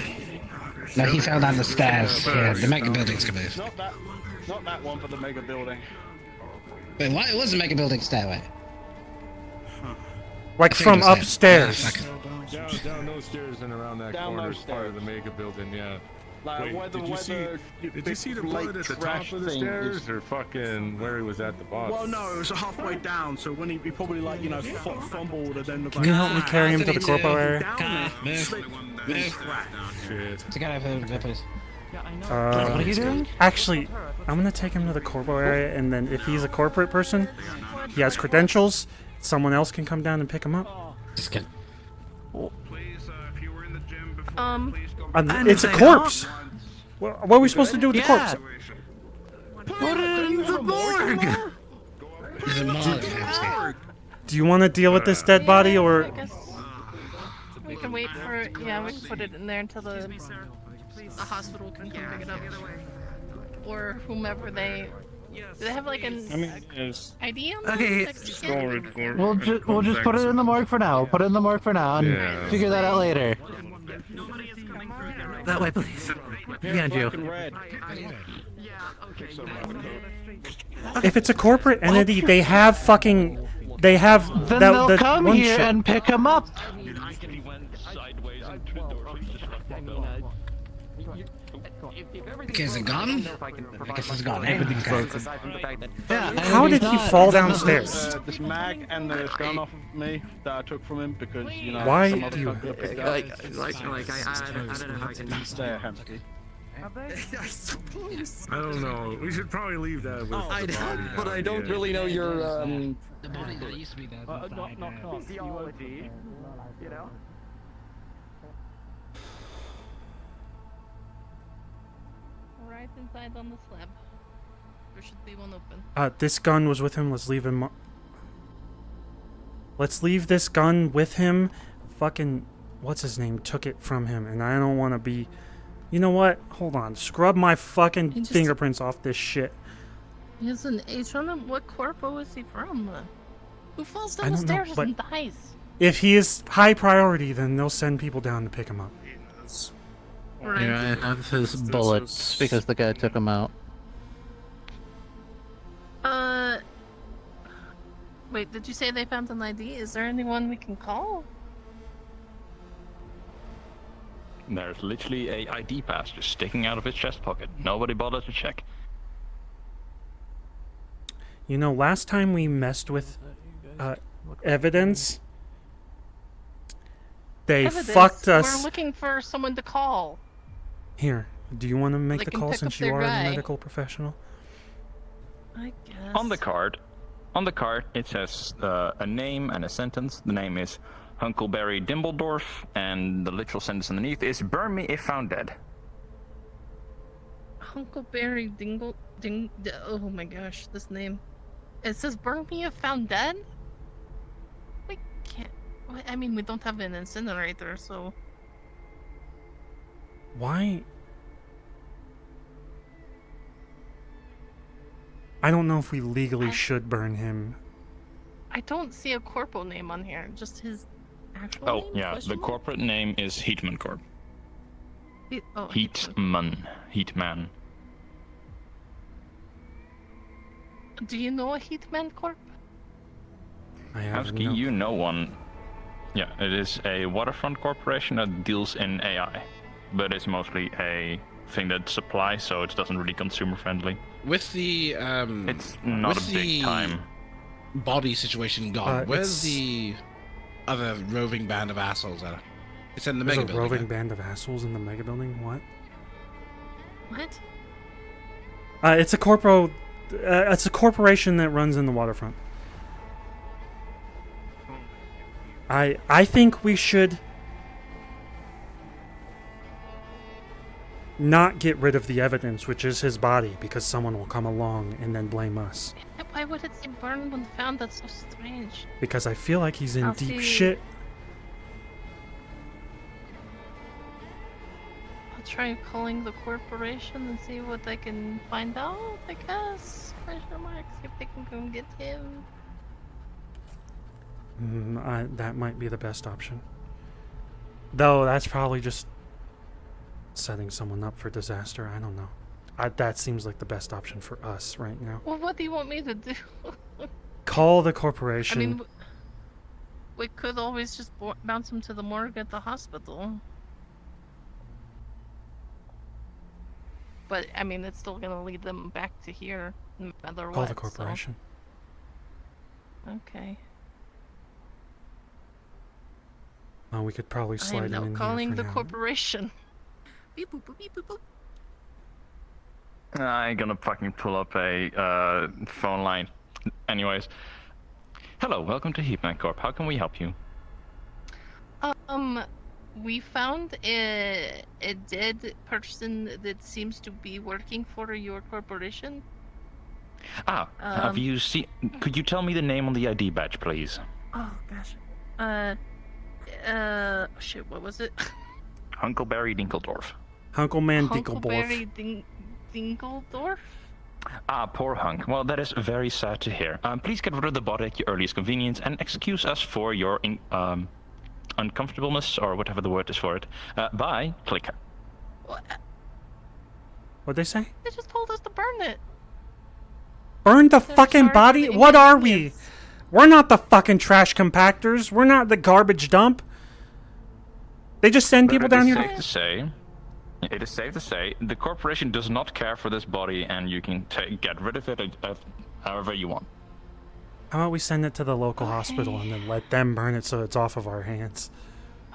No, he fell down the stairs. Yeah, the mega building's gonna move. Not that one, but the mega building. Wait, what? It was a mega building stairway. Like from upstairs. Down those stairs and around that corner is part of the mega building, yeah. Like, Wait, did you see the blood at the top of the stairs, or fucking where he was at the bottom? Well, no, it was halfway down, so when he probably, like, you know, fumbled and then... Can you help me carry him to the corpo area? Shit. To get over there, please. What are you doing? Actually, I'm gonna take him to the corpo area, and then if he's a corporate person, he has credentials, someone else can come down and pick him up. Just kidding. It's a corpse! What are we supposed to do with the corpse? Put it in the morgue! Do you want to deal with this dead body, or... I guess we can wait for... Yeah, we can put it in there until the hospital can come pick it up. Or whomever they... Do they have like an ID on them? Okay. Next to it? We'll just put it in the morgue for now. Put it in the morgue for now and figure that out later. That way, please. Behind you. If it's a corporate entity, they have fucking They have Then that, they'll that come one here ship. and pick him up. Okay, is it gone? I guess it's gone. Everything's broken. How did he fall downstairs? This mag and the gun off of me that I took from him because, you know, Why some do you- motherfucker picked it up. I don't know how I can Stay, Hamsky. I don't know. We should probably leave that with the body. but I don't really know your The body that used to be there. Not physiology, you know. Right inside on the slab. There should be one open. This gun was with him. Let's leave him. Let's leave this gun with him. Fucking, what's his name? Took it from him, and I don't want to be. You know what? Hold on. Scrub my fucking fingerprints off this shit. He has an H on him? What corpo is he from? Who falls I down the don't know, stairs but and dies? If he is high priority, then they'll send people down to pick him up. Right. Yeah, I have his bullets because the guy took him out. Wait, did you say they found an ID? Is there anyone we can call? There's literally a ID pass just sticking out of his chest pocket. Nobody bothered to check. You know, last time we messed with evidence, they Evidence? fucked us. We're looking for someone to call. Here, do you want to make They the can call pick since up you their are guy. the medical professional? I guess. On the card, it says a name and a sentence. The name is Hunkleberry Dimbledorf, and the literal sentence underneath is "Burn me if found dead." Hunkleberry oh my gosh, this name. It says burn me if found dead? We can't. I mean, we don't have an incinerator, so. Why? I don't know if we legally should burn him. I don't see a corpo name on here, just his actual Oh name? yeah, Question the mark? corporate name is Heatman Corp. Oh, Heatman. do you know a Heatman Corp? I have Husky, no. you know one. Yeah, it is a waterfront corporation that deals in AI, but it's mostly a thing that supplies, so it doesn't really consumer friendly. With the it's not with a big the time. body situation gone, where's it's- the other roving band of assholes at? It's in the There's mega a building. roving band of assholes in the mega building. What? What? It's a corpo. It's a corporation that runs in the waterfront. I think we should not get rid of the evidence, which is his body, because someone will come along and then blame us. Why would it say burn when found? That's so strange. Because I feel like he's in I'll deep see. shit. I'll try calling the corporation and see what I can find out, I guess. Question mark, see if they can come get him. That might be the best option. Though that's probably just setting someone up for disaster. I don't know. That seems like the best option for us right now. Well, what do you want me to do? Call the I corporation. mean, we could always just bounce him to the morgue at the hospital. But, I mean, it's still gonna lead them back to here, no matter what. Call the corporation. So. Okay. We could probably I slide am him now in calling here the for now. corporation. Beep boop boop beep boop boop. I'm gonna fucking pull up a phone line. Anyways. Hello, welcome to Heatman Corp. How can we help you? We found a dead person that seems to be working for your corporation. Have you seen... Could you tell me the name on the ID badge, please? Oh gosh. Shit, what was it? Hunkleberry Dinkeldorf. Hunkleman Hunkleberry Dinkeldorf? Poor Hunk. Well, that is very sad to hear. Please get rid of the body at your earliest convenience and excuse us for your uncomfortableness, or whatever the word is for it. Bye. Clicker. What'd they say? They just told us to burn it. Burn the They're fucking sorry body? for the What are we? We're not the fucking trash compactors. We're not the garbage dump. They just send people down here. It is safe to say the corporation does not care for this body, and you can get rid of it however you want. How about we send it to the local hospital and then let them burn it so it's off of our hands?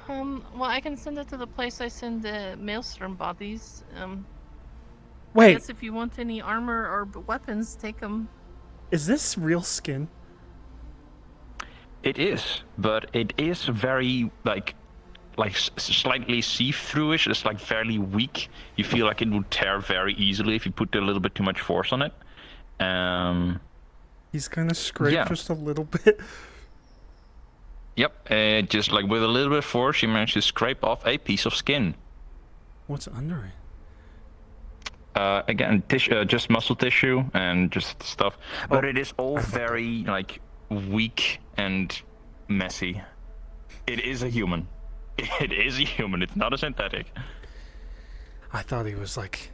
Well, I can send it to the place I send the Maelstrom bodies. Wait. I guess if you want any armor or weapons, take them. Is this real skin? It is, but it is very slightly see-through-ish. It's like fairly weak. You feel like it would tear very easily if you put a little bit too much force on it. He's gonna scrape just a little bit. Yep, just like with a little bit of force, you manage to scrape off a piece of skin. What's under it? Again, just muscle tissue and just stuff. But it is all very weak and messy. It is a human. It is a human. It's not a synthetic. I thought he was like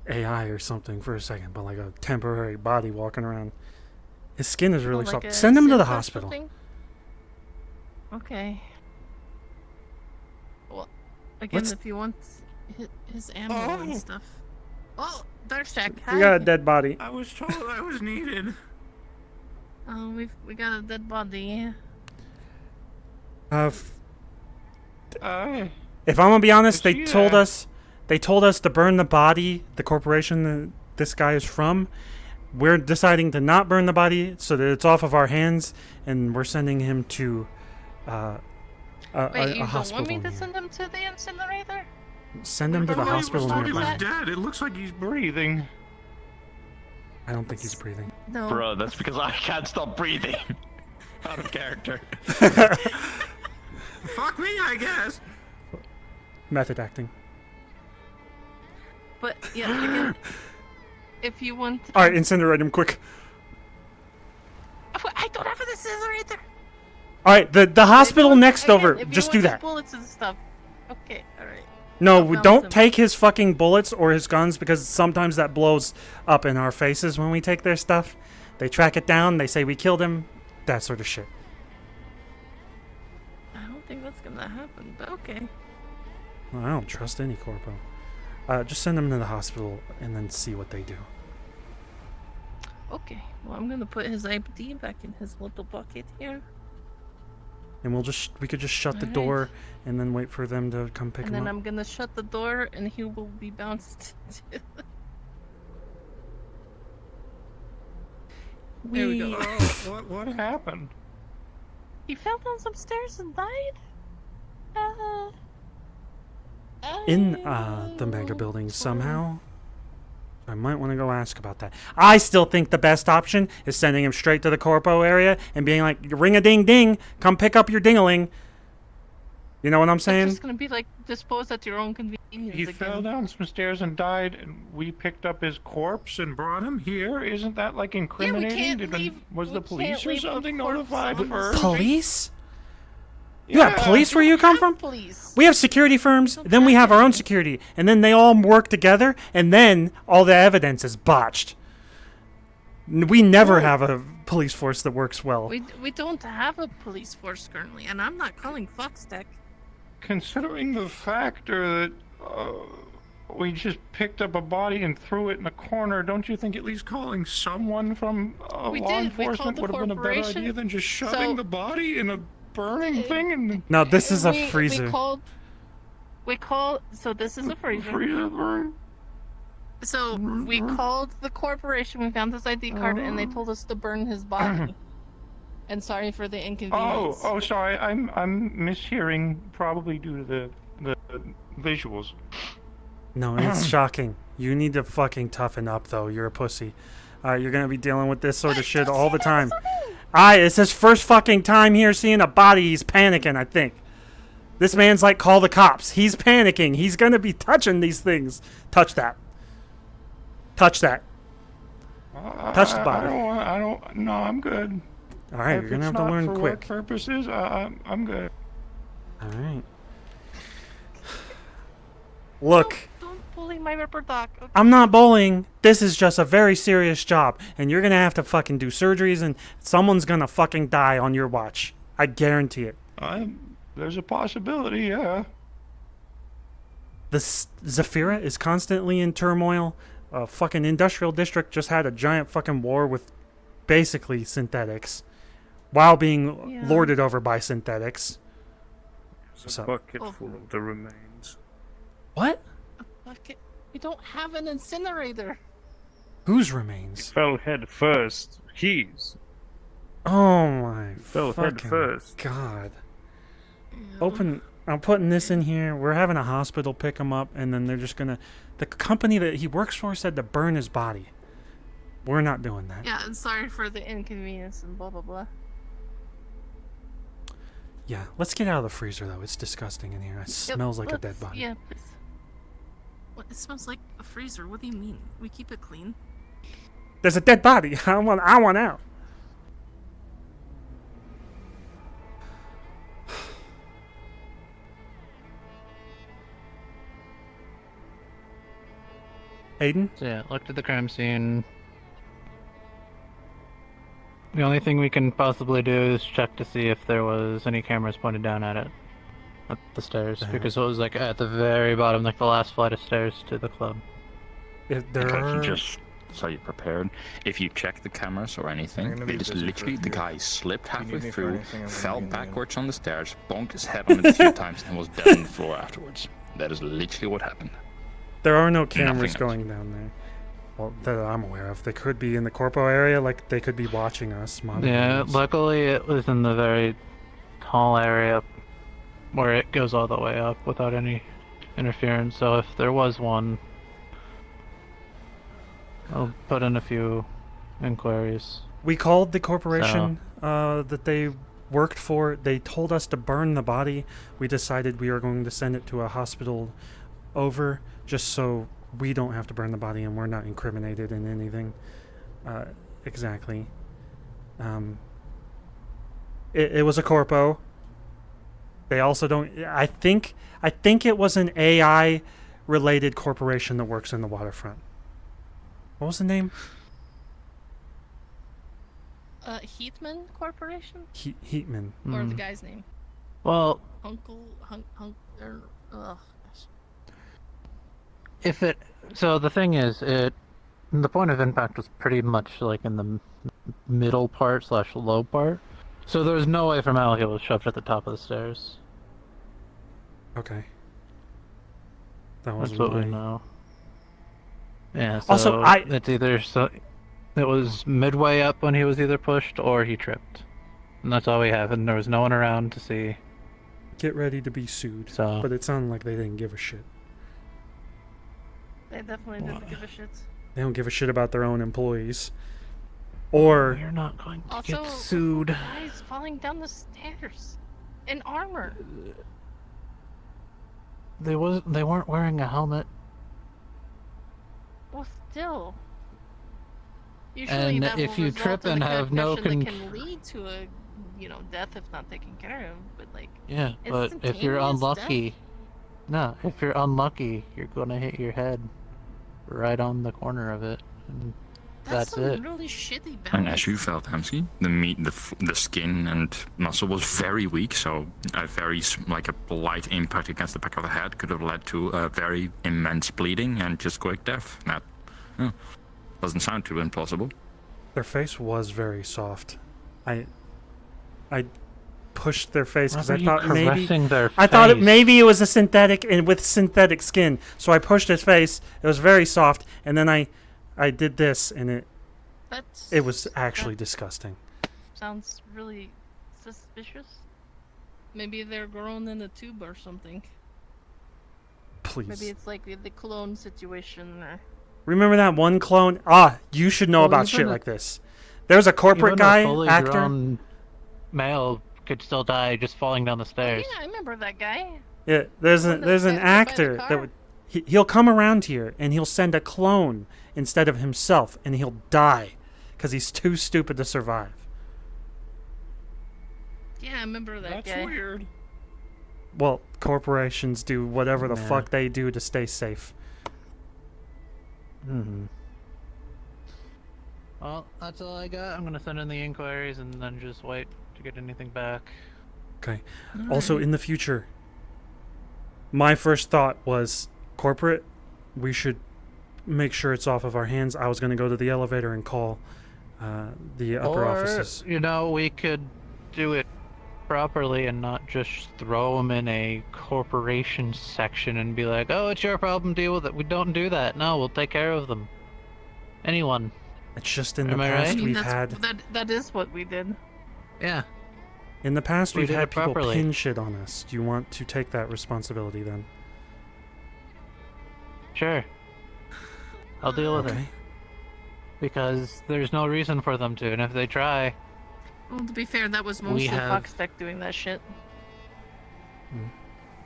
AI or something for a second, but like a temporary body walking around. His skin is really soft. Send him to the hospital. Okay. Well, again, if you want his ammo and stuff. Oh, Darshak, hi. We got a dead body. I was told I was needed. We got a dead body. If I'm gonna be honest, they told us to burn the body, the corporation that this guy is from. We're deciding to not burn the body so that it's off of our hands, and we're sending him to Wait, you don't want me to send him to the incinerator? Send him to the hospital He was nearby. dead. It looks like he's breathing. I don't think he's breathing. No. Bro, that's because I can't stop breathing. Out of character. Fuck me, I guess. Method acting. But yeah, again, if you want. All right, incinerate him quick. I don't have an incinerator. All right, the hospital next over. If Just you do want that. Bullets and stuff. Okay, all right. No, I'll don't bounce him. take his fucking bullets or his guns, because sometimes that blows up in our faces when we take their stuff. They track it down. They say we killed him. That sort of shit. I don't think that's gonna happen, but okay. Well, I don't trust any corpo. Just send him to the hospital and then see what they do. Okay. Well, I'm gonna put his ID back in his little bucket here. And we could just shut the door and then wait for them to come pick And him then up. I'm gonna shut the door, and he will be bounced. There we go. Oh, what happened? He fell down some stairs and died. In the mega building somehow. I might want to go ask about that. I still think the best option is sending him straight to the corpo area and being like, ring a ding ding, come pick up your dingaling. You know what I'm saying? It's just gonna be like disposed at your own convenience. He again. fell down some stairs and died, and we picked up his corpse and brought him here. Isn't that like incriminating? Was the police or something notified first? Police? You have police where you come from? We have security firms, then we have our own security, and then they all work together, and then all the evidence is botched. We never have a police force that works well. We don't have a police force currently, and I'm not calling Foxtech. Considering the factor that we just picked up a body and threw it in a corner, don't you think at least calling someone from law enforcement would have been a better idea than just shoving the body in a burning thing? And No, this is a freezer. So this is a freezer. Freezer burn. So we called the corporation, we found his ID card, and they told us to burn his body. And sorry for the inconvenience. Oh, sorry. I'm mishearing, probably due to the visuals. No, it's shocking. You need to fucking toughen up, though. You're a pussy. You're gonna be dealing with this sort of shit all the time. It's his first fucking time here seeing a body. He's panicking, I think. This man's like, call the cops. He's panicking. He's gonna be touching these things. Touch that. Touch that. Touch the body. I don't. No, I'm good. All right, If you're gonna it's have to not learn for quick. work purposes, I'm good. All right. Look. Don't bully my ripper doc. Okay. I'm not bullying. This is just a very serious job, and you're gonna have to fucking do surgeries, and someone's gonna fucking die on your watch. I guarantee it. There's a possibility, yeah. The Zafira is constantly in turmoil. Fucking industrial district just had a giant fucking war with basically synthetics, while being lorded over by synthetics. There's a bucket full of the remains. What? A bucket? We don't have an incinerator. Whose remains? Fell head first. Keys. Oh my Fell head fucking first. God. I'm putting this in here. We're having a hospital pick him up, and then they're just gonna... The company that he works for said to burn his body. We're not doing that. Yeah, and sorry for the inconvenience and blah blah blah. Yeah, let's get out of the freezer, though. It's disgusting in here. It smells like a dead body. Yeah, please. What? It smells like a freezer. What do you mean? We keep it clean. There's a dead body. I want out. Aiden? So yeah, looked at the crime scene. The only thing we can possibly do is check to see if there was any cameras pointed down at the stairs, because it was like at the very bottom, like the last flight of stairs to the club. If there are... Just so you're prepared, if you check the cameras or anything, it is literally the guy slipped halfway through, fell backwards on the stairs, bonked his head on it a few times, and was dead on the floor afterwards. That is literally what happened. There are no cameras going down there. Well, that I'm aware of. They could be in the corpo area, like they could be watching us. Yeah, luckily it was in the very tall area where it goes all the way up without any interference. So if there was one, I'll put in a few inquiries. We called the corporation that they worked for. They told us to burn the body. We decided we were going to send it to a hospital over, just so we don't have to burn the body and we're not incriminated in anything. Exactly. It was a corpo. They also don't... I think it was an AI related corporation that works in the waterfront. What was the name? Heatman Corporation? Heatman. Or the guy's name? Well... If it... So the thing is, the point of impact was pretty much like in the middle part / low part. So there was no way for Maliki was shoved at the top of the stairs. Okay. That was That's what we know. Yeah, so also, it's either it was midway up when he was either pushed or he tripped. And that's all we have, and there was no one around to see. Get ready to be sued. So. But it sounded like they didn't give a shit. They definitely didn't give a shit. They don't give a shit about their own employees. Or... You're not going to also, get sued. Guys falling down the stairs in armor. They weren't wearing a helmet. Well, still. Usually And that if will you result trip in and a have no concussion that can lead to a, death if not taken care of. But like, yeah, but if you're unlucky, if you're unlucky, you're gonna hit your head right on the corner of it. And that's some it. really shitty And as you felt, Hamsky, the meat, the skin and muscle was very weak, so a very a light impact against the back of the head could have led to a very immense bleeding and just quick death. That doesn't sound too implausible. Their face was very soft. I pushed their face because I thought maybe it was a synthetic and with synthetic skin. So I pushed his face. It was very soft, and then I did this, and it was actually disgusting. Sounds really suspicious. Maybe they're grown in a tube or something. Please. Maybe it's like the clone situation. Or... Remember that one clone? You should know about shit like this. There's a corporate guy, actor. Male could still die just falling down the stairs. Yeah, I remember that guy. Yeah, there's an actor that would he'll come around here and he'll send a clone instead of himself, and he'll die because he's too stupid to survive. Yeah, I remember that guy. That's weird. Well, corporations do whatever the fuck they do to stay safe. Well, that's all I got. I'm gonna send in the inquiries and then just wait to get anything back. Okay. Also, in the future, my first thought was corporate. We should make sure it's off of our hands. I was going to go to the elevator and call the upper offices. You know, we could do it properly and not just throw them in a corporation section and be like, oh, it's your problem, deal with it. We don't do that. No, we'll take care of them. Anyone. It's just in the Am I past right? we've had... That is what we did. Yeah. In the past We we've did had it people properly. pin shit on us. Do you want to take that responsibility then? Sure. I'll deal with it. Okay. Because there's no reason for them to, and if they try... Well, to be fair, that was We mostly have- Foxtech doing that shit.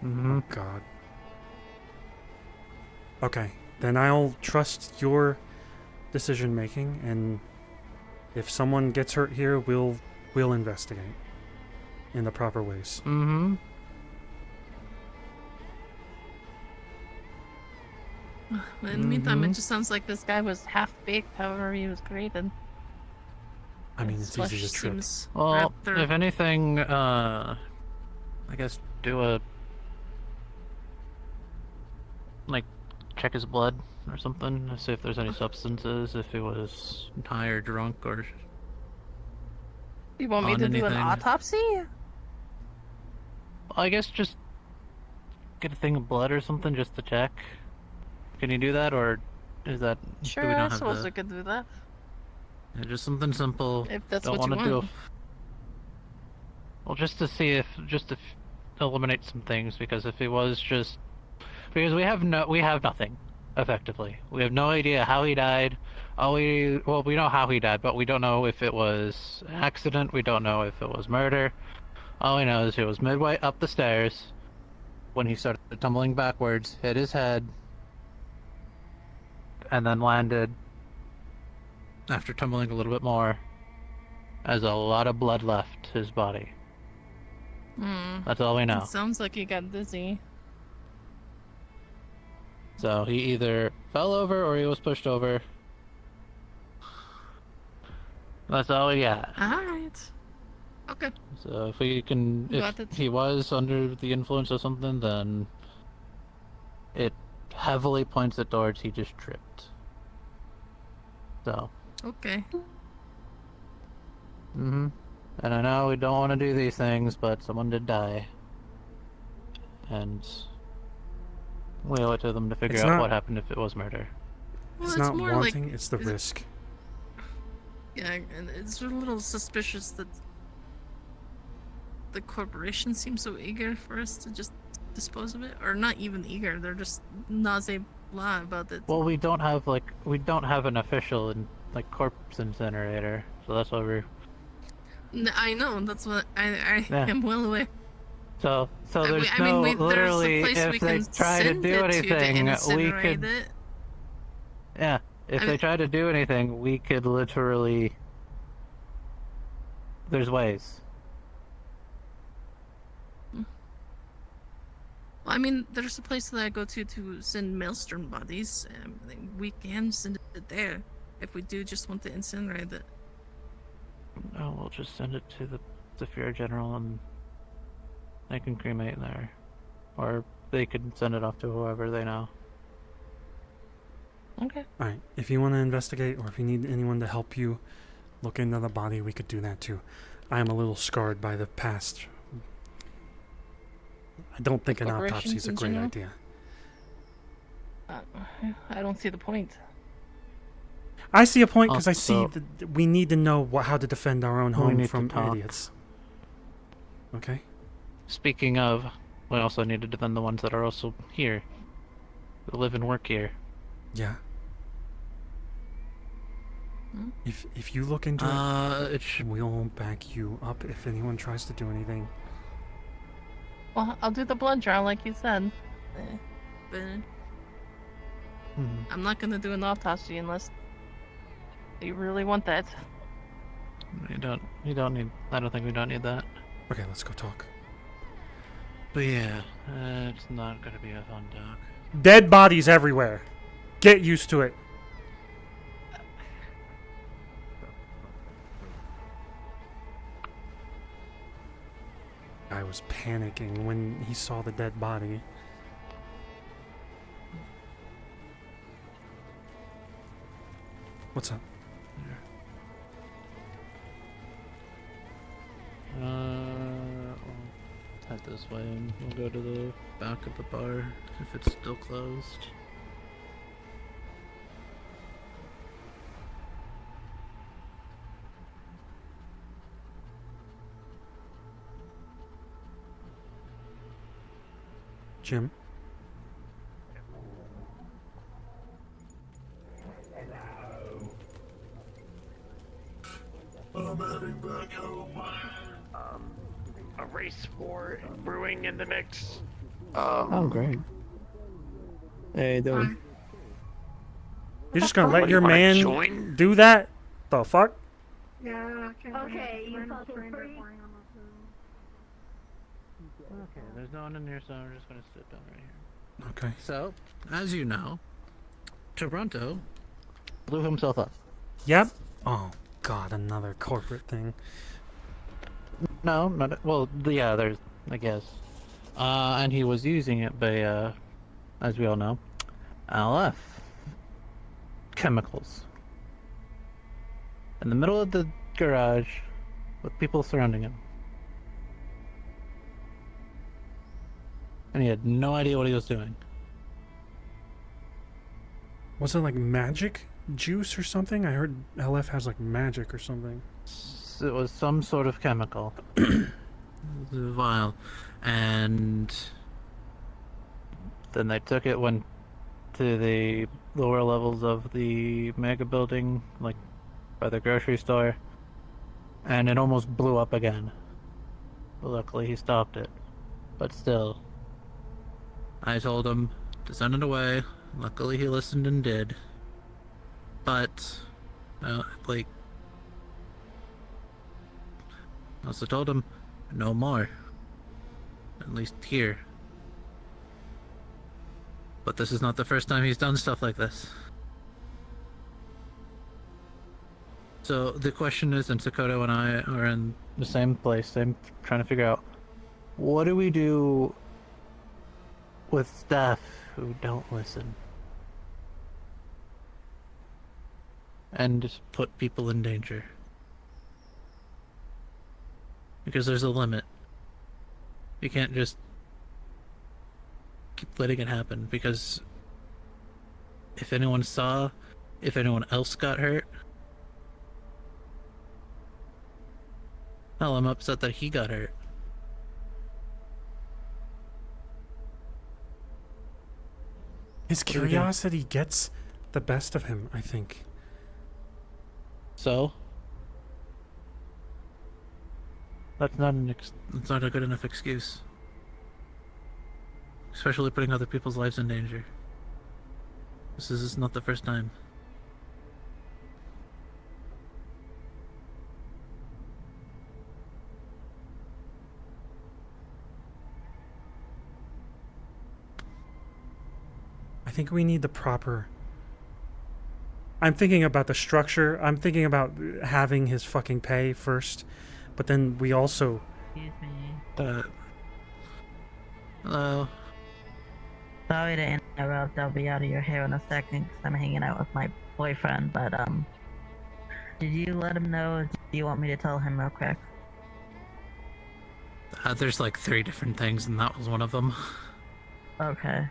Oh, God. Okay, then I'll trust your decision making, and if someone gets hurt here, we'll investigate in the proper ways. Mm-hmm. In the meantime, it just sounds like this guy was half-baked, however he was created. I mean, His it's easy flesh to trip. seems Well, rather- if anything, I guess do a... like, check his blood or something, to see if there's any substances, if he was high or drunk or... You want me on to do an anything. autopsy? I guess just get a thing of blood or something just to check. Can you do that, or is that... Sure, do we I not have suppose the... I could do that. Yeah, just something simple. If that's Don't what you wanna do want. well, just to see if... just to eliminate some things, because if it was just... Because we have nothing, effectively. We have no idea how he died. Well, we know how he died, but we don't know if it was an accident. We don't know if it was murder. All we know is he was midway up the stairs when he started tumbling backwards, hit his head, and then landed after tumbling a little bit more, as a lot of blood left his body. That's all we know. It sounds like he got dizzy. So he either fell over or he was pushed over. That's all we got. Alright. Okay. So if we can, Got if it. he was under the influence of something, then it heavily points it towards he just tripped. So. Okay. Mm-hmm. And I know we don't want to do these things, but someone did die. And we owe it to them to figure It's out not- what happened if it was murder. Well, It's it's not more like- wanting, it's the is it- risk. Yeah, and it's a little suspicious that the corporation seems so eager for us to just dispose of it. Or not even eager, they're just nausea blah about it. Well, we don't have an official corpse incinerator, so that's why we're... I know, that's what I Yeah. am well aware. So I there's mean, no, there's a literally, place we if they can try to send do it to anything, we incinerate could... it. Yeah, if I they mean- try to do anything, we could literally... There's ways. Well, I mean, there's a place that I go to send maelstrom bodies. We can send it there if we do just want to incinerate it. No, we'll just send it to the Zephyr General and they can cremate there. Or they could send it off to whoever they know. Okay. Alright, if you want to investigate or if you need anyone to help you look into the body, we could do that too. I am a little scarred by the past. I don't think an autopsy is a Corporations in great general? idea. I don't see the point. I see a point because I see Also- that we need to know how to defend our own We home need to from talk. idiots. Okay? Speaking of, we also need to defend the ones that are also here. Who live and work here. Yeah. If you look into it, we'll back you up if anyone tries to do anything. Well, I'll do the blood draw like you said. But I'm not gonna do an autopsy unless you really want that. You don't need, I don't think we don't need that. Okay, let's go talk. But yeah, it's not gonna be a fun talk. Dead bodies everywhere. Get used to it. was panicking when he saw the dead body. What's up? We'll head this way and we'll go to the back of the bar if it's still closed. Jim? I'm heading back home. A race war brewing in the mix. Oh, great. Hey, you doing? You're just gonna let your man do that? The fuck? Yeah, Okay, you fucking free. Okay, there's no one in here, so I'm just gonna sit down right here. Okay. So, as you know, Taranto blew himself up. Yep. Oh god, another corporate thing. No, not well. Yeah, there's, I guess. And he was using it by, as we all know, LF chemicals in the middle of the garage with people surrounding him, and he had no idea what he was doing. Was it like magic juice or something? I heard LF has like magic or something. It was some sort of chemical. It was a vial. And then they took it, went to the lower levels of the mega building, like by the grocery store, and it almost blew up again. But luckily he stopped it. But still, I told him to send it away. Luckily he listened and did. But, like, I also told him no more. At least here. But this is not the first time he's done stuff like this. So the question is, and Sakoto and I are in the same place, trying to figure out, what do we do with staff who don't listen? And just put people in danger. Because there's a limit. You can't just keep letting it happen, because if anyone saw, if anyone else got hurt, hell, I'm upset that he got hurt. His curiosity gets the best of him, I think. So? That's not that's not a good enough excuse. Especially putting other people's lives in danger. This is not the first time. I think we need the proper... I'm thinking about the structure. I'm thinking about having his fucking pay first. But then we also... Excuse me. Hello? Sorry to interrupt. I'll be out of your hair in a second because I'm hanging out with my boyfriend, but, did you let him know, or do you want me to tell him real quick? There's like 3 different things, and that was one of them. Okay.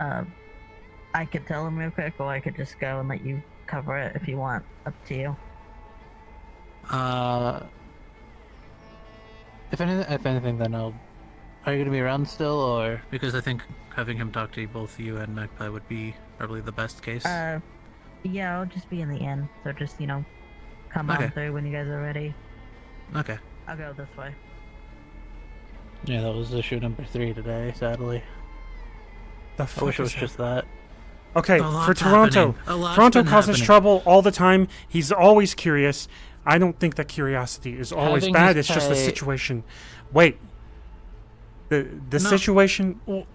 I could tell him real quick, or I could just go and let you cover it if you want. Up to you. If anything, then are you gonna be around still, or because I think having him talk to both you and Magpie would be probably the best case. Yeah, I'll just be in the inn, so just, come Okay. on through when you guys are ready. Okay. I'll go this way. Yeah, that was issue number 3 today, sadly. The I fuck wish it was is just that. Okay, A for lot's Toronto. happening. A lot's Toronto been causes happening. trouble all the time. He's always curious. I don't think that curiosity is always Having bad. his It's just the pay- situation. Wait. The No. situation... You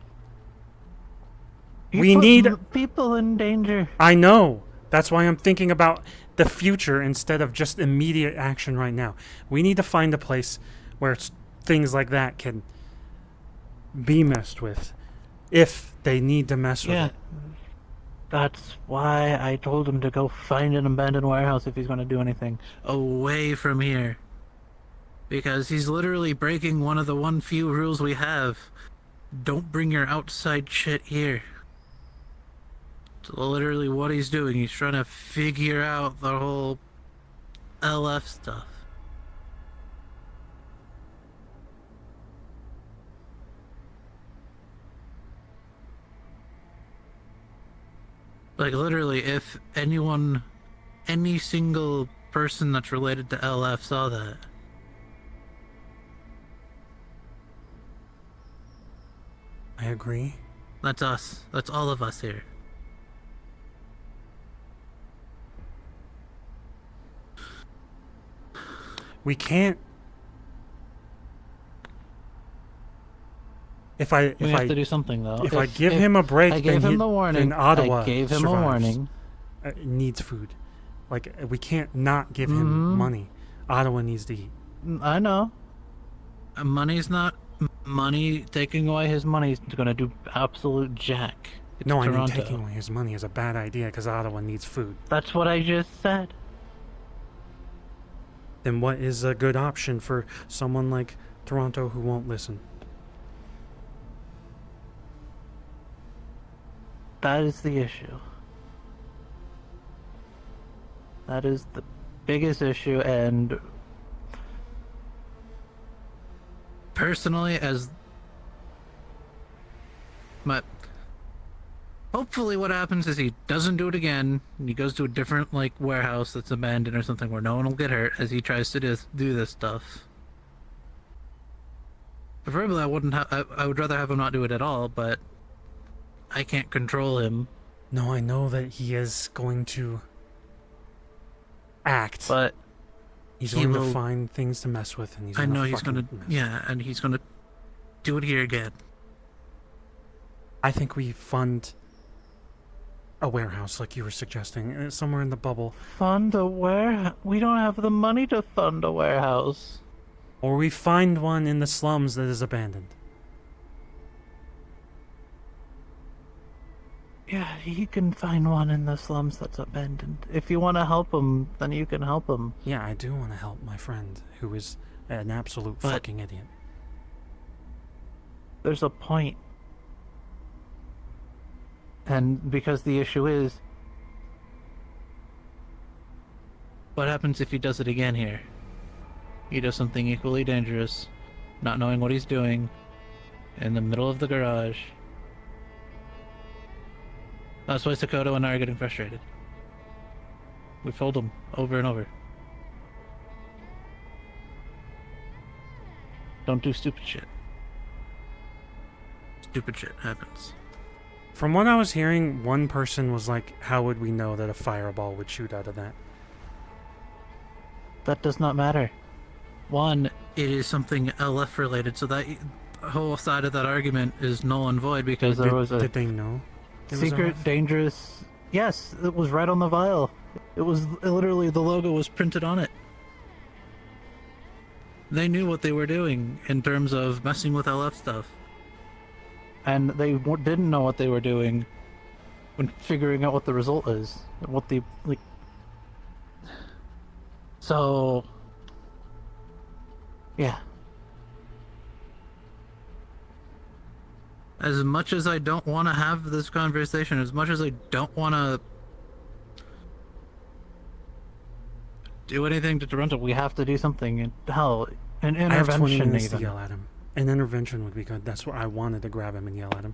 we put need... people in danger. I know. That's why I'm thinking about the future instead of just immediate action right now. We need to find a place where things like that can be messed with if they need to mess with Yeah. it. That's why I told him to go find an abandoned warehouse if he's going to do anything away from here. Because he's literally breaking one of the one few rules we have. Don't bring your outside shit here. It's literally what he's doing. He's trying to figure out the whole LF stuff. Like, literally, if anyone, any single person that's related to LF saw that. I agree. That's us. That's all of us here. We can't. We have to do something, though. If I give him a break, I gave him the warning. then Ottawa I gave him survives. a warning. Needs food. Like, we can't not give him money. Ottawa needs to eat. I know. Money's not money. Taking away his money is going to do absolute jack. It's No, I mean Toronto. taking away his money is a bad idea because Ottawa needs food. That's what I just said. Then what is a good option for someone like Toronto who won't listen? That is the issue. That is the biggest issue, and personally, as hopefully what happens is he doesn't do it again, and he goes to a different, like, warehouse that's abandoned or something where no one will get hurt as he tries to do this stuff. Preferably, I would rather have him not do it at all, but I can't control him. No, I know that he is going to act. But he's going to find things to mess with, and he's I gonna know he's fucking gonna, mess. yeah, and he's gonna do it here again. I think we fund a warehouse like you were suggesting, somewhere in the bubble. Fund a warehouse? We don't have the money to fund a warehouse. Or we find one in the slums that is abandoned. Yeah, he can find one in the slums that's abandoned. If you want to help him, then you can help him. Yeah, I do want to help my friend, who is an absolute fucking idiot. There's a point. And because the issue is, what happens if he does it again here? He does something equally dangerous, not knowing what he's doing, in the middle of the garage. That's why Sakoto and I are getting frustrated. We've told him over and over. Don't do stupid shit. Stupid shit happens. From what I was hearing, one person was like, how would we know that a fireball would shoot out of that? That does not matter. One, it is something LF related, so that whole side of that argument is null and void because there was a... Did they know? It was Secret, LF? dangerous... Yes, it was right on the vial. It was literally, the logo was printed on it. They knew what they were doing in terms of messing with LF stuff. And they didn't know what they were doing when figuring out what the result is. What the, like... So... Yeah. As much as I don't want to have this conversation, as much as I don't want to do anything to Toronto, we have to do something. And hell, an intervention I have 20 minutes even. to yell at him. An intervention would be good. That's what I wanted, to grab him and yell at him.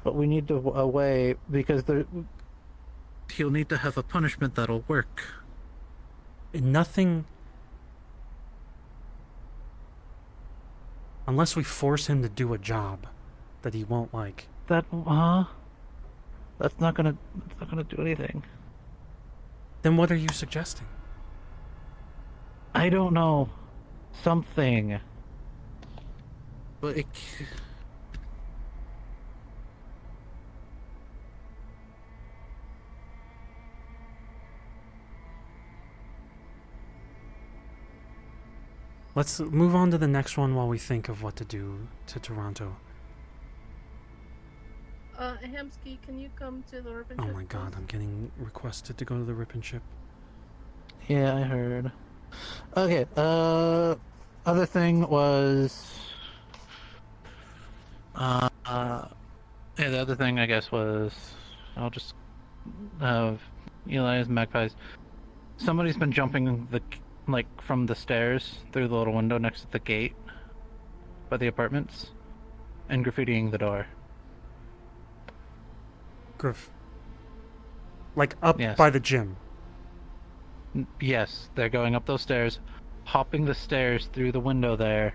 But we need to a way, because he'll need to have a punishment that'll work. Nothing... Unless we force him to do a job that he won't like. That's not gonna do anything. Then what are you suggesting? I don't know. Something. But it... Let's move on to the next one while we think of what to do to Taranto. Hamsky, can you come to the ribbon Oh ship, my god, I'm getting requested to go to the Ripon ship. Yeah, I heard. Okay, other thing was... yeah, the other thing, I guess, was... I'll just have Eli's Magpies. Somebody's been jumping from the stairs through the little window next to the gate by the apartments and graffitiing the door. Like up Yes. by the gym. Yes, they're going up those stairs, hopping the stairs through the window there,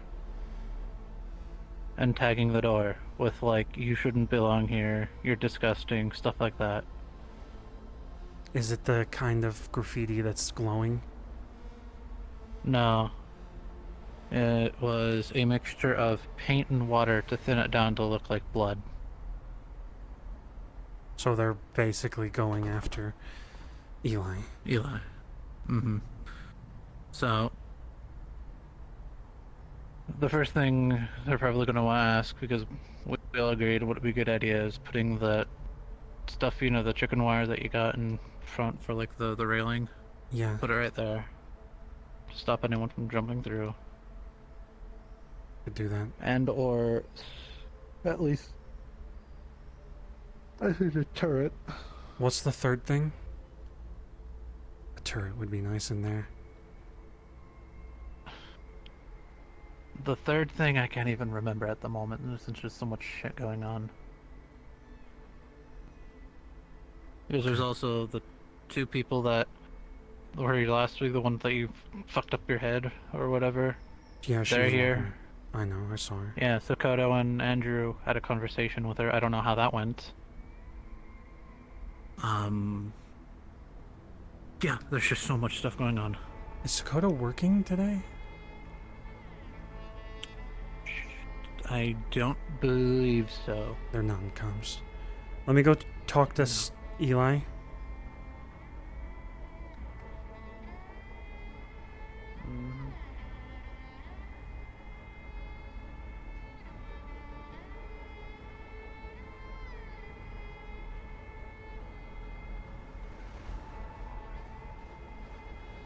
and tagging the door with you shouldn't belong here, you're disgusting, stuff like that. Is it the kind of graffiti that's glowing? No. It was a mixture of paint and water to thin it down to look like blood. So they're basically going after Eli. Mm-hmm. So, the first thing they're probably going to want to ask, because we all agreed what would be a good idea, is putting that stuff, the chicken wire that you got in front for the railing. Yeah. Put it right there. To stop anyone from jumping through. Could do that. And or at least I think a turret. What's the third thing? A turret would be nice in there. The third thing I can't even remember at the moment. There's just so much shit going on. Because there's also the two people that were here last week, the one that you fucked up your head or whatever. Yeah, they're here. Here. I know, I saw her. Yeah, Sokoto and Andrew had a conversation with her. I don't know how that went. Yeah, there's just so much stuff going on. Is Sokoto working today? I don't believe so. They're non-coms. Let me go talk to Eli.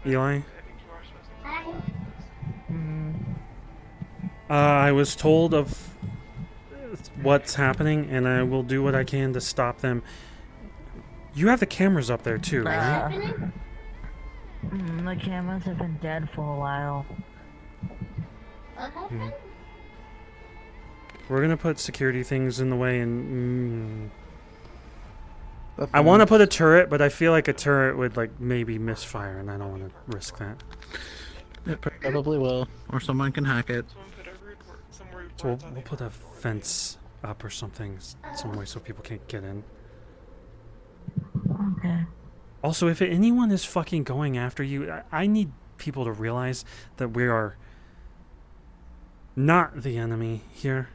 Eli? I was told of what's happening, and I will do what I can to stop them. You have the cameras up there too, right? The cameras have been dead for a while. We're gonna put security things in the way, and I want to put a turret, but I feel like a turret would maybe misfire, and I don't want to risk that. It probably will, or someone can hack it. So we'll put a fence up or something, some way so people can't get in. Okay. Also, if anyone is fucking going after you, I need people to realize that we are not the enemy here.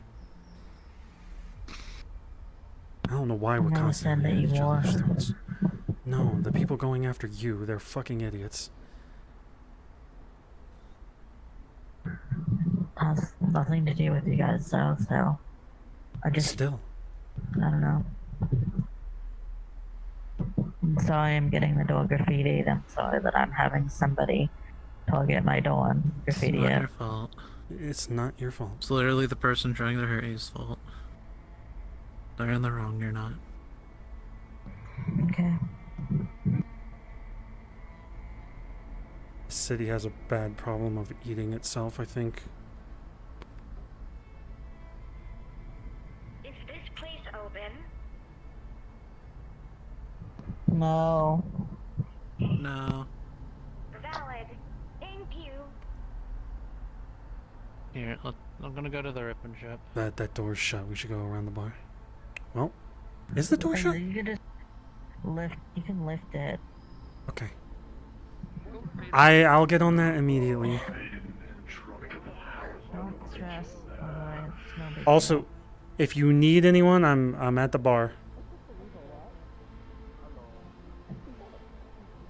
I don't know why we're constantly at each other's throats. No, the people going after you, they're fucking idiots. Has nothing to do with you guys, so I just still. I don't know. I'm sorry I'm getting the door graffitied. I'm sorry that I'm having somebody target my door and graffiti It's not it. your fault. It's not your fault. It's literally the person trying to hurt you's fault. They're in the wrong, you're not. Okay. The city has a bad problem of eating itself, I think. Is this place open? No. No. Valid. Thank you. Here, I'm gonna go to the Ripon shop. That door's shut. We should go around the bar. Well, is the door shut? You can just lift. You can lift it. Okay. I'll get on that immediately. Don't stress. Alright, it's no big Also, if you need anyone, I'm at the bar.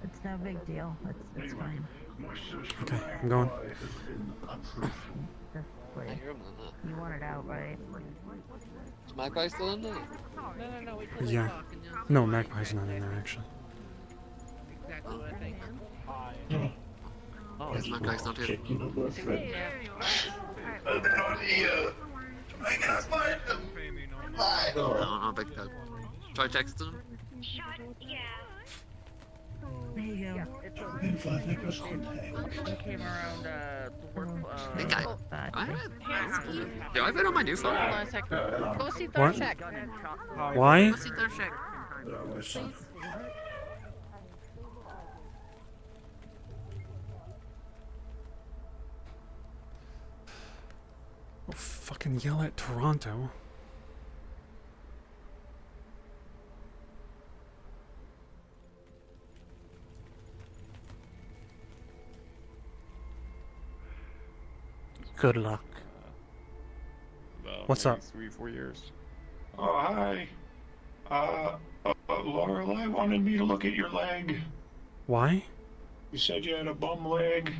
It's no big deal. It's fine. Okay, I'm going. Wait, you want it out, right? Is Magpie still in there? No, wait Yeah. No, Magpie's not in there actually. Exactly what I think. Oh, is Magpie's not here? No, big deal. Try texting him. There you go. Came around the work. Think do I have it on my new phone? Hold on a sec. Go see What? Thorshek. Why? Go see Thorshek. Please. Oh, fucking yell at Taranto. Good luck. What's up? 3-4 years. Oh, hi. Lorelei wanted me to look at your leg. Why? You said you had a bum leg.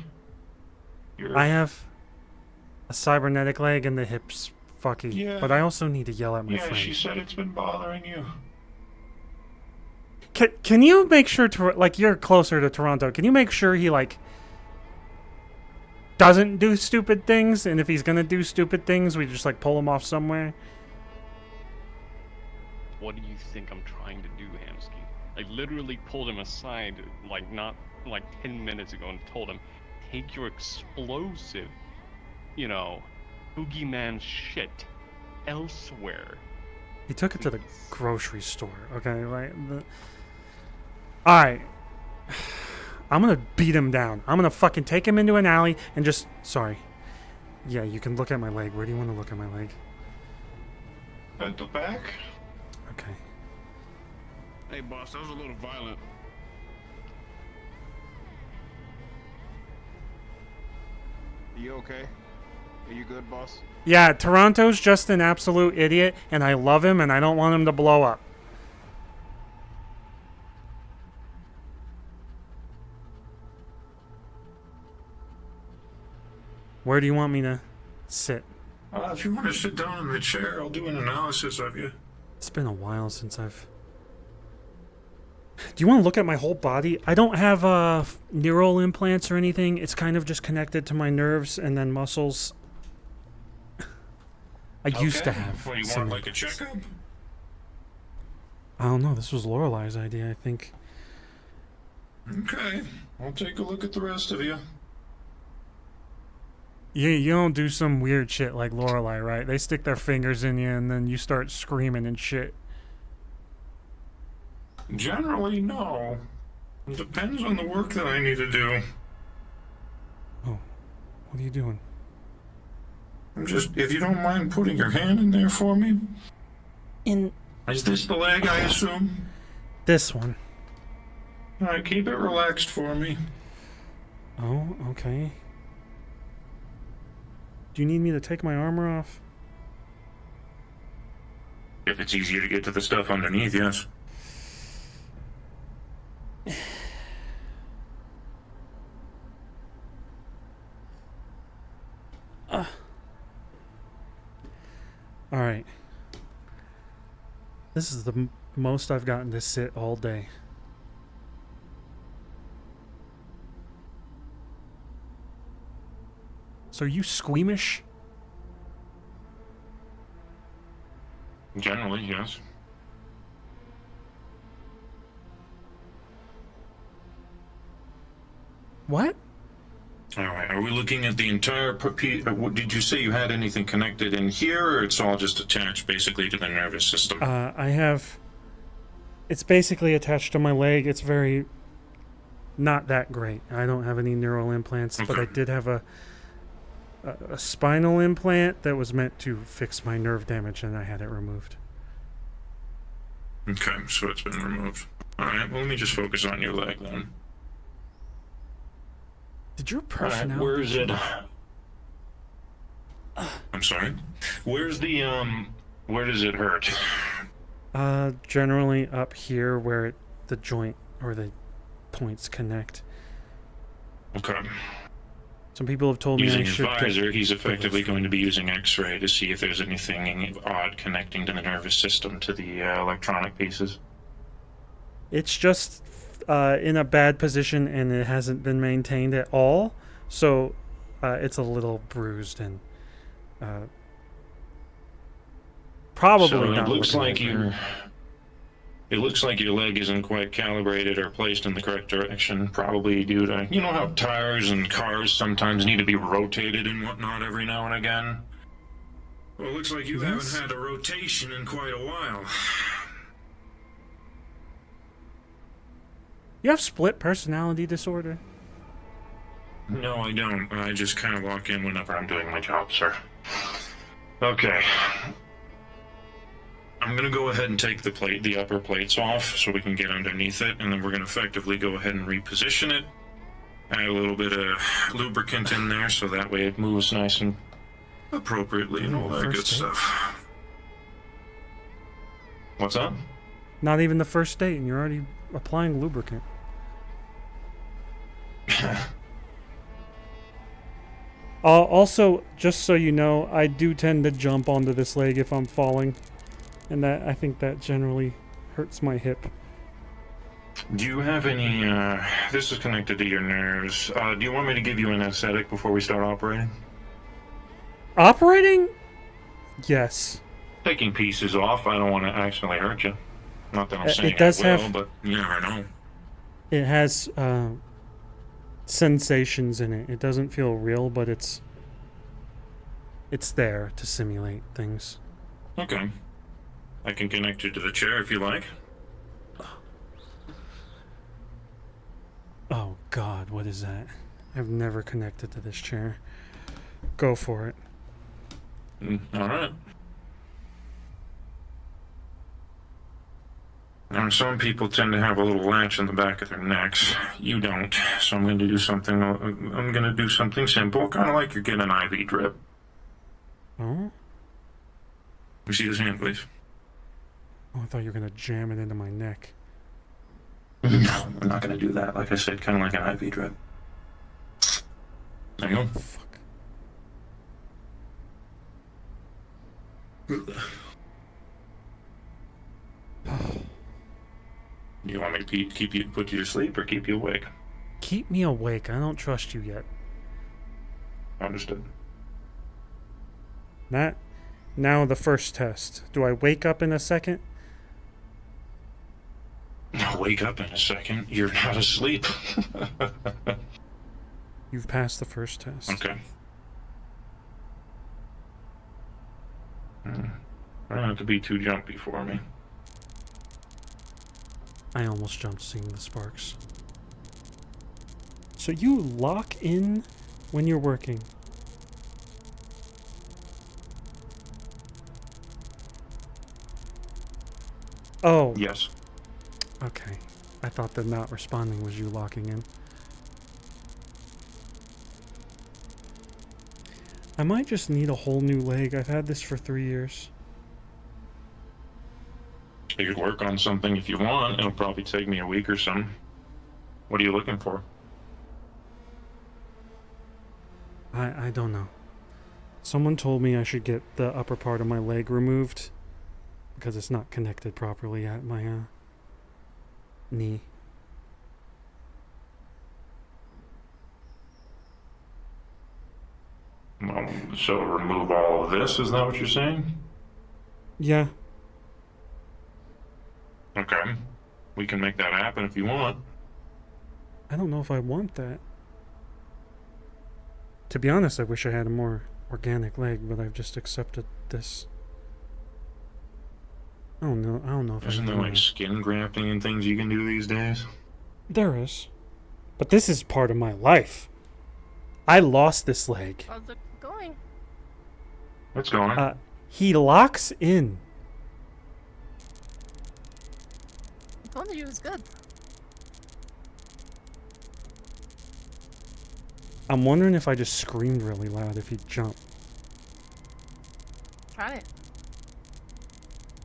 I have a cybernetic leg and the hips fucky, Yeah. but I also need to yell at my Yeah, friend. she said it's been bothering you. Can you make sure to, like, you're closer to Toronto, can you make sure he, like, doesn't do stupid things, and if he's gonna do stupid things, we just, like, pull him off somewhere? What do you think I'm trying to do, Hamsky? I literally pulled him aside, like, not like 10 minutes ago and told him, take your explosive, you know, boogeyman shit elsewhere. He took it to the grocery store, okay? Like, alright. I'm gonna beat him down. I'm gonna fucking take him into an alley and just... Sorry. Yeah, you can look at my leg. Where do you want to look at my leg? At the back? Okay. Hey, boss, that was a little violent. You okay? Are you good, boss? Yeah, Toronto's just an absolute idiot, and I love him, and I don't want him to blow up. Where do you want me to sit? If you want to sit down in the chair, I'll do an analysis of you. It's been a while since I've... Do you want to look at my whole body? I don't have neural implants or anything. It's kind of just connected to my nerves and then muscles. I used to have What, you some want like a checkup? I don't know. This was Lorelei's idea, I think. Okay, I'll take a look at the rest of you. You don't do some weird shit like Lorelei, right? They stick their fingers in you and then you start screaming and shit. Generally, no. It depends on the work that I need to do. Oh, what are you doing? I'm just, if you don't mind putting your hand in there for me. In... Is this the leg, I assume? This one. Alright, keep it relaxed for me. Oh, okay. Do you need me to take my armor off? If it's easier to get to the stuff underneath, yes. Alright. This is the most I've gotten to sit all day. So are you squeamish? Generally, yes. What? Alright, are we looking at the entire... Did you say you had anything connected in here, or it's all just attached basically to the nervous system? I have... It's basically attached to my leg. It's very... not that great. I don't have any neural implants, but I did have a spinal implant that was meant to fix my nerve damage, and I had it removed. Okay, so it's been removed. Alright, well, let me just focus on your leg then. Did your personality... where is it? I'm sorry? Where's the, where does it hurt? Generally up here where the joint or the points connect. Okay. Some people have told me Using I his should get visor, he's effectively going to be using X-ray to see if there's anything odd connecting to the nervous system to the electronic pieces. It's just in a bad position and it hasn't been maintained at all, so it's a little bruised and probably So not. it looks looking like over. It looks like your leg isn't quite calibrated or placed in the correct direction, probably due to, you know how tires and cars sometimes need to be rotated and whatnot every now and again? Well, it looks like you haven't had a rotation in quite a while. You have split personality disorder? No, I don't. I just kind of walk in whenever I'm doing my job, sir. Okay. I'm going to go ahead and take the upper plates off so we can get underneath it, and then we're going to effectively go ahead and reposition it. Add a little bit of lubricant in there so that way it moves nice and appropriately and all that good stuff. What's up? Not even the first date and you're already applying lubricant. Also, just so you know, I do tend to jump onto this leg if I'm falling. And I think that generally hurts my hip. Do you have any, this is connected to your nerves. Do you want me to give you an anesthetic before we start operating? Operating? Yes. Taking pieces off, I don't want to accidentally hurt you. Not that I'm saying it does I will, have, but you never know. It has sensations in it. It doesn't feel real, but it's there to simulate things. Okay. I can connect you to the chair if you like. Oh God, what is that? I've never connected to this chair. Go for it. All right. Now, some people tend to have a little latch in the back of their necks. You don't, so I'm going to do something. I'm going to do something simple, kind of like you're getting an IV drip. Oh? You see his hand, please. Oh, I thought you were gonna jam it into my neck. No, I'm not going to do that. Like I said, kind of like an IV drip. There you go. Fuck. Do you want me to put you to sleep or keep you awake? Keep me awake. I don't trust you yet. Understood. Now the first test. Do I wake up in a second? Wake up in a second. You're not asleep. You've passed the first test. Okay. I don't have to be too jumpy for me. I almost jumped seeing the sparks. So you lock in when you're working. Oh. Yes. Okay. I thought that not responding was you locking in. I might just need a whole new leg. I've had this for 3 years. You could work on something if you want. It'll probably take me a week or some. What are you looking for? I don't know. Someone told me I should get the upper part of my leg removed because it's not connected properly at my knee. So remove all of this, is that what you're saying? Yeah. Okay. We can make that happen if you want. I don't know if I want that. To be honest, I wish I had a more organic leg, but I've just accepted this. I don't know if Isn't there like skin grafting and things you can do these days? There is. But this is part of my life. I lost this leg. How's it going? What's going on? He locks in. I told you it was good. I'm wondering if I just screamed really loud if he'd jump. Try it.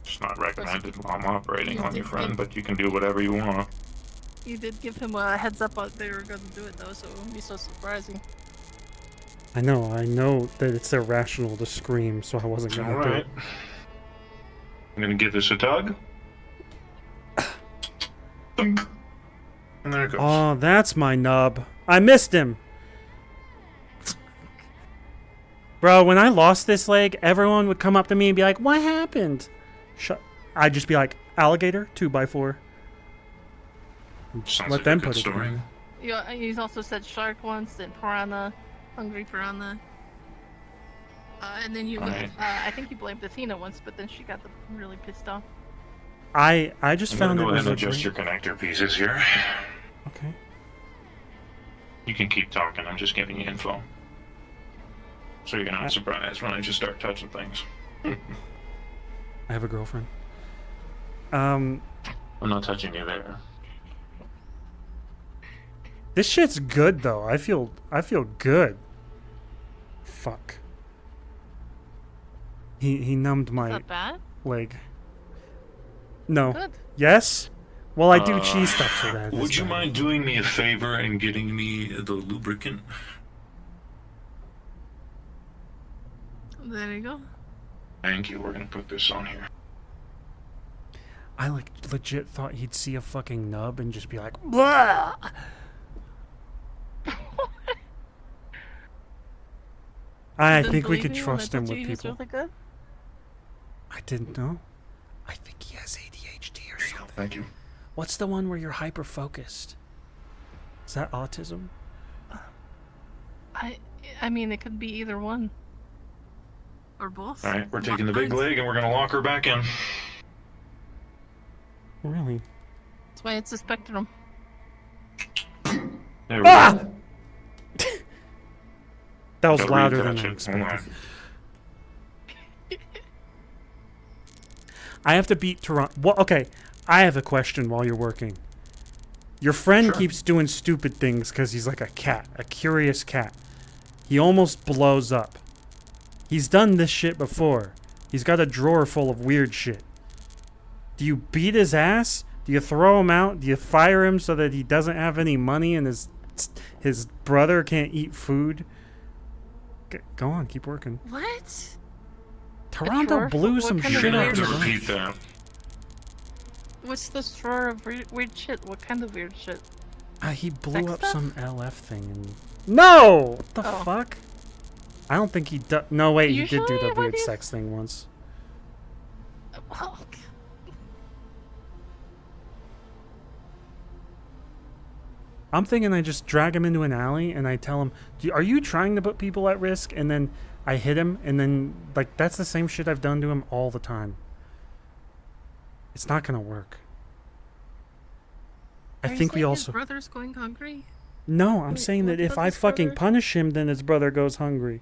It's not recommended while I'm operating on your friend, but you can do whatever you want. You did give him a heads up they were going to do it though, so it wouldn't be so surprising. I know that it's irrational to scream, so I wasn't gonna do Alright. it. I'm gonna give this a tug. Thunk. And there it goes. Oh, that's my nub. I missed him. Bro, when I lost this leg, everyone would come up to me and be like, "What happened?" I'd just be like, "Alligator, 2x4." Sounds Let like them a good put it story. together. You also said shark once, and piranha, hungry piranha. And then you, Alright. I think you blamed Athena once, but then she got really pissed off. I just I'm found gonna it go was ahead a and adjust great... your connector pieces here. Okay. You can keep talking, I'm just giving you info. So you're not surprised when I just start touching things. I have a girlfriend. I'm not touching you there. This shit's good though. I feel good. Fuck. He numbed my Is that bad? leg. No. Good. Yes? Well, I do cheese stuff for that. Would you mind doing me a favor and getting me the lubricant? There you go. Thank you, we're gonna put this on here. I legit thought he'd see a fucking nub and just be like, "Blah!" I think we could trust him with people. Really good? I didn't know. I think he has ADHD or something. Thank you. What's the one where you're hyper focused? Is that autism? I mean, it could be either one. Or both. Alright, we're taking the big leg and we're gonna lock her back in. Really? That's why it's a spectrum. There we go. That was Gotta louder reattach than I it. expected. Hold on. I have to beat Taranto. Well, okay, I have a question while you're working. Your friend keeps doing stupid things because he's like a cat, a curious cat. He almost blows up. He's done this shit before. He's got a drawer full of weird shit. Do you beat his ass? Do you throw him out? Do you fire him so that he doesn't have any money and his brother can't eat food? Go on, keep working. What? Toronto blew some shit up. Repeat that. What's the drawer of weird shit? What kind of weird shit? He blew Sex up stuff? some LF thing and... No! What the Oh. fuck? I don't think he does... No, wait, he did do Usually the what weird is- sex thing once. Well, I'm thinking I just drag him into an alley and I tell him, are you trying to put people at risk? And then I hit him and then, like, that's the same shit I've done to him all the time. It's not gonna work. I are you think we saying also... His brother's going hungry? No, I'm Wait, saying what that if about I his fucking brother? punish him, then his brother goes hungry.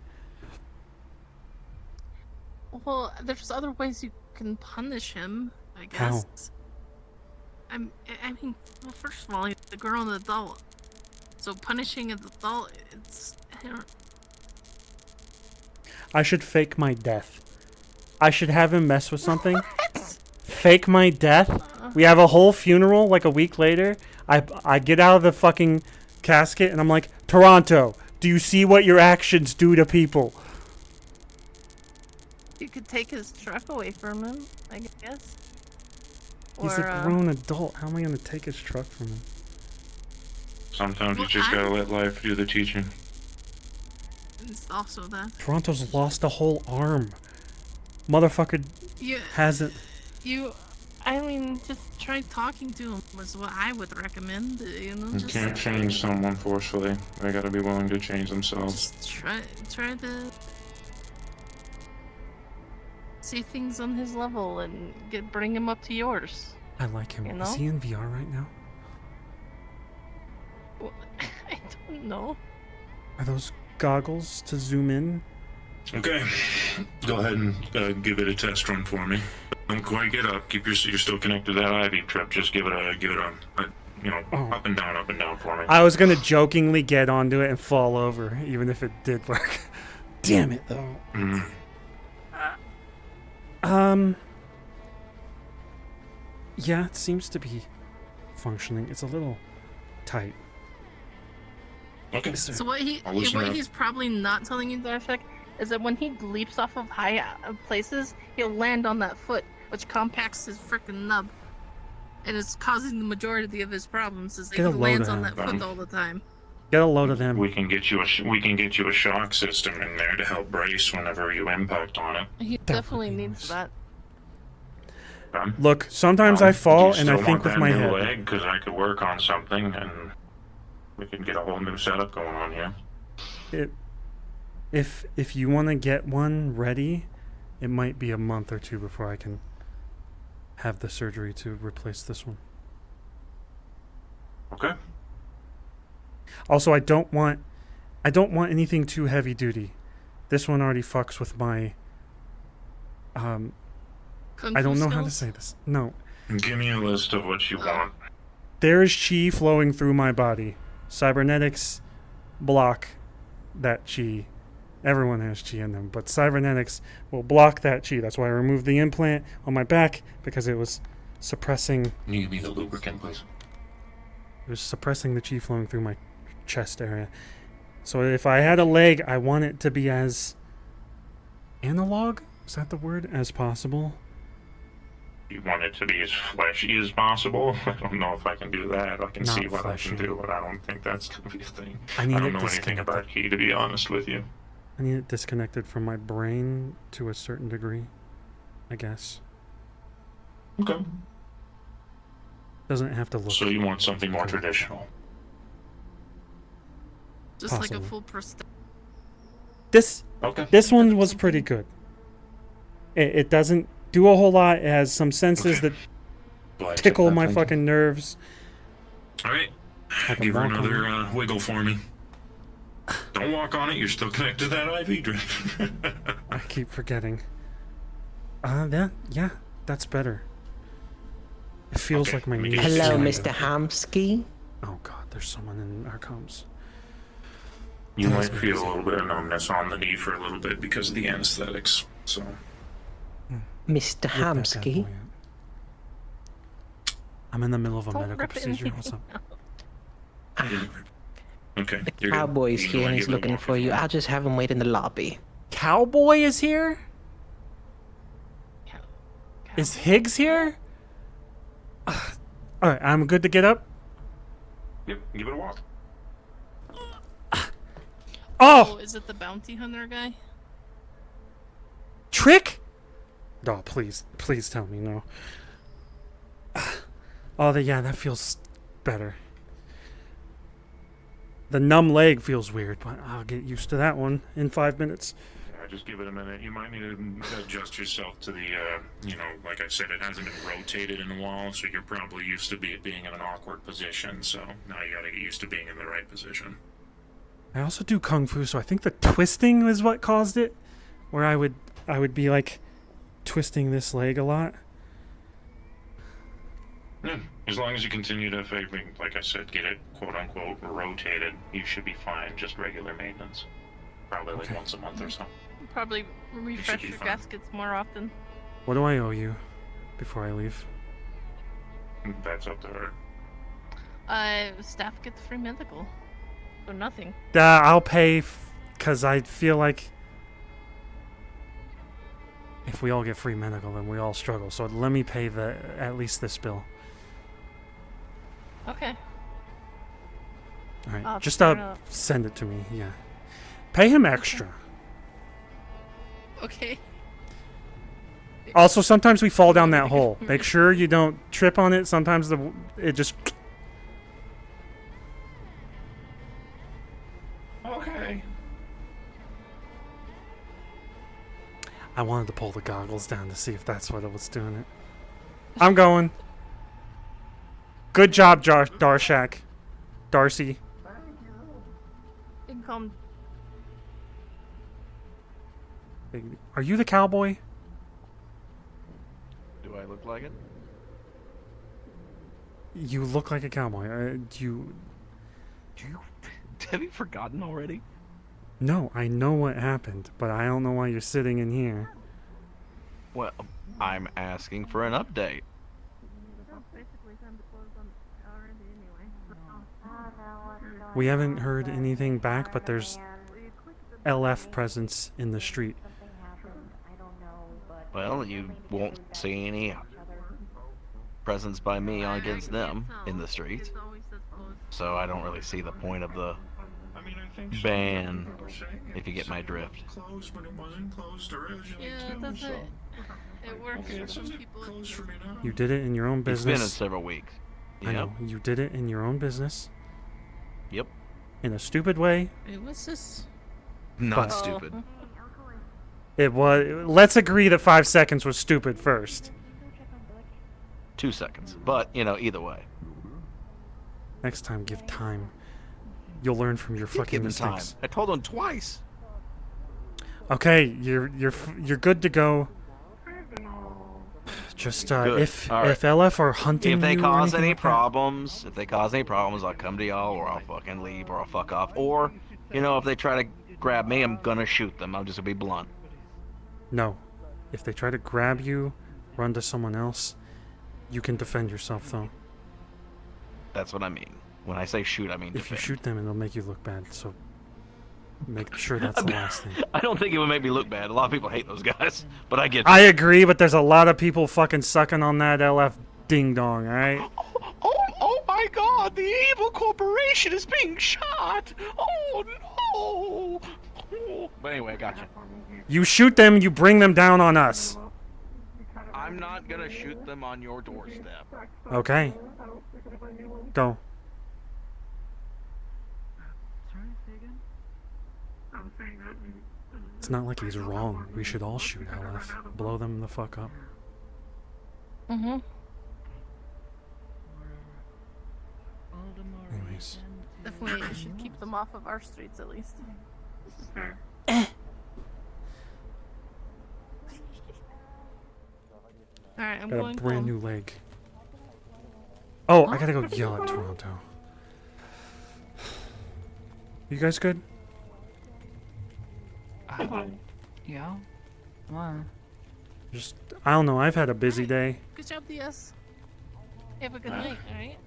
Well, there's other ways you can punish him, I guess. How? I mean, well, first of all, he's a grown adult. So punishing an adult, it's... I don't... I should fake my death. I should have him mess with something. Fake my death. We have a whole funeral like a week later. I get out of the fucking casket and I'm like, Taranto, do you see what your actions do to people? You could take his truck away from him, I guess. He's Or, a grown adult. How am I going to take his truck from him? Sometimes you just gotta let life do the teaching. It's also that. Toronto's lost a whole arm. Motherfucker hasn't... I mean, just try talking to him was what I would recommend, you know? You Just can't change someone forcefully. They gotta be willing to change themselves. try to see things on his level and bring him up to yours. I like him. You know? Is he in VR right now? Well, I don't know. Are those goggles to zoom in? Okay, go ahead and give it a test run for me. Don't quite get up. You're still connected to that Ivy trip. Just give it a you know, up and down for me. I was gonna jokingly get onto it and fall over, even if it did work. Damn it, though. Yeah, it seems to be functioning. It's a little tight. Okay. So what I'll listen up. he's probably not telling you, Darshak, is that when he leaps off of high places, he'll land on that foot, which compacts his freaking nub, and it's causing the majority of his problems. Is that Get he a load lands of on him. that foot all the time. Get a load of them. We can get you a shock system in there to help brace whenever you impact on it. He definitely needs that. Look, sometimes I fall and I think with my head. leg, because I could work on something and we can get a whole new setup going on here. If you want to get one ready, it might be a month or two before I can have the surgery to replace this one. Okay. Also, I don't want anything too heavy duty. This one already fucks with my Kung I don't fu know how to skills? say this. No. Give me a list of what you want. There's chi flowing through my body. Cybernetics block that chi. Everyone has chi in them, but cybernetics will block that chi. That's why I removed the implant on my back, because it was suppressing. Can you give me the lubricant, please? It was suppressing the chi flowing through my chest area. So if I had a leg, I want it to be as analog, is that the word, as possible. You want it to be as fleshy as possible? I don't know if I can do that. I can Not see what fleshy. I can do, but I don't think that's going to be a thing. I need don't it know anything about key, to be honest with you. I need it disconnected from my brain to a certain degree, I guess. Okay. Doesn't have to look. So you want something more traditional? Just like a Possibly. full prosthetic. This one was pretty good. It doesn't do a whole lot. It has some senses that tickle my fucking nerves. Alright. I can Give her walk on another wiggle for me. Don't walk on it, you're still connected to that IV drip. I keep forgetting. Yeah, that's better. It feels like my knees. Hello, slide Mr. up. Hamsky. Oh god, there's someone in our comms. You That's might feel a amazing. little bit of numbness on the knee for a little bit because of the anesthetics, so... Mr. Hamsky. I'm in the middle of a Don't medical rip procedure. anything What's up? Okay. The cowboy's here and he's looking for you. I'll just have him wait in the lobby. Cowboy is here? Is Higgs here? Alright, I'm good to get up? Yep, give it a walk. Oh! Is it the bounty hunter guy? Trick? Oh, please tell me no. Oh, yeah, that feels better. The numb leg feels weird, but I'll get used to that one in 5 minutes. Yeah, just give it a minute. You might need to adjust yourself to the, like I said, it hasn't been rotated in a while, so you're probably used to being in an awkward position, so now you gotta get used to being in the right position. I also do kung fu, so I think the twisting is what caused it, where I would be like twisting this leg a lot. Yeah, as long as you continue to, like I said, get it quote-unquote rotated, you should be fine. Just regular maintenance. Probably like once a month or so. Probably refresh be your fine. gaskets more often. What do I owe you before I leave? That's up to her. Staff gets free medical. So nothing. I'll pay, because I feel like if we all get free medical, then we all struggle. So let me pay at least this bill. Okay. All right, I'll just figure it out. send it to me. Yeah, pay him extra. Okay. Also, sometimes we fall down that hole. Make sure you don't trip on it. Sometimes it just. Okay. I wanted to pull the goggles down to see if that's what it was doing it. I'm going. Good job, Darshak. Darcy. Income. Are you the cowboy? Do I look like it? You look like a cowboy. Have you forgotten already? No, I know what happened, but I don't know why you're sitting in here. Well, I'm asking for an update. We haven't heard anything back, but there's LF presence in the street. Well, you won't see any presence by me against them in the street. So I don't really see the point of the ban, if you get my drift. Yeah, it doesn't. It works for some people. You did it in your own business. It's been in several weeks. I know. You did it in your own business. Yep. In a stupid way. Wait, what's this? Not stupid. It was. Let's agree that 5 seconds was stupid first. 2 seconds. But, you know, either way. Next time, give time. You'll learn from your fucking mistakes. I told him twice. Okay, you're good to go. Just if LF are hunting if they you or cause anything any like problems, I'll come to y'all, or I'll fucking leave, or I'll fuck off. Or, you know, if they try to grab me, I'm gonna shoot them. I'm just gonna be blunt. No. If they try to grab you, run to someone else, you can defend yourself, though. That's what I mean. When I say shoot, I mean If you defend. shoot them, it'll make you look bad, so make sure that's the last thing. I don't think it would make me look bad. A lot of people hate those guys, but I get you. I agree, but there's a lot of people fucking sucking on that LF ding-dong, alright? Oh my god, the evil corporation is being shot! Oh no! But anyway, I got you. You shoot them, you bring them down on us. I'm not gonna shoot them on your doorstep. Okay. Go. It's not like he's wrong. We should all shoot LF. Blow them the fuck up. Mm-hmm. Anyways. Definitely should keep them off of our streets at least. Alright, I'm Got going a brand home. new leg. Oh, I gotta go yell at Toronto. You guys good? Yeah. Come on. Just, I don't know, I've had a busy day. Good job, DS. Have a good night, alright?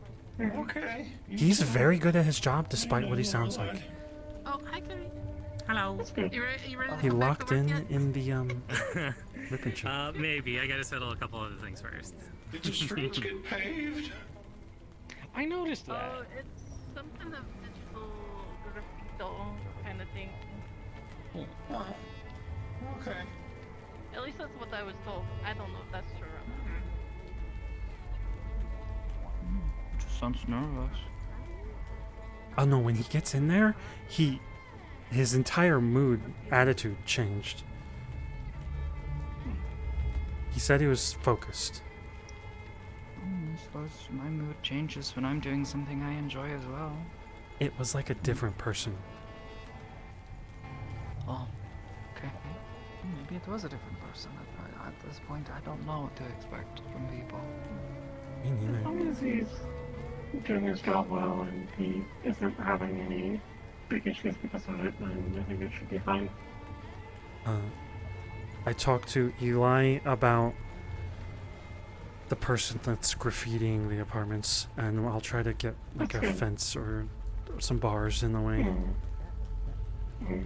Okay. He's very good at his job despite what he sounds like. Oh, hi, Kerry. Hello. You ready He locked in the rip and chip. Maybe. I gotta settle a couple other things first. Did the streets get paved? I noticed that. Oh, it's some kind of digital graffito kind of thing. Okay. At least that's what I was told. I don't know if that's true or not. Just sounds nervous. Oh no, when he gets in there, his entire attitude changed. He said he was focused. I suppose my mood changes when I'm doing something I enjoy as well. It was like a different person. Oh, okay. Maybe it was a different person. At this point, I don't know what to expect from people. Me neither. As long as he's doing his job well and he isn't having any big issues because of it, then I think it should be fine. I talked to Eli about the person that's graffitiing the apartments, and I'll try to get like That's a good. fence or some bars in the way. Hey,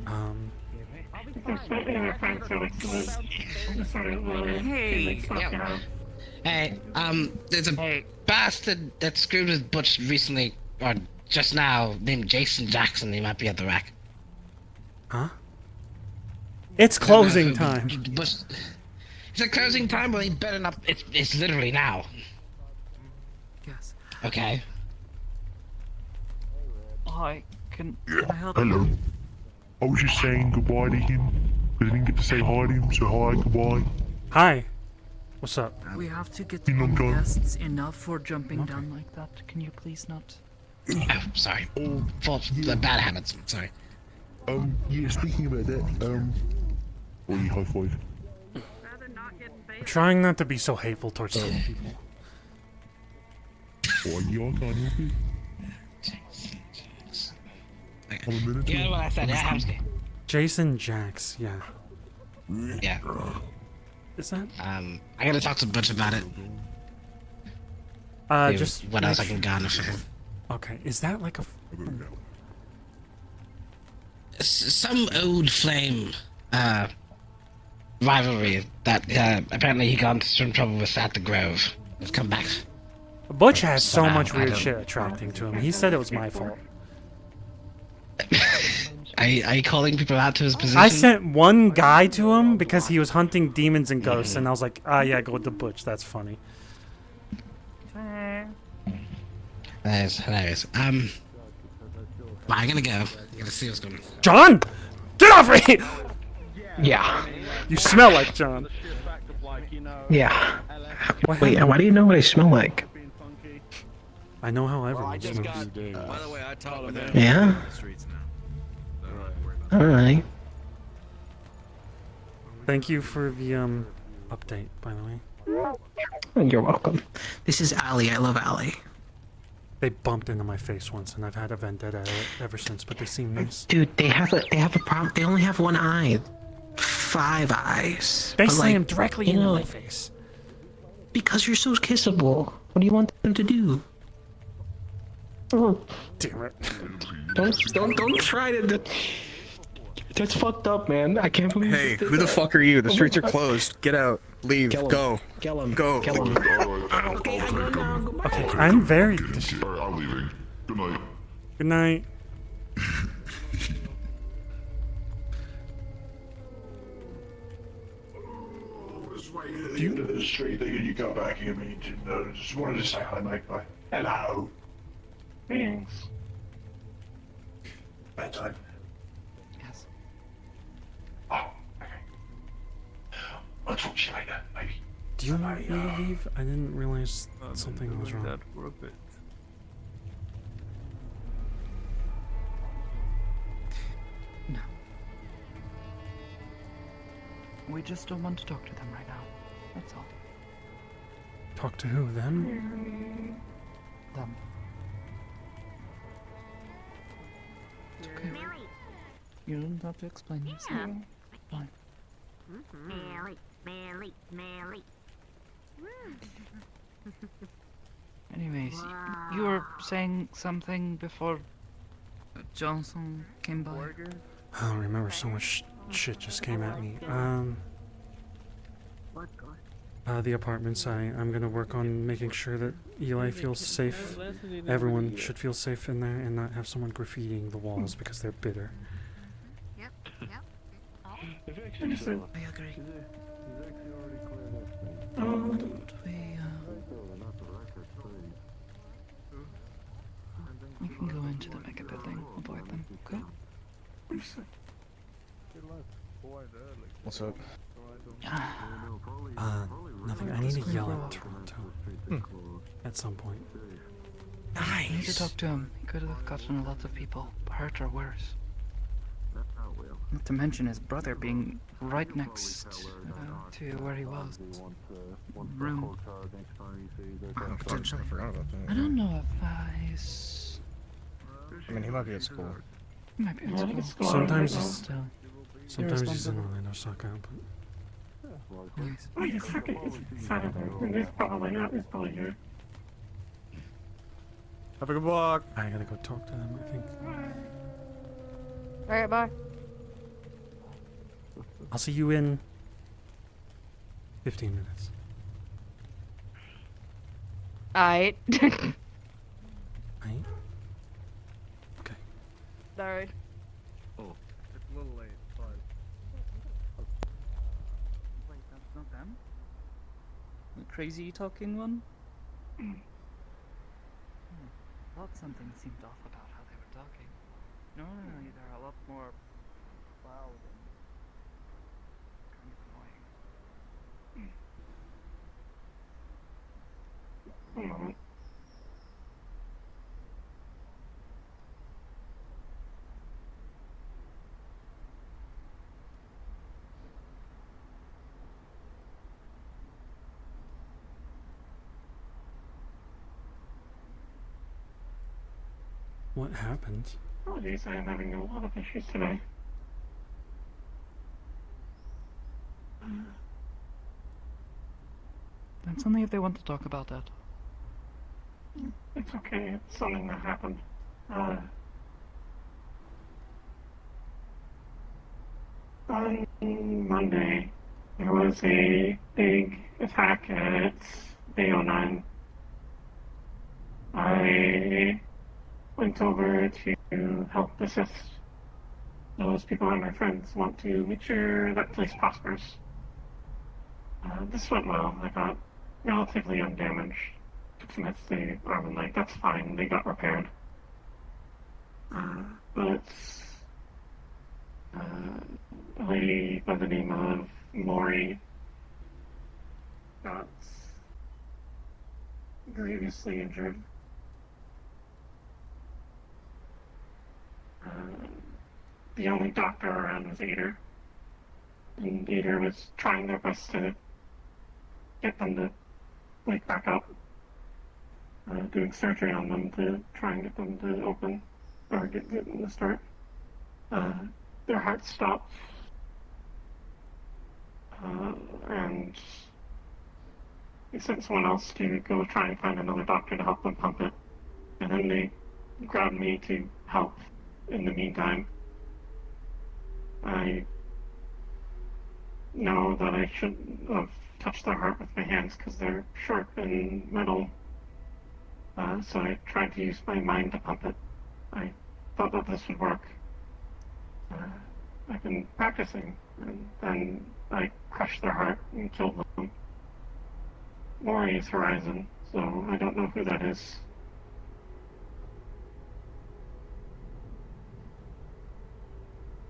hey, there's a bastard that screwed with Butch recently, or just now, named Jason Jackson. He might be at the rack. Huh? It's closing time. It's a closing time, but he better not. It's literally now. Yes. Okay. Hi, can I help Hello. you? I was just saying goodbye to him. Because I didn't get to say hi to him, so hi, goodbye. Hi. What's up? We have to get You know, on John. guests enough for jumping down like that. Can you please not? Oh, sorry. For the bad habits. Sorry. Yeah, speaking about that, oh, you high five. I'm trying not to be so hateful towards some people. Oh, yeah, I can't help it. I'm a minute. You know what I said? Yeah, Hamsky. Jason Jax, yeah. Yeah. Is that? I gotta talk to Butch about it. Just what else I can garnish it. Okay, is that like a some old flame rivalry that apparently he got into some trouble with at the Grove. Let's come back. Butch has so Somehow, much I weird don't- shit attracting to him. He said it was my fault. Are you calling people out to his position? I sent one guy to him because he was hunting demons and ghosts, and I was like, ah, yeah, go with the Butch. That's funny. That's hilarious. I'm gonna go. I'm gonna see what's going on. John! Get off me! Yeah. You smell like John. Yeah. Wait, why do you know what I smell like? I know how everyone smells. By the way, I talked with him. Yeah? On the streets now. Alright. Thank you for the update, by the way. You're welcome. This is Ali. I love Ali. They bumped into my face once, and I've had a vendetta ever since. But they seem nice. Dude, they have a problem. They only have one eye. 5 eyes. They But, slammed directly into my face. Because you're so kissable. What do you want them to do? Oh. Damn it! Don't try to. That's fucked up, man. I can't believe. Hey, you did who the that. fuck are you? The Oh streets my are God. closed. Get out. Leave. Kill him. Go. Kill him. Go. Kill him. Okay, I'm very. Alright, I'm leaving. Good night. Good night. You to the street thinking you come back here, me to just wanted to say hi, mate. Bye. Hello. Thanks. Bedtime. Yes. Oh, okay. I'll talk to you later, maybe. Do you want me to leave? I didn't realize something was wrong. For a bit. No. We just don't want to talk to them right now. That's all. Talk to who? Them? Them. It's okay. You don't have to explain yourself. Fine. Anyways, you were saying something before Johnson came by. I don't remember. So much shit just came at me. The apartments. I'm gonna work on making sure that Eli feels safe. Everyone should feel safe in there and not have someone graffitiing the walls because they're bitter. I agree. We can go into the mega building, avoid them, okay? What's up? Nothing. I need to yell at Toronto. At some point. I need to talk to him. He could have gotten a lot of people hurt or worse. Not to mention his brother being right next to where he was. Room. Oh, potentially, I forgot about that. I don't know if he's... I mean, he might be at school. He might be at school. Sometimes But he's still. sometimes he's in Irresponsible. Orlando Soccer, but Nice. Have a good walk. I gotta go talk to them. I think. Alright, bye. I'll see you in 15 minutes. Alright. Right? Okay. Alright. Oh, it's a little late, but... Wait, that's not them? The crazy talking one? Thought something seemed off about how they were talking. Normally they're a lot more loud and kind of annoying. What happened? Oh, geez, I'm having a lot of issues today. That's only if they want to talk about that. It's okay, it's something that happened. On Monday, there was a big attack at Bay09. I went over to help assist those people and my friends want to make sure that place prospers. This went well. I got relatively undamaged. Took some hits to the arm and leg. That's fine. They got repaired. But a lady by the name of Maury got grievously injured. The only doctor around was Ader. And Ader was trying their best to get them to wake back up. Doing surgery on them to try and get them to open, or get them to start. Their hearts stopped. And they sent someone else to go try and find another doctor to help them pump it. And then they grabbed me to help in the meantime. I know that I shouldn't have touched their heart with my hands because they're sharp and metal. So I tried to use my mind to pump it. I thought that this would work. I've been practicing, and then I crushed their heart and killed them. Maury is Horizon, so I don't know who that is.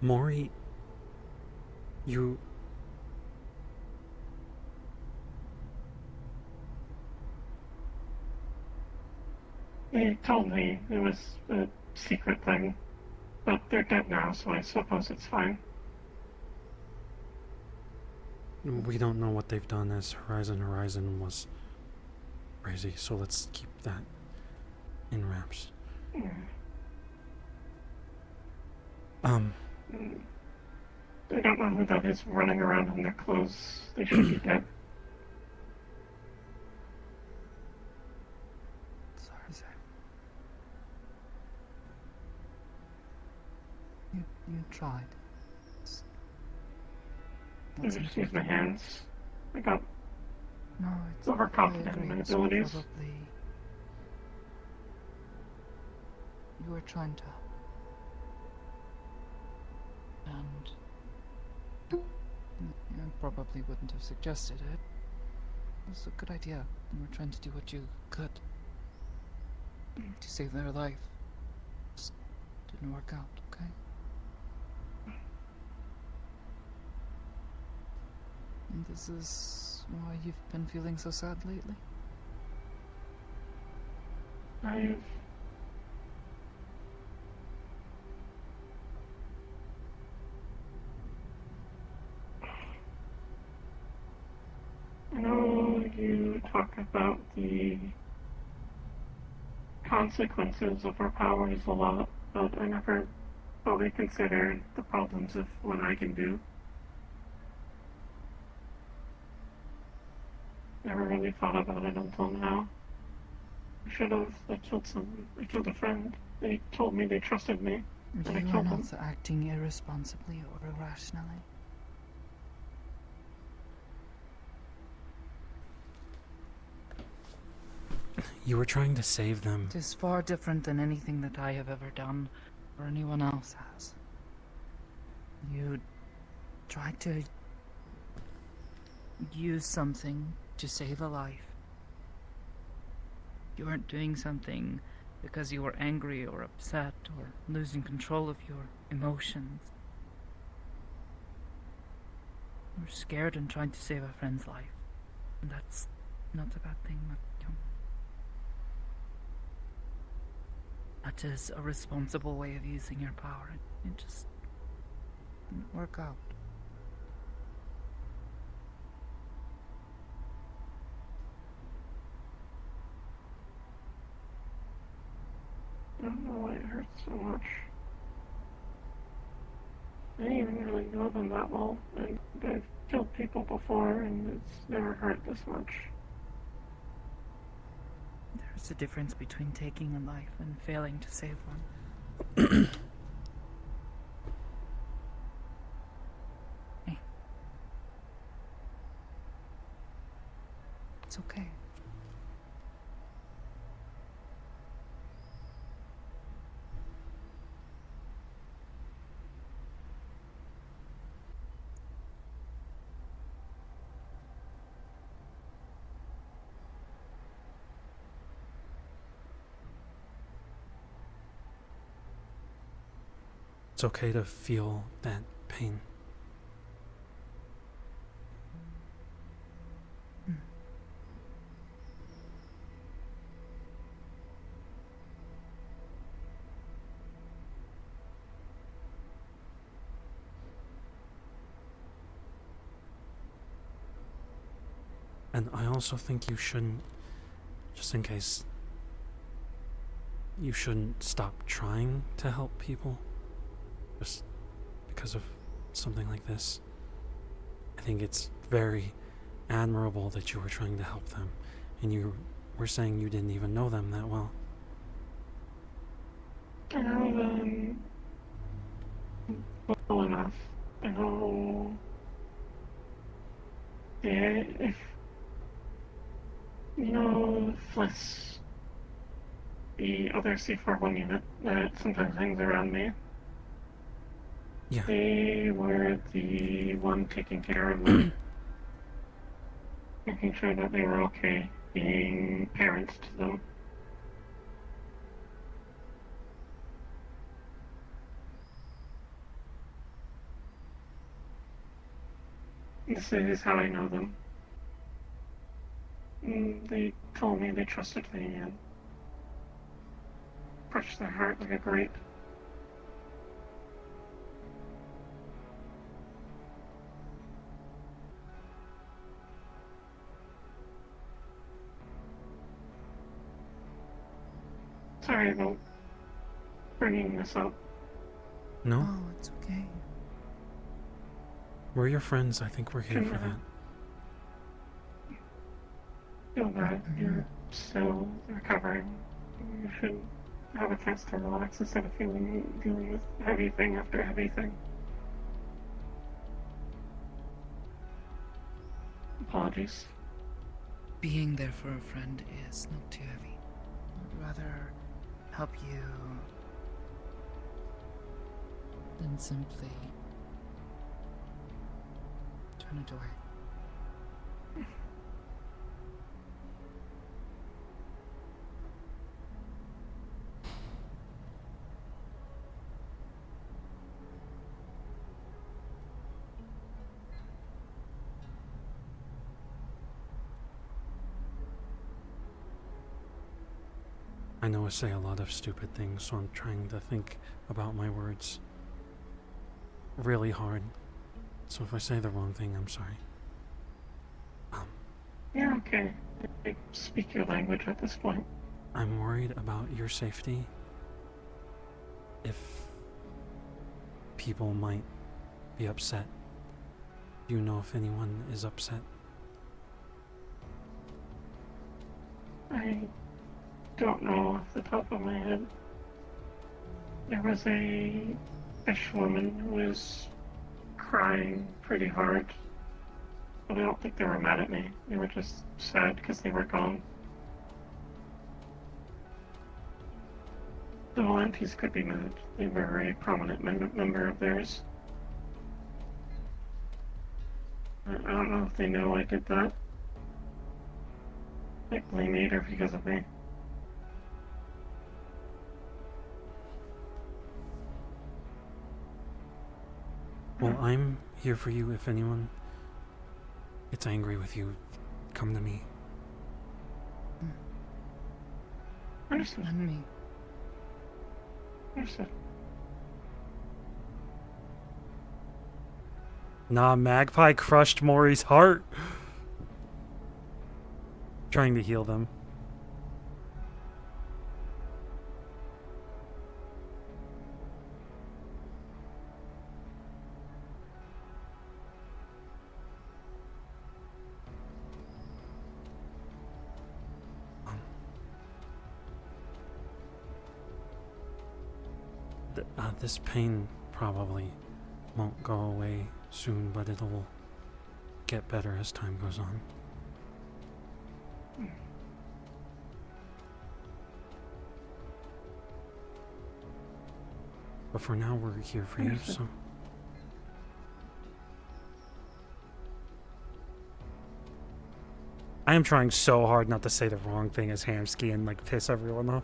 Maury, you... They told me it was a secret thing, but they're dead now, so I suppose it's fine. We don't know what they've done as Horizon. Horizon was crazy, so let's keep that in wraps. I don't know who that is running around in their clothes. They should be dead. Sorry, sir. You tried. I just used my hands. I got it's overconfident in my abilities. Probably you were trying to, and I probably wouldn't have suggested it. It was a good idea. You were trying to do what you could to save their life. Just didn't work out, okay? And this is why you've been feeling so sad lately? I know you talk about the consequences of our powers a lot, but I never fully considered the problems of what I can do. Never really thought about it until now. I should have. I killed someone. I killed a friend. They told me they trusted me, and I You are killed not them. acting irresponsibly or irrationally. You were trying to save them. It is far different than anything that I have ever done or anyone else has. You tried to use something to save a life. You weren't doing something because you were angry or upset or losing control of your emotions. You were scared and trying to save a friend's life. And that's not a bad thing. That is a responsible way of using your power. It just didn't work out. I don't know why it hurts so much. I didn't even really know them that well, and I've killed people before, and it's never hurt this much. There's a difference between taking a life and failing to save one. It's okay. It's okay to feel that pain. And I also think you shouldn't, just in case, you shouldn't stop trying to help people just because of something like this. I think it's very admirable that you were trying to help them, and you were saying you didn't even know them that well. I know them well enough. I know. Yeah, if you know Fliss, the other C41 unit that sometimes hangs around me. Yeah. They were the one taking care of them, making sure that they were okay, being parents to them. This is how I know them. They told me they trusted me and brushed their heart like a grape. Sorry about bringing this up. No? Oh, it's okay. We're your friends. I think we're here for that. Feel bad. You're still recovering. You should have a chance to relax instead of dealing with heavy thing after heavy thing. Apologies. Being there for a friend is not too heavy. I'd rather help you than simply turn it away. I know I say a lot of stupid things, so I'm trying to think about my words really hard. So if I say the wrong thing, I'm sorry. Yeah, okay. I speak your language at this point. I'm worried about your safety. If people might be upset. Do you know if anyone is upset? I don't know off the top of my head. There was a fish woman who was crying pretty hard. But I don't think they were mad at me. They were just sad because they were gone. The Volantes could be mad. They were a prominent member of theirs. I don't know if they know I did that. They blame Ader because of me. Well, I'm here for you if anyone gets angry with you. Come to me. Understood. And me. Understood. Nah, Magpie crushed Maury's heart. Trying to heal them. This pain probably won't go away soon, but it'll get better as time goes on. But for now, we're here for you, so. I am trying so hard not to say the wrong thing as Hamsky and like piss everyone off.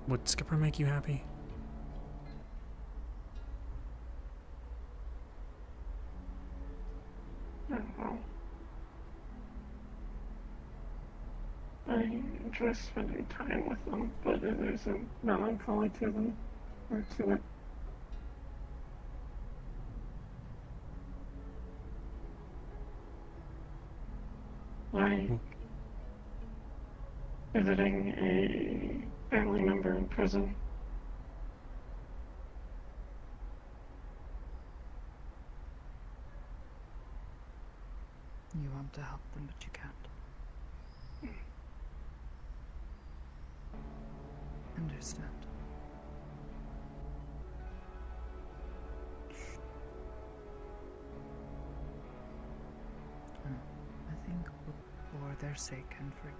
Would Skipper make you happy? I don't know. I enjoy spending time with them, but there's a melancholy to them, or to it. Like visiting a family member in prison. You want to help them, but you can't. Understand. I think for their sake and for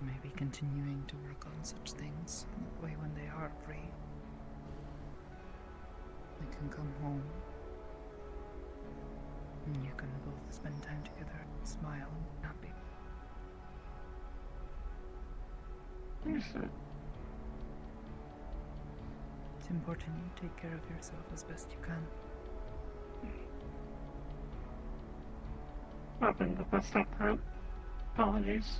maybe continuing to work on such things, that way when they are free, they can come home and you can both spend time together, smile and happy. Understood. It's important you take care of yourself as best you can. Not been the best upfront. Apologies.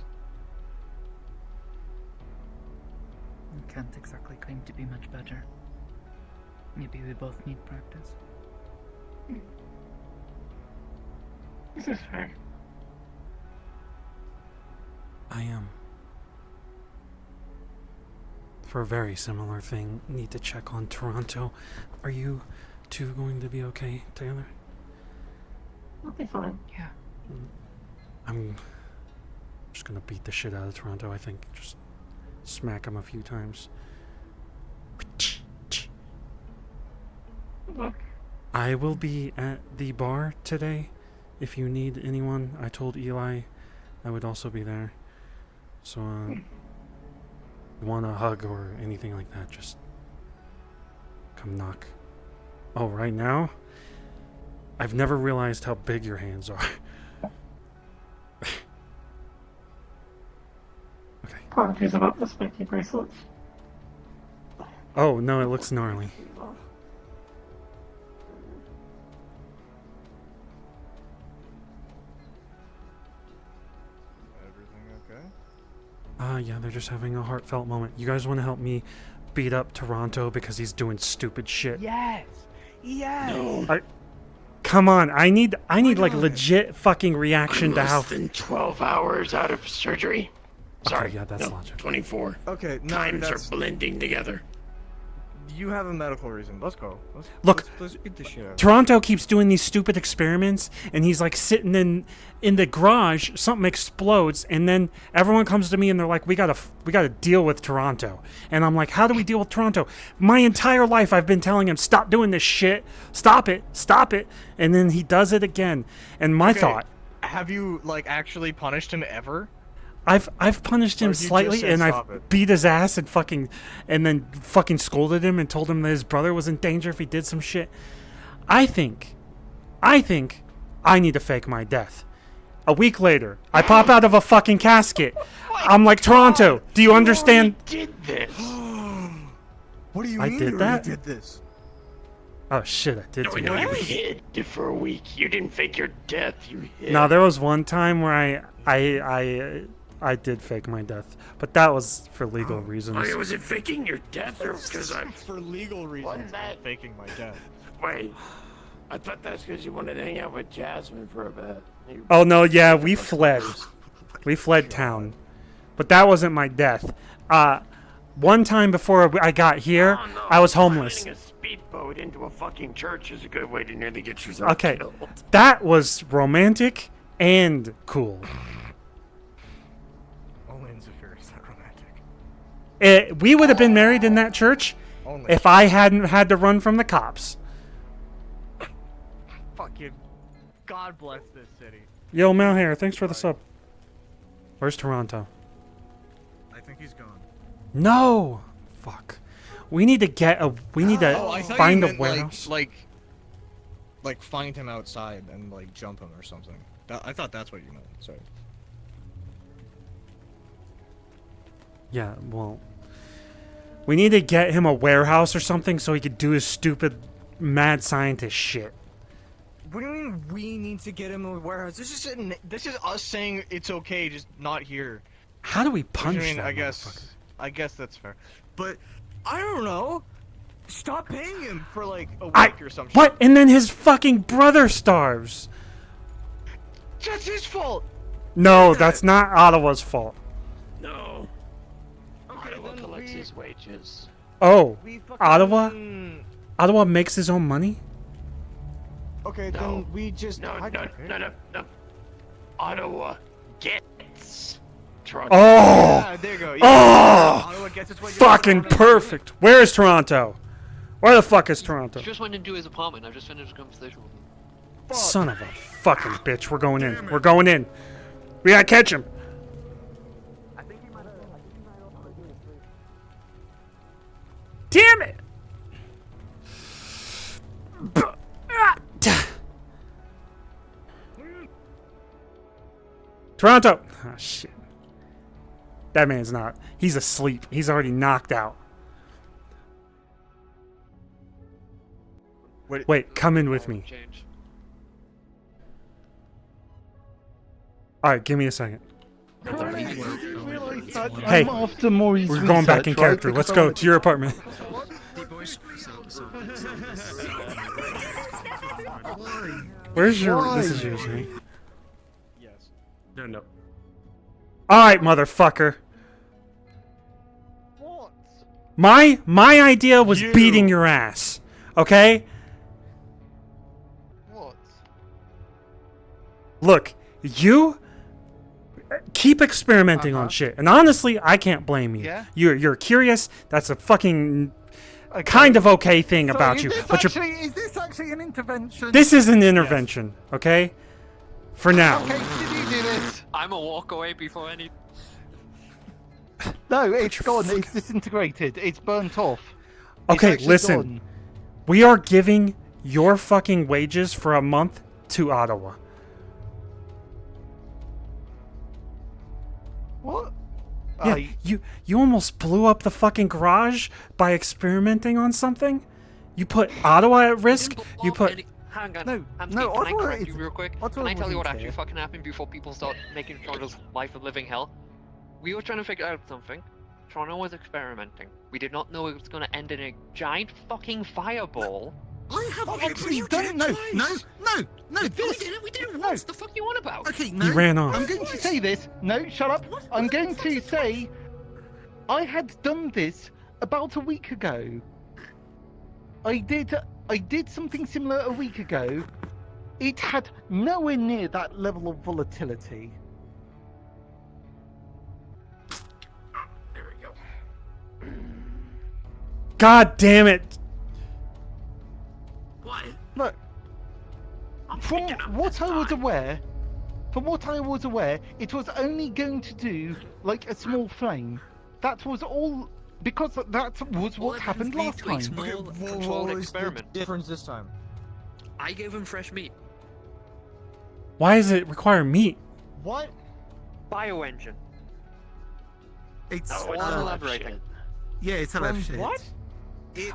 I can't exactly claim to be much better. Maybe we both need practice. This is fair. I am. For a very similar thing, need to check on Taranto. Are you two going to be okay together? I'll be fine. Yeah. I'm just gonna beat the shit out of Taranto, I think. Just smack him a few times. Look. I will be at the bar today. If you need anyone, I told Eli I would also be there. So, you want a hug or anything like that, just come knock. Oh, right now? I've never realized how big your hands are. Apologies about the spiky bracelets. Oh, no, it looks gnarly. Yeah, they're just having a heartfelt moment. You guys want to help me beat up Taranto because he's doing stupid shit? Yes! Yes! Come on, I need like legit fucking reaction to how. Less than 12 hours out of surgery. Sorry, Okay, yeah, that's no, logic. 24. Okay, no, Times that's- are blending together. You have a medical reason. Let's go. Look, let's beat the shit out of Taranto keeps doing these stupid experiments, and he's like sitting in the garage. Something explodes, and then everyone comes to me and they're like, "We gotta deal with Taranto." And I'm like, "How do we deal with Taranto?" My entire life I've been telling him, "Stop doing this shit. Stop it. Stop it." And then he does it again. And my thought, Have you like actually punished him ever? I've punished Or him you just slightly, said and stop I've it? beat his ass and then fucking scolded him and told him that his brother was in danger if he did some shit. I think I need to fake my death. A week later, I pop out of a fucking casket. I'm like, Taranto, do you understand? Did this? What do you I mean did you that? did this? Oh shit, I did No, do no, that. you hid for a week. You didn't fake your death. You hid. No, there was one time where I did fake my death, but that was for legal reasons. Okay, was it faking your death or because I'm For legal reasons, that? I'm faking my death. Wait, I thought that's because you wanted to hang out with Jasmine for a bit. Oh no, yeah, we fled. We fled town. But that wasn't my death. One time before I got here, I was homeless. Riding a speedboat into a fucking church is a good way to nearly get yourself Okay, killed. that was romantic and cool. Only in Zephyr is that romantic. We would have been married in that church Only. if I hadn't had to run from the cops. Fucking God bless this city. Yo, Malhair, thanks for the sub. Where's Taranto? I think he's gone. No! Fuck. We need to get a. We need to I thought find you a meant, warehouse. Like find him outside and like jump him or something. I thought that's what you meant. Sorry. Yeah, well. We need to get him a warehouse or something so he could do his stupid mad scientist shit. What do you mean we need to get him a warehouse? This is us saying it's okay, just not here. How do we punish I mean, that I guess that's fair. But I don't know. Stop paying him for like a week or something. What? And then his fucking brother starves. That's his fault. No, that's not Ottawa's fault. No. Ottawa collects his wages. Oh, Ottawa? Ottawa makes his own money? Okay, then we just no. Ottawa gets Toronto. Oh! Yeah, there you go. Yeah. Oh! Ottawa gets its wages. Fucking perfect. Where is Toronto? Where the fuck is Toronto? Just went into his apartment. I just finished a conversation with him. Son of a fucking bitch. We're going in. We're going in. We gotta catch him. Damn it! Toronto! Oh, shit. That man's not. He's asleep. He's already knocked out. Wait, come in with me. Alright, give me a second. Hey, we're going back in character. Let's go to your apartment. Where's your... This is yours, right? Yes. No. Alright, motherfucker. What? My idea was beating your ass. Okay? What? Look, you keep experimenting on shit. And honestly, I can't blame you. Yeah? You're curious. That's a fucking kind of okay thing about you. But you're... Is this actually an intervention? This is an intervention, okay? For now. Okay, did you do this? I'm a walk away before any. No, it's gone. It's disintegrated. It's burnt off. Okay, It's listen. gone. We are giving your fucking wages for a month to Ottawa. What? Yeah, you almost blew up the fucking garage by experimenting on something? You put Ottawa at risk? You put... Hang on. No, Hamsky, no, can I Ottawa correct is- you real quick? Ottawa Can I tell you what wasn't actually there. fucking happened before people start making Toronto's life a living hell? We were trying to figure out something. Toronto was experimenting. We did not know it was going to end in a giant fucking fireball. I have actually done... No. We did it once. The fuck you on about? Okay, no. ran off. I'm going to say this. No, shut up. I'm going to say I had done this about a week ago. I did something similar a week ago. It had nowhere near that level of volatility. There we go. God damn it! What? Look, from what I was aware, it was only going to do like a small flame. That was all, because that was what happened last time. Small controlled experiment. Difference this time. I gave him fresh meat. Why does it require meat? What? Bioengine. It's elaborating. Yeah, it's LF shit. What?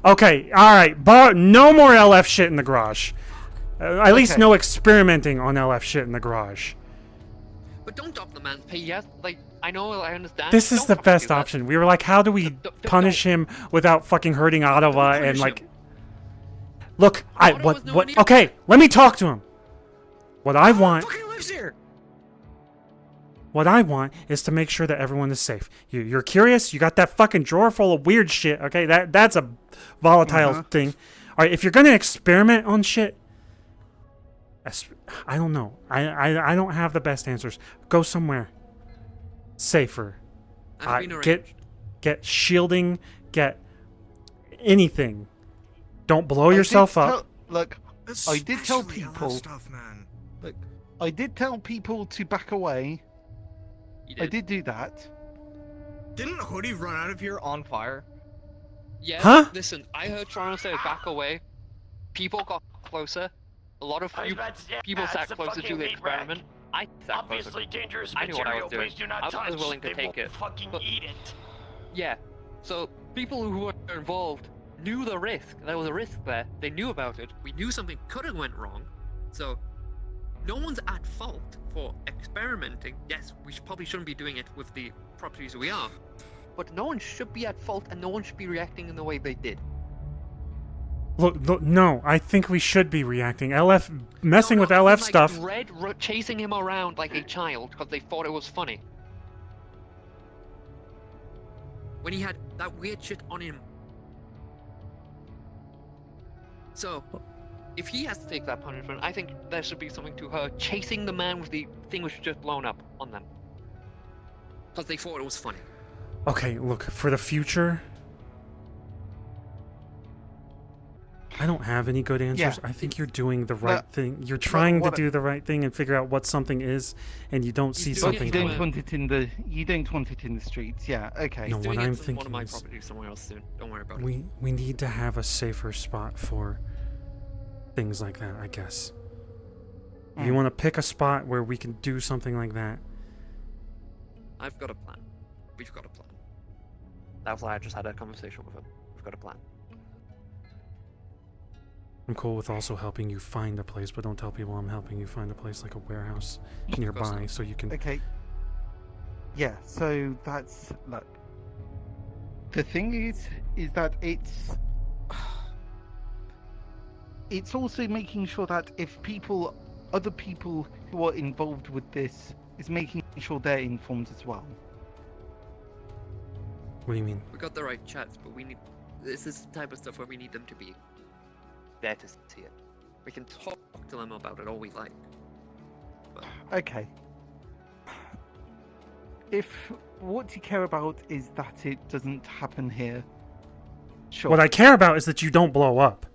Okay, alright. No more LF shit in the garage. At least Okay. no experimenting on LF shit in the garage. But don't dock the man's pay. Yes, like I know, I understand. This is Don't the fucking best do that. option. We were like, how do we punish him without fucking hurting Ottawa and like... Look, what? Okay, let me talk to him. What I want... Fucking lives here. What I want is to make sure that everyone is safe. You're curious? You got that fucking drawer full of weird shit, okay? That's a volatile thing. Alright, if you're gonna experiment on shit... I don't know. I don't have the best answers. Go somewhere safer. That's been arranged. Get shielding. Get anything. Don't blow yourself up. Look, I did tell Especially LF people. stuff, man. Look, I did tell people to back away. You I did do that. Didn't Hoodie run out of here on fire? Yeah. Huh? Listen, I heard Toronto say back away. People got closer. A lot of people sat closer to the experiment. I sat Obviously closer. dangerous I knew what I material. was doing. Please do not I touch. was willing to They take will it. fucking But- eat it. Yeah. So people who were involved knew the risk. There was a risk there. They knew about it. We knew something could have went wrong. So no one's at fault for experimenting. Yes, we probably shouldn't be doing it with the properties we are. But no one should be at fault, and no one should be reacting in the way they did. Look, no, I think we should be reacting. LF messing with LF stuff. Red chasing him around like a child because they thought it was funny. When he had that weird shit on him. So, if he has to take that punishment, I think there should be something to her chasing the man with the thing which just blown up on them. Because they thought it was funny. Okay, look, for the future, I don't have any good answers. Yeah. I think you're doing the right thing. You're trying to do the right thing and figure out what something is, and you don't see But something you don't coming. want it in the. You don't want it in the streets. Yeah. Okay. No, what I'm One of thinking my is properties somewhere else soon. Don't worry about it. we need to have a safer spot for things like that, I guess. If you want to pick a spot where we can do something like that. I've got a plan. We've got a plan. That's why I just had a conversation with him. We've got a plan. I'm cool with also helping you find a place, but don't tell people I'm helping you find a place like a warehouse nearby so you can... Okay. Yeah, so that's... Look. The thing is that it's... It's also making sure that if people... Other people who are involved with this is making sure they're informed as well. What do you mean? We got the right chats, but we need... This is the type of stuff where we need them to be there to see it. We can talk to them about it all we like. But Okay. If what you care about is that it doesn't happen here, sure. What I care about is that you don't blow up.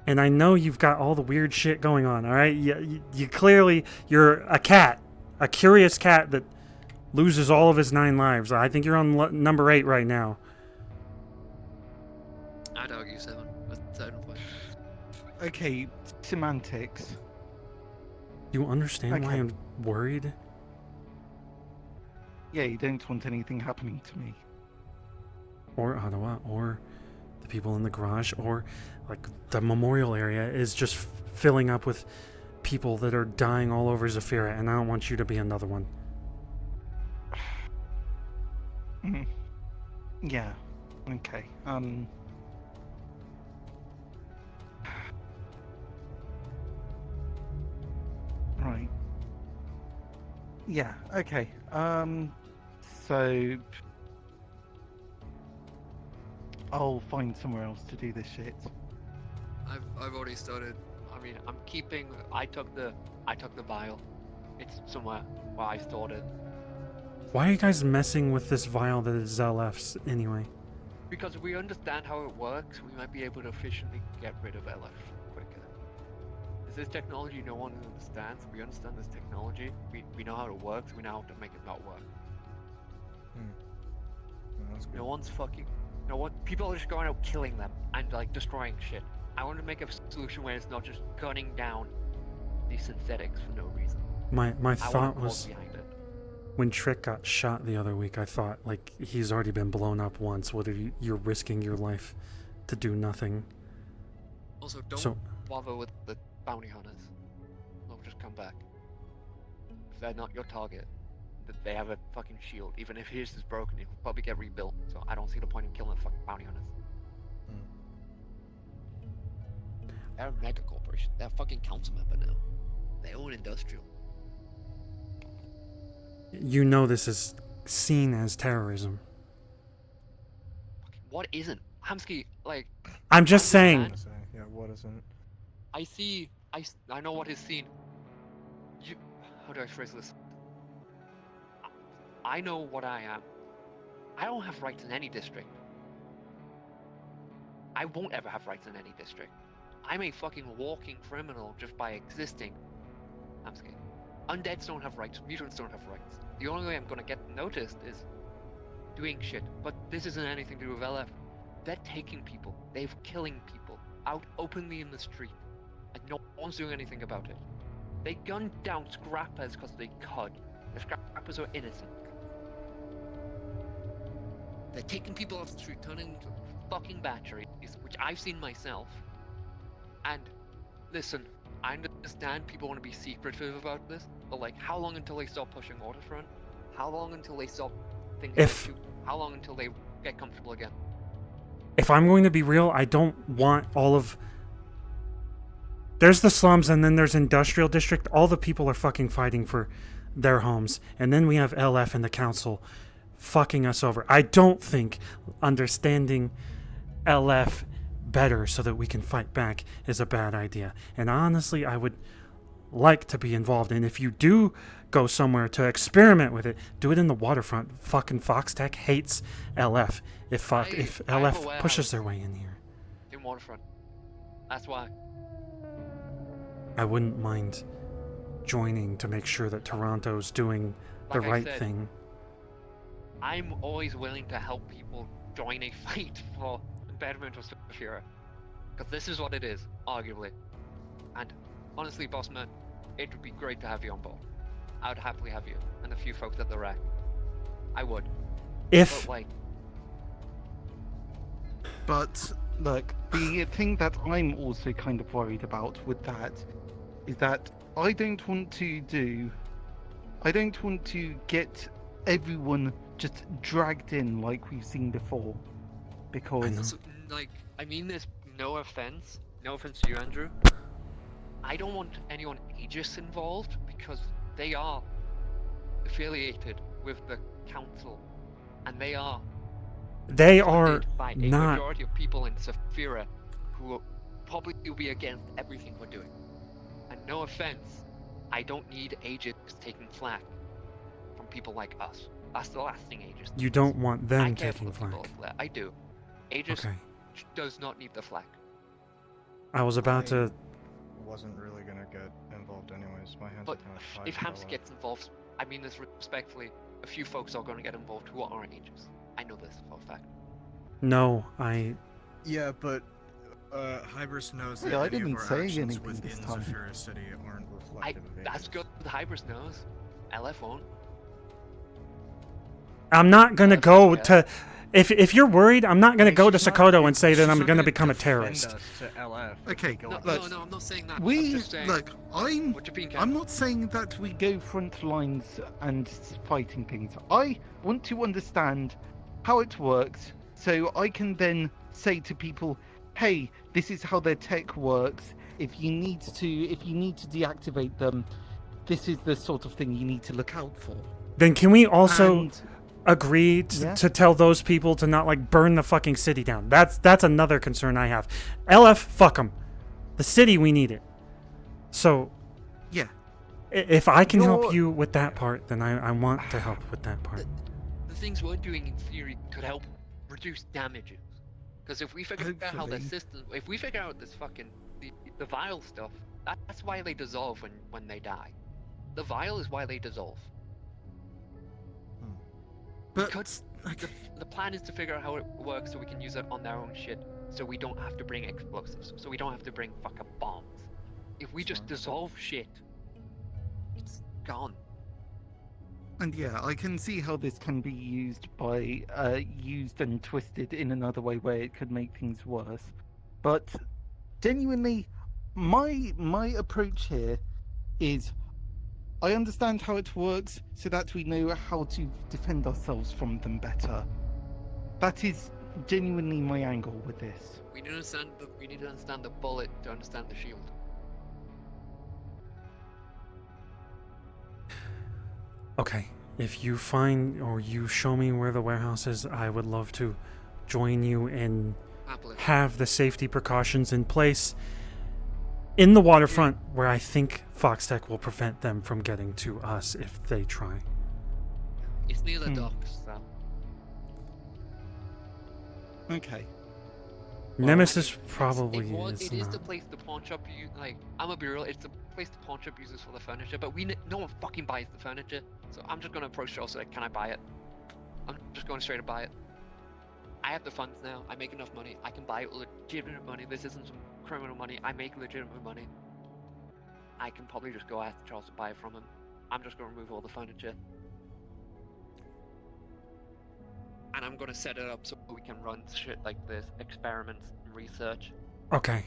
And I know you've got all the weird shit going on, alright? You clearly, you're a cat. A curious cat that loses all of his 9 lives. I think you're on number 8 right now. I'd argue 7 at a certain point. Okay, semantics. You understand why Okay. I'm worried? Yeah, you don't want anything happening to me. Or Ottawa, or the people in the garage, or like the memorial area is just filling up with people that are dying all over Zafira, and I don't want you to be another one. Yeah. Okay. Right. Yeah. Okay. So I'll find somewhere else to do this shit. I've already started. I mean, I'm keeping. I took the vial. It's somewhere where I stored it. Why are you guys messing with this vial that is LF's anyway? Because if we understand how it works, we might be able to efficiently get rid of LF quicker. This is technology no one understands. We understand this technology. We know how it works. We know how to make it not work. No one's fucking. No one. People are just going out killing them and like destroying shit. I want to make a solution where it's not just gunning down these synthetics for no reason. My I want a thought cause was, behind it. when Trick got shot the other week, I thought, like, he's already been blown up once. What are you're risking your life to do nothing? Also, don't So- bother with the bounty hunters. They'll just come back. If they're not your target, they have a fucking shield. Even if his is broken, it will probably get rebuilt. So I don't see the point in killing the fucking bounty hunters. They're a mega corporation. They're a fucking council member now. They own industrial. You know this is seen as terrorism. What isn't? Hamsky, like. I'm just saying. Yeah, what isn't? I know what is seen. How do I phrase this? I know what I am. I don't have rights in any district. I won't ever have rights in any district. I'm a fucking walking criminal just by existing. Hamsky. Undeads don't have rights. Mutants don't have rights. The only way I'm gonna get noticed is doing shit. But this isn't anything to do with LF. They're taking people. They're killing people out openly in the street, and no one's doing anything about it. They gunned down scrappers because they could. The scrappers are innocent. They're taking people off the street, turning into fucking batteries, which I've seen myself. And listen, I understand people want to be secretive about this, but like, how long until they stop pushing Waterfront? How long until they stop thinking? How long until they get comfortable again? If I'm going to be real, I don't want all of... There's the slums, and then there's industrial district. All the people are fucking fighting for their homes. And then we have LF and the council fucking us over. I don't think understanding LF better so that we can fight back is a bad idea. And honestly, I would like to be involved. And if you do go somewhere to experiment with it, do it in the Waterfront. Fucking Fox Tech hates LF. If LF pushes their way in here. In Waterfront. That's why. I wouldn't mind joining to make sure that Toronto's doing the Like I right said, thing. I'm always willing to help people join a fight for the betterment of Saphira. Because this is what it is, arguably. And honestly, boss man, it would be great to have you on board. I would happily have you and a few folks at the rack. I would. If But, like, But look, the thing that I'm also kind of worried about with that is that I don't want to get everyone just dragged in like we've seen before, because like, I mean this no offense to you, Andrew. I don't want anyone aegis involved because they are affiliated with the council, and they are by a not. majority of people in Saphira who will probably be against everything we're doing. And no offense, I don't need Aegis taking flack from people like us. That's the last thing Aegis needs. You don't want them I care taking for people flack. like that. I do. Aegis Okay. does not need the flack. I was about to... Wasn't really gonna get involved anyways. My hands But are kind of tied. if with Hams LF. gets involved, I mean this respectfully, a few folks are going to get involved who aren't Aegis. I know this for a fact. No, I... Yeah, but Hybris knows that Yeah, I any didn't of our say actions anything within this time. Saphira City aren't reflective of That's good. The Hybris knows. LF won't. I'm not gonna go to... If you're worried, I'm not gonna go to Sokoto and say that I'm gonna become a terrorist. Okay, No, look, no, I'm not saying that. I'm we just saying, look. I'm what you're being not saying that we go front lines and fighting things. I want to understand how it works, so I can then say to people, "Hey, this is how their tech works. If you need to deactivate them, this is the sort of thing you need to look out for." Then can we also And- agree to tell those people to not like burn the fucking city down? That's another concern I have. LF, fuck them. The city, we need it. So yeah, if I can help you with that part, then I want to help with that part. the things we're doing in theory could help reduce damages. Because if we figure out how the Hopefully. system, if we figure out this fucking the vial stuff, that's why they dissolve when they die. The vial is why they dissolve. But the plan is to figure out how it works so we can use it on their own shit, so we don't have to bring explosives, so we don't have to bring fucking bombs. If we just dissolve shit, it's gone. And yeah, I can see how this can be used and twisted in another way where it could make things worse. But genuinely, my approach here is I understand how it works so that we know how to defend ourselves from them better. That is genuinely my angle with this. We need to understand the bullet to understand the shield. Okay, if you find or you show me where the warehouse is, I would love to join you in have the safety precautions in place in the waterfront where I think Foxtech will prevent them from getting to us if they try. It's near the docks, so. Okay. Nemesis probably It is not. the place the pawn shop like, I'm gonna be real, it's the place the pawn shop uses for the furniture, but no one fucking buys the furniture, so I'm just gonna approach Charles like, can I buy it? I'm just going straight to buy it. I have the funds now, I make enough money, I can buy legitimate money, this isn't some criminal money, I make legitimate money. I can probably just go ask Charles to buy it from him. I'm just gonna remove all the furniture. And I'm gonna set it up so we can run shit like this, experiments and research. Okay.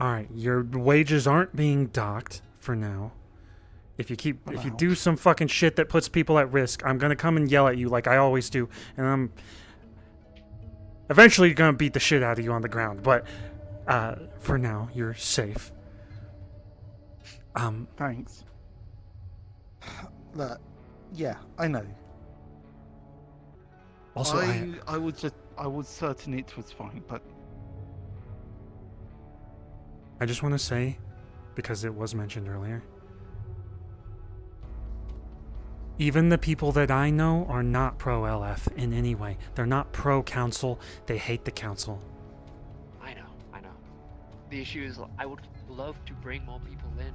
Alright, your wages aren't being docked for now. If you do some fucking shit that puts people at risk, I'm gonna come and yell at you like I always do, and I'm eventually gonna beat the shit out of you on the ground, but for now, you're safe. Thanks. Look, yeah, I know. Also, I was certain it was fine, but I just want to say, because it was mentioned earlier, even the people that I know are not pro-LF in any way. They're not pro-council. They hate the council. I know. The issue is, I would love to bring more people in,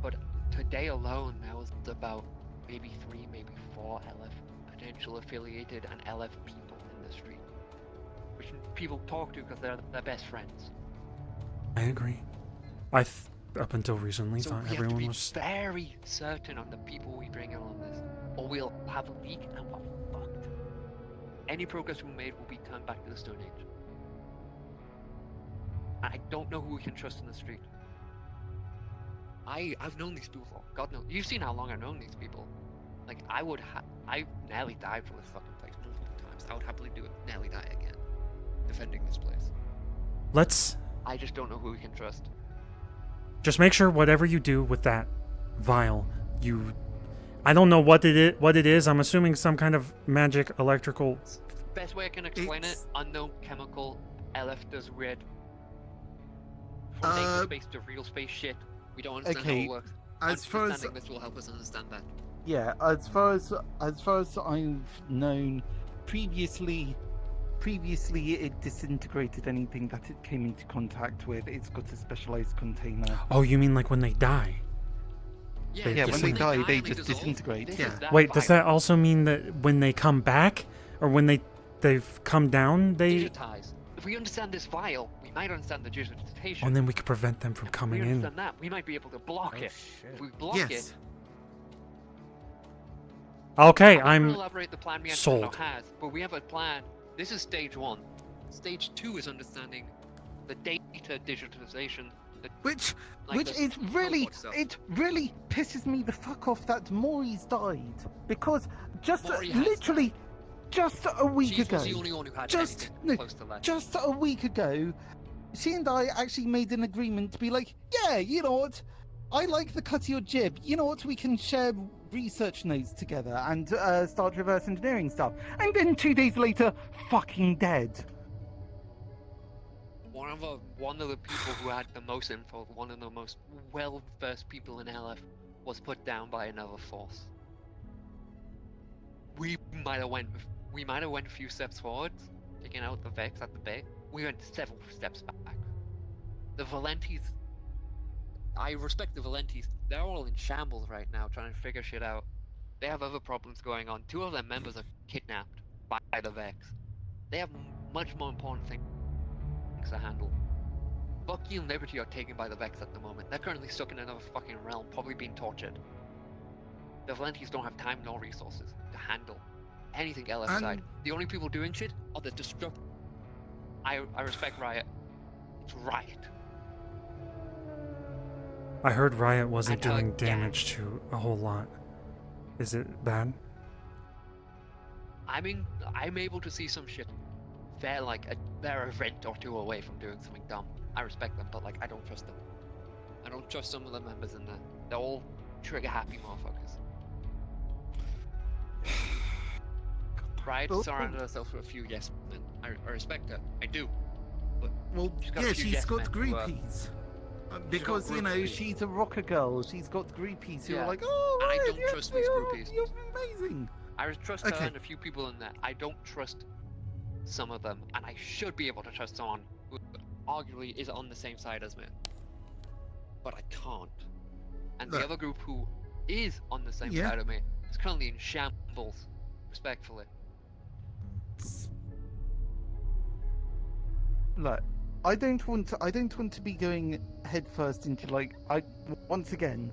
but today alone, there was about maybe 3, maybe 4 LF potential affiliated and LF people in the street, which people talk to because they're their best friends. I agree. Up until recently, So thought we have to everyone be was. very certain on the people we bring in on this, or we'll have a leak and we're fucked. Any progress we made will be turned back to the Stone Age. I don't know who we can trust in the street. I've known these people for God knows. You've seen how long I've known these people. Like I nearly died for this fucking place multiple times. I would happily do it. Nearly die again, defending this place. I just don't know who we can trust. Just make sure whatever you do with that vial, I don't know what it is. I'm assuming some kind of magic electrical. Best way I can explain it: unknown chemical. LF does weird from data space to real space shit. We don't understand how it works. Understanding this will help us understand that. yeah, as far as I've known, previously it disintegrated anything that it came into contact with. It's got a specialized container. Oh, you mean like when they die? Yeah, when they die, they just disintegrate. Yeah. Wait, does that also mean that when they come back, or when they've come down, they? Digitize. If we understand this vial, we might understand the digitization. And then we could prevent them from coming If we in. understand that, we might be able to block it. If we block it. Okay, I'm I'm gonna elaborate the plan we sold. has, but we have a plan. This is stage 1. Stage 2 is understanding the data digitalization. Which is really, it really pisses me the fuck off that Maury's died, because literally just a week ago, the only one who had just a week ago, she and I actually made an agreement to be like, yeah, you know what, I like the cut of your jib. You know what, we can share research notes together and start reverse engineering stuff. And then 2 days later, fucking dead. One of the people who had the most info, one of the most well-versed people in LF, was put down by another force. We might have went a few steps forward, taking out the Vex at the bay. We went several steps back. The Valentis, I respect the Valentis. They're all in shambles right now, trying to figure shit out. They have other problems going on. 2 of their members are kidnapped by the Vex. They have much more important things to handle. Bucky and Liberty are taken by the Vex at the moment. They're currently stuck in another fucking realm, probably being tortured. The Valentis don't have time nor resources to handle anything LF side. The only people doing shit are the destruct. I respect Riot. It's Riot. I heard Riot wasn't doing damage to a whole lot. Is it bad? I'm able to see some shit. They're a vent or 2 away from doing something dumb. I respect them, but I don't trust them. I don't trust some of the members in there. They're all trigger happy motherfuckers. Riot surrounded herself with a few yes men. I respect her. I do. Well, got a yeah, few she's yes got men who, groupies. Because, you know, groupies. she's a rocker girl. She's got groupies who Yeah. are like, oh, And I right, don't yes, trust these groupies. you're amazing. I trust Okay. her and a few people in there. I don't trust some of them, and I should be able to trust someone who arguably is on the same side as me. But I can't. And the Look. other group who is on the same Yeah. side of me is currently in shambles, respectfully. Look, I don't want to be going headfirst into once again,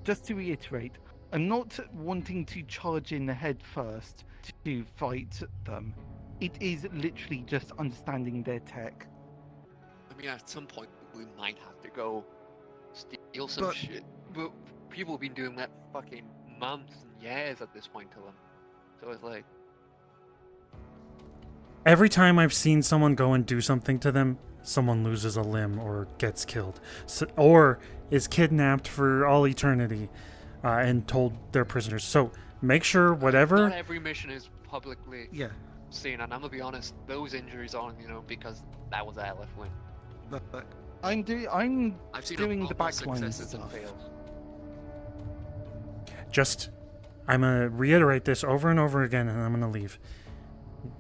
just to reiterate, I'm not wanting to charge in head first to fight them. It is literally just understanding their tech. I mean, at some point we might have to go steal some shit, but people have been doing that fucking months and years at this point to them. So it's like, Every time I've seen someone go and do something to them, someone loses a limb or gets killed, or is kidnapped for all eternity, and told they're prisoners. So make sure whatever. not every mission is publicly seen, and I'm gonna be honest, those injuries aren't, because that was our left wing. Look, I'm doing the backline stuff. I'm gonna reiterate this over and over again, and I'm gonna leave.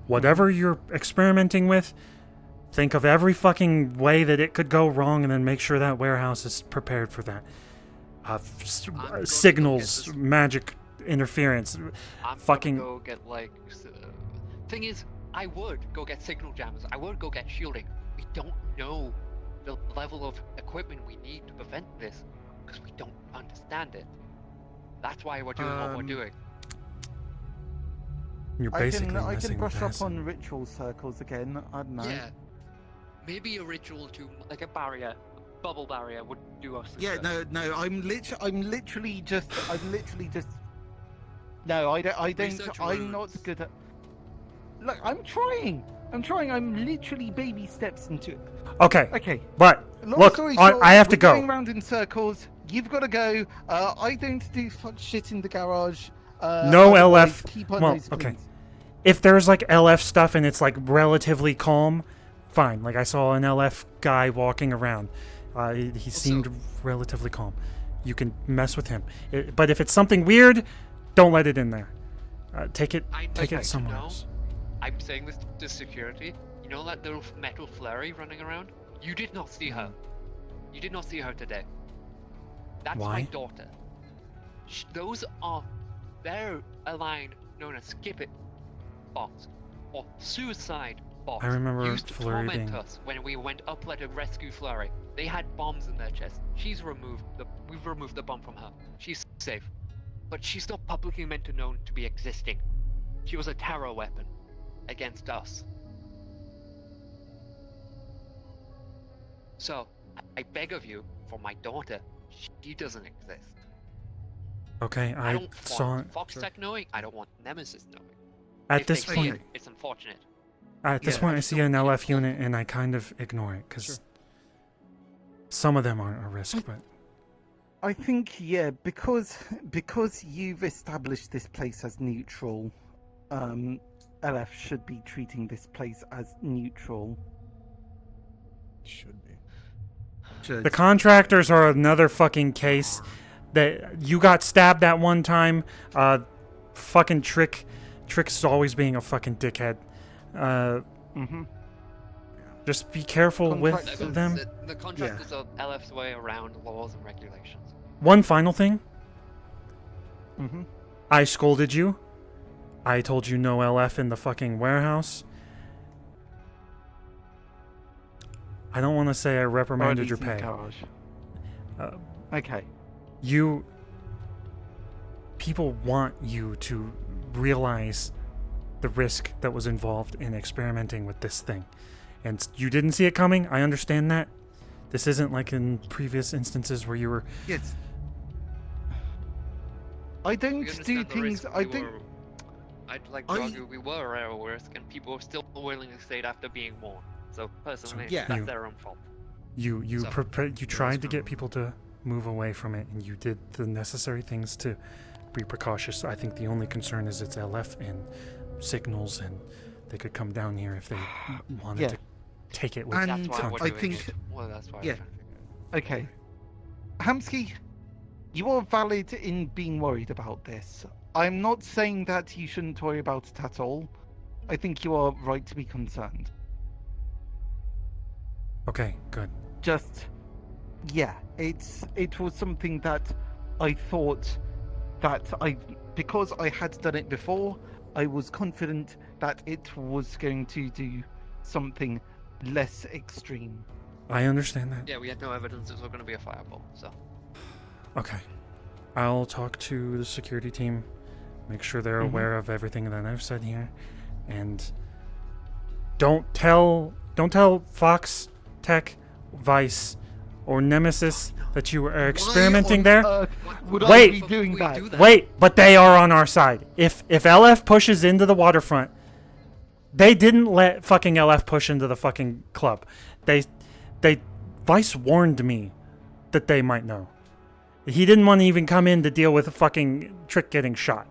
Whatever you're experimenting with, think of every fucking way that it could go wrong, and then make sure that warehouse is prepared for that. Signals, magic interference, I'm fucking. gonna go get thing is, I would go get signal jammers. I would go get shielding. We don't know the level of equipment we need to prevent this because we don't understand it. That's why we're doing what we're doing. You're basically I messing can brush with up acid. on ritual circles again. I don't know. Yeah, maybe a ritual to like a barrier, bubble barrier would do us. Yeah, no. I'm literally just. No, I don't. Research I'm not good at. Look, I'm trying. I'm literally baby steps into it. Okay. But Long look, story short, I have to we're go. going round in circles. You've got to go. I don't do fuck shit in the garage. No otherwise, LF. Keep on Well, those, okay. please. If there's like LF stuff and it's like relatively calm, fine. Like I saw an LF guy walking around. He seemed relatively calm. You can mess with him. But if it's something weird, don't let it in there. Take it somewhere else. I'm saying this to security. You know that little metal flurry running around? You did not see her. You did not see her today. That's Why? my daughter. They're a line known as skip it bots or suicide bots. I remember used to Flurry torment being- us when we went up like a rescue flurry. They had bombs in their chest. We've removed the bomb from her. She's safe. But she's not publicly meant to known to be existing. She was a terror weapon against us. So, I beg of you, for my daughter, she doesn't exist. Okay, I don't saw want it. Foxtech knowing, I don't want Nemesis knowing. At If this they point- see it, it's unfortunate. At this point, I see an LF unit and I kind of ignore it because some of them aren't a risk, but I think because you've established this place as neutral, LF should be treating this place as neutral. Should be. the contractors are another fucking case. That you got stabbed that one time. Fucking Trick's always being a fucking dickhead. Just be careful with them. The contractors are LF's way around laws and regulations. One final thing. Mm-hmm. I scolded you. I told you no LF in the fucking warehouse. I don't want to say I reprimanded your pay. Okay. People want you to realize the risk that was involved in experimenting with this thing. And you didn't see it coming. I understand that. This isn't like in previous instances where you were... Yes. I don't We do understand the things... risk. I don't... I'd like to argue we were at our risk, and people are still willing to stay after being warned. So personally, that's their own fault. You So- tried to get people to move away from it, and you did the necessary things to be precautious. I think the only concern is it's LF and signals, and they could come down here if they wanted to take it with And That's why we're I doing think, it. Well, that's why. yeah. Okay. Hamsky, you are valid in being worried about this. I'm not saying that you shouldn't worry about it at all. I think you are right to be concerned. Okay, good. Just, yeah, it was something that I thought that because I had done it before, I was confident that it was going to do something less extreme. I understand that. Yeah, we had no evidence it was going to be a fireball, so. Okay. I'll talk to the security team, make sure they're aware of everything that I've said here, and don't tell Fox, Tech, Vice, or Nemesis that you are experimenting there. Would I be doing that? Wait, but they are on our side. If LF pushes into the waterfront, they didn't let fucking LF push into the fucking club. They Vice warned me that they might know. He didn't want to even come in to deal with a fucking Trick getting shot.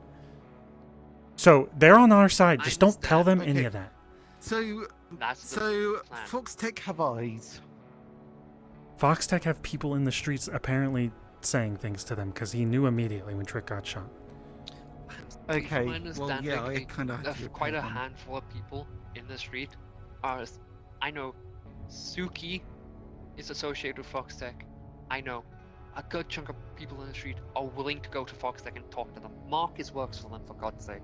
So they're on our side. Just don't tell them any of that. So Fox Tech have eyes. Fox Tech have people in the streets apparently saying things to them because he knew immediately when Trick got shot. Okay, From my understanding, well, yeah, I kind of quite a handful of people in the street are. I know Suki is associated with Fox Tech. I know a good chunk of people in the street are willing to go to Fox Tech and talk to them. Marcus works for them, for God's sake.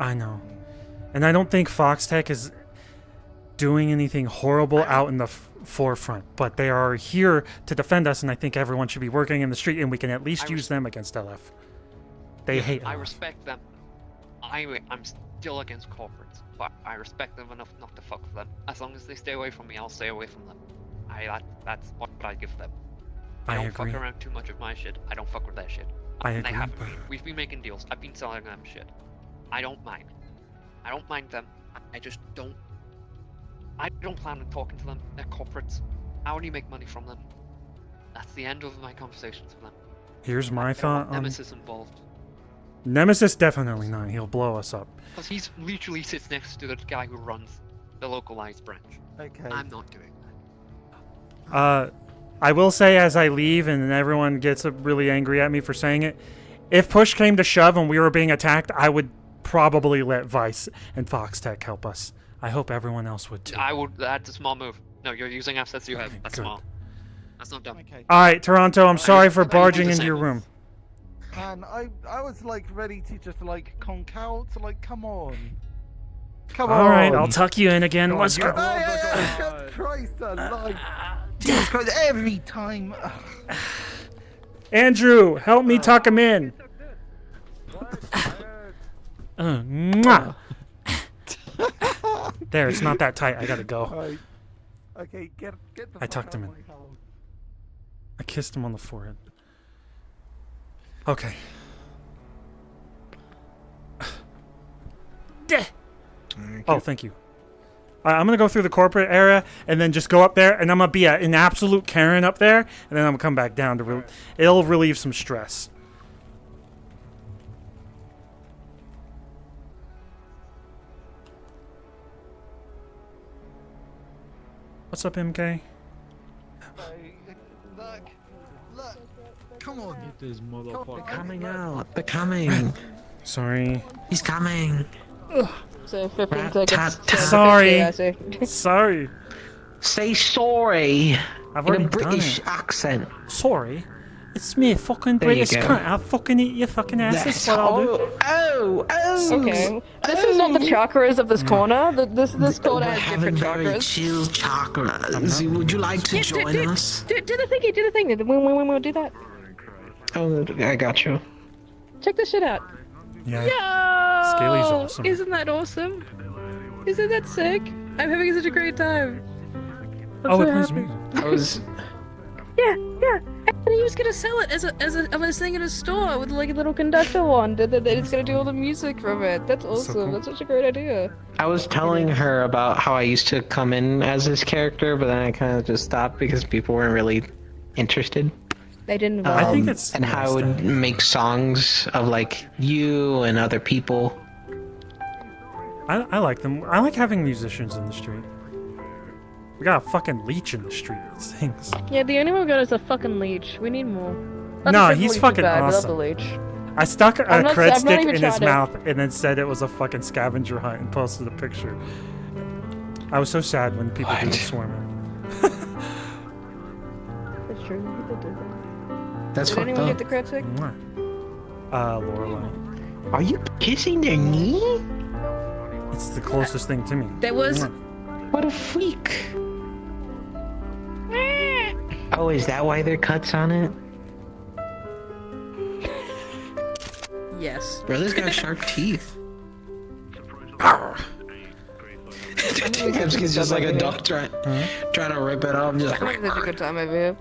I know. And I don't think Fox Tech is doing anything horrible out in the forefront, but they are here to defend us, and I think everyone should be working in the street, and we can at least use them against LF. They hate LF. I respect them. I'm still against corporates, but I respect them enough not to fuck with them. As long as they stay away from me, I'll stay away from them. That's what I give them. They don't fuck around too much with my shit. I don't fuck with their shit. I And agree, they have. but- We've been making deals. I've been selling them shit. I don't mind. I don't mind them. I just don't. I don't plan on talking to them. They're corporates. I only make money from them. That's the end of my conversations with them. Here's my I don't thought want on Nemesis involved. Nemesis. Definitely not. He'll blow us up. Because he's literally sits next to the guy who runs the localized branch. Okay. I'm not doing I will say as I leave and everyone gets really angry at me for saying it, if push came to shove and we were being attacked, I would probably let Vice and Fox Tech help us. I hope everyone else would too. I would. That's a small move. No, you're using assets you have. That's good. small. That's not dumb. All right, Toronto, I'm sorry for I do barging the into same. your room. And I was like ready to just like conk out. Like, come on. Come on. All right, I'll tuck you in again. Come Let's on, go. Good Christ alive. Jesus Christ, every time. Andrew, help me tuck him in. Mwah. There, it's not that tight. I gotta go. Alright. Okay, get the I fuck tucked out him of in. my house. I kissed him on the forehead. Okay. Oh, thank you. I'm gonna go through the corporate area and then just go up there, and I'm gonna be an absolute Karen up there, and then I'm gonna come back down to. It'll relieve some stress. What's up, MK? Look, come on. They're coming out. They're coming. Sorry. He's coming. So 15 Rat seconds. tat tat. 10, Sorry. 50, I see. Sorry. Say sorry. I've in already a British done it. accent. Sorry. It's me, fucking There you British go. cunt. I'll fucking eat your fucking ass. That's what I'll do. Okay. This is not the chakras of this corner. This corner We're has having different very chakras. chill chakras. Would you like to join us? Do the thingy, do the thing. We'll do that. Oh, I got you. Check this shit out. Yeah. Yo! Scaly's awesome. Isn't that awesome? Isn't that sick? I'm having such a great time. I'm Oh, so it plays happy. music. I was. Yeah. And he was gonna sell it as a thing in a store with like a little conductor wand, and then it's gonna do all the music from it. That's awesome. cool. That's such a great idea. I was telling her about how I used to come in as this character, but then I kind of just stopped because people weren't really interested. They didn't. I think it's and how I would make songs of like you and other people. I like them. I like having musicians in the street. We got a fucking leech in the street. It stinks. Yeah, the only one we got is a fucking leech. We need more. No, he's fucking bad. awesome. I love the leech. I stuck a I'm not- cred I've not stick even in his tried it. mouth and then said it was a fucking scavenger hunt and posted a picture. I was so sad when people didn't swarm it. That's true. He did do that. That's Did fucked anyone up. get the cred stick? Lorelai. Are you kissing their knee? It's the closest thing to me. There was. What a freak. Oh, is that why there are cuts on it? Yes. Bro, this got sharp teeth. It's just like a duck trying to rip it off. Just I'm having such a good time over here.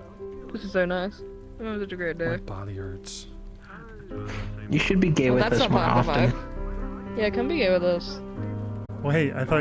This is so nice. I'm having such a great day. My body hurts. You should be gay Well, with that's us not more part of the often. vibe. Yeah, come be gay with us. Wait, I thought